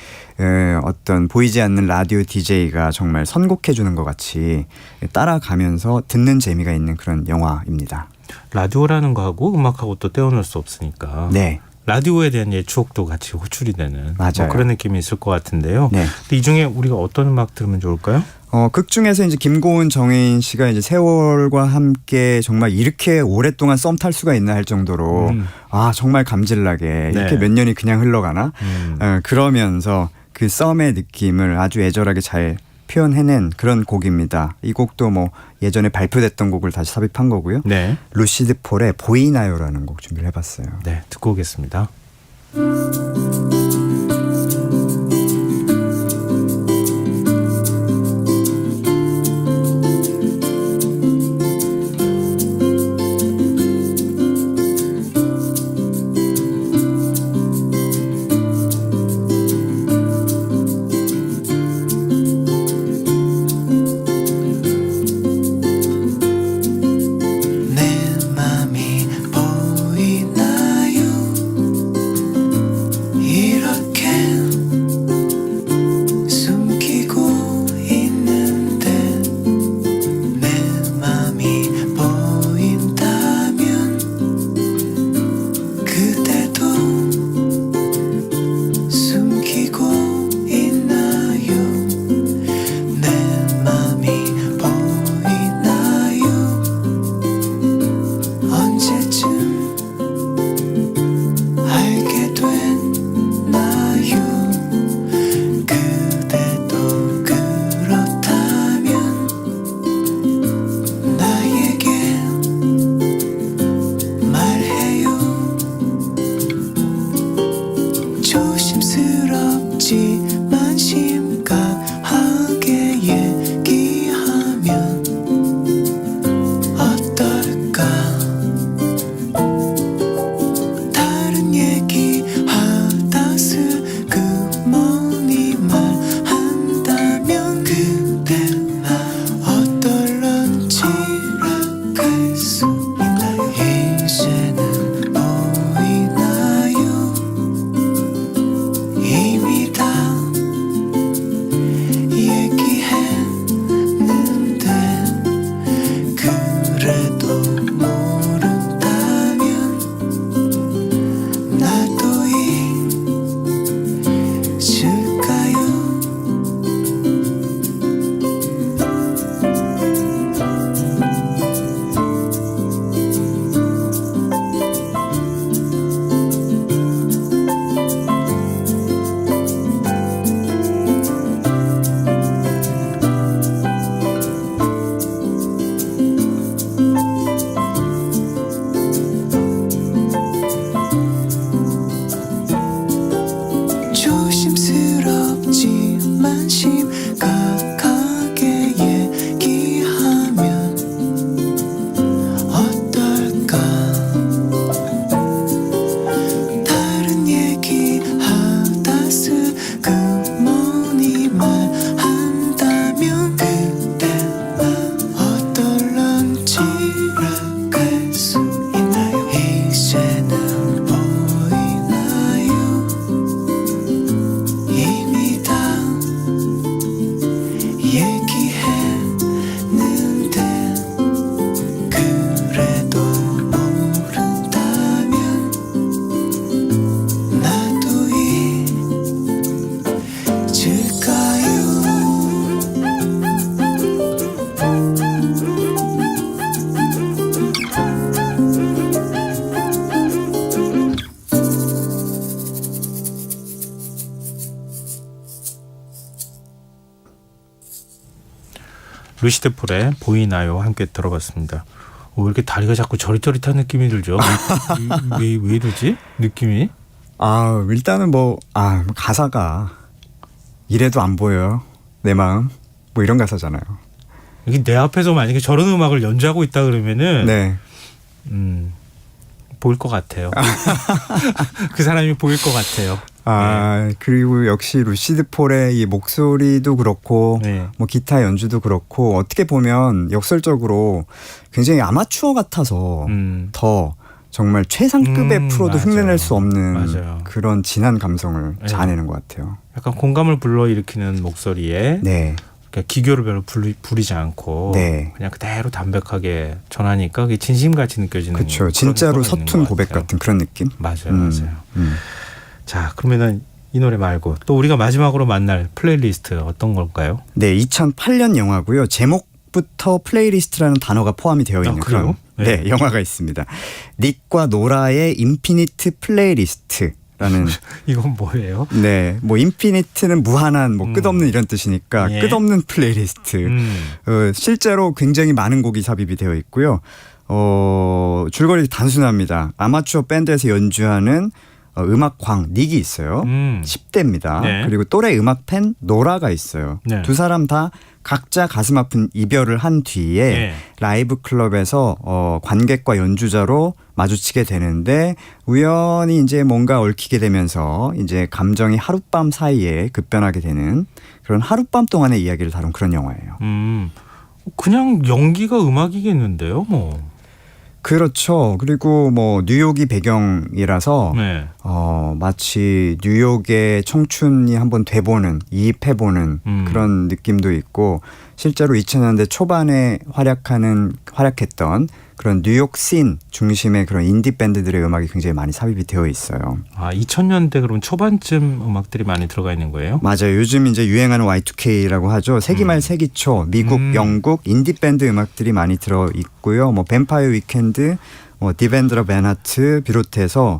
어떤 보이지 않는 라디오 DJ가 정말 선곡해 주는 것 같이 따라가면서 듣는 재미가 있는 그런 영화입니다. 라디오라는 거하고 음악하고 또 떼어놓을 수 없으니까. 네. 라디오에 대한 추억도 같이 호출이 되는 맞아요. 그런 느낌이 있을 것 같은데요. 네. 근데 이 중에 우리가 어떤 음악 들으면 좋을까요? 극 중에서 이제 김고은, 정혜인 씨가 이제 세월과 함께 정말 이렇게 오랫동안 썸 탈 수가 있나 할 정도로 정말 감질나게 이렇게 몇 년이 그냥 흘러가나 그러면서 그 썸의 느낌을 아주 애절하게 잘 표현해낸 그런 곡입니다. 이 곡도 뭐 예전에 발표됐던 곡을 다시 삽입한 거고요. 네. 루시드 폴의 보이나요라는 곡 준비를 해봤어요. 네, 듣고 오겠습니다. 이렇게 했는데 그래도 모른다면 나도 잊을까요? 루시드 폴의 보이나요 함께 들어봤습니다. 왜 이렇게 다리가 자꾸 저릿저릿한 느낌이 들죠? 왜 이러지? 느낌이? 일단은 가사가 이래도 안 보여요. 내 마음. 뭐 이런 가사잖아요. 이게 내 앞에서 만약에 저런 음악을 연주하고 있다 그러면은 네. 보일 것 같아요. 그 사람이 보일 것 같아요. 그리고 역시 루시드 폴의 이 목소리도 그렇고 네. 뭐 기타 연주도 그렇고 어떻게 보면 역설적으로 굉장히 아마추어 같아서 더 정말 최상급의 프로도 맞아요. 흉내낼 수 없는 맞아요. 그런 진한 감성을 네. 자아내는 것 같아요. 약간 공감을 불러일으키는 목소리에 네. 그러니까 기교를 별로 부리지 않고 네. 그냥 그대로 담백하게 전하니까 그게 진심같이 느껴지는 그렇죠. 그런 진짜로 효과가 있는 서툰 것 고백 같아요. 같은 그런 느낌? 맞아요. 맞아요. 자, 그러면은 이 노래 말고 또 우리가 마지막으로 만날 플레이리스트 어떤 걸까요? 네, 2008년 영화고요. 제목부터 플레이리스트라는 단어가 포함이 되어 있는 그래요? 그런 네. 영화가 있습니다. 닉과 노라의 인피니트 플레이리스트라는 이건 뭐예요? 네, 뭐 인피니트는 무한한, 뭐 끝없는 이런 뜻이니까 예. 끝없는 플레이리스트. 실제로 굉장히 많은 곡이 삽입이 되어 있고요. 줄거리 단순합니다. 아마추어 밴드에서 연주하는 음악광 닉이 있어요. 10대입니다. 네. 그리고 또래 음악 팬 노라가 있어요. 네. 두 사람 다 각자 가슴 아픈 이별을 한 뒤에 네. 라이브 클럽에서 관객과 연주자로 마주치게 되는데 우연히 이제 뭔가 얽히게 되면서 이제 감정이 하룻밤 사이에 급변하게 되는 그런 하룻밤 동안의 이야기를 다룬 그런 영화예요. 그냥 연기가 음악이겠는데요, 뭐. 그렇죠. 그리고 뭐 뉴욕이 배경이라서 네. 마치 뉴욕의 청춘이 한번 돼보는, 이입해보는 그런 느낌도 있고 실제로 2000년대 초반에 활약했던 그런 뉴욕 씬 중심의 그런 인디 밴드들의 음악이 굉장히 많이 삽입이 되어 있어요. 2000년대 그럼 초반쯤 음악들이 많이 들어가 있는 거예요? 맞아요. 요즘 이제 유행하는 Y2K라고 하죠. 세기 말 세기 초 미국, 영국 인디 밴드 음악들이 많이 들어 있고요. 뭐 뱀파이어 위켄드, 뭐 디벤드라 벤하트 비롯해서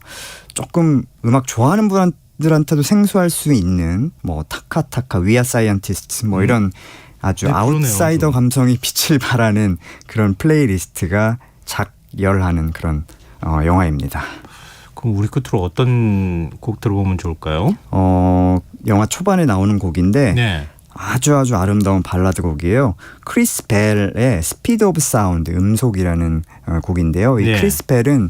조금 음악 좋아하는 분들한테도 생소할 수 있는 뭐 타카타카, 위아 사이언티스트 뭐 이런 아주 네, 그러네요, 아웃사이더 좀. 감성이 빛을 발하는 그런 플레이리스트가 작열하는 그런 영화입니다. 그럼 우리 끝으로 어떤 곡 들어보면 좋을까요? 영화 초반에 나오는 곡인데 네. 아주 아름다운 발라드 곡이에요. 크리스 벨의 스피드 오브 사운드 음속이라는 곡인데요. 이 네. 크리스 벨은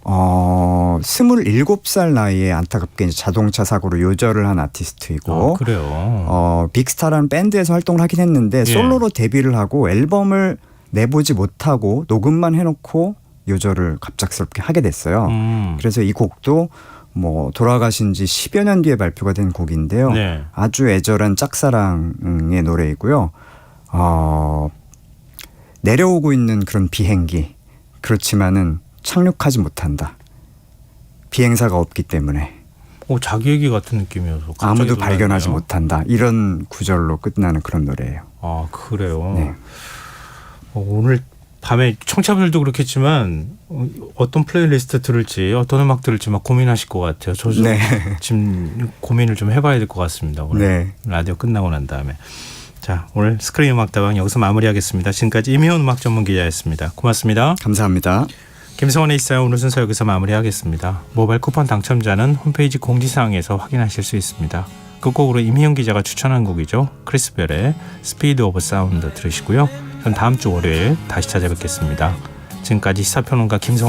27살 나이에 안타깝게 이제 자동차 사고로 요절을 한 아티스트이고 그래요. 빅스타라는 밴드에서 활동을 하긴 했는데 솔로로 데뷔를 하고 앨범을 내보지 못하고 녹음만 해놓고 요절을 갑작스럽게 하게 됐어요. 그래서 이 곡도 뭐 돌아가신 지 10여 년 뒤에 발표가 된 곡인데요. 네. 아주 애절한 짝사랑의 노래이고요. 내려오고 있는 그런 비행기 그렇지만은 착륙하지 못한다. 비행사가 없기 때문에 자기 얘기 같은 느낌이어서 아무도 놀랐네요. 발견하지 못한다. 이런 구절로 끝나는 그런 노래예요. 그래요. 네. 오늘 밤에 청취자분들도 그렇겠지만 어떤 플레이리스트 들을지 어떤 음악 들을지 막 고민하실 것 같아요. 저도 네. 지금 고민을 좀 해봐야 될 것 같습니다. 오늘 네. 라디오 끝나고 난 다음에. 자, 오늘 스크린 음악다방 여기서 마무리하겠습니다. 지금까지 임희원 음악 전문 기자였습니다. 고맙습니다. 감사합니다. 김성원의 있어요. 오늘 순서 여기서 마무리하겠습니다. 모바일 쿠폰 당첨자는 홈페이지 공지사항에서 확인하실 수 있습니다. 끝곡으로 임희영 기자가 추천한 곡이죠. 크리스벨의 스피드 오브 사운드 들으시고요. 전 다음 주 월요일 다시 찾아뵙겠습니다. 지금까지 시사평론가 김성환이었습니다.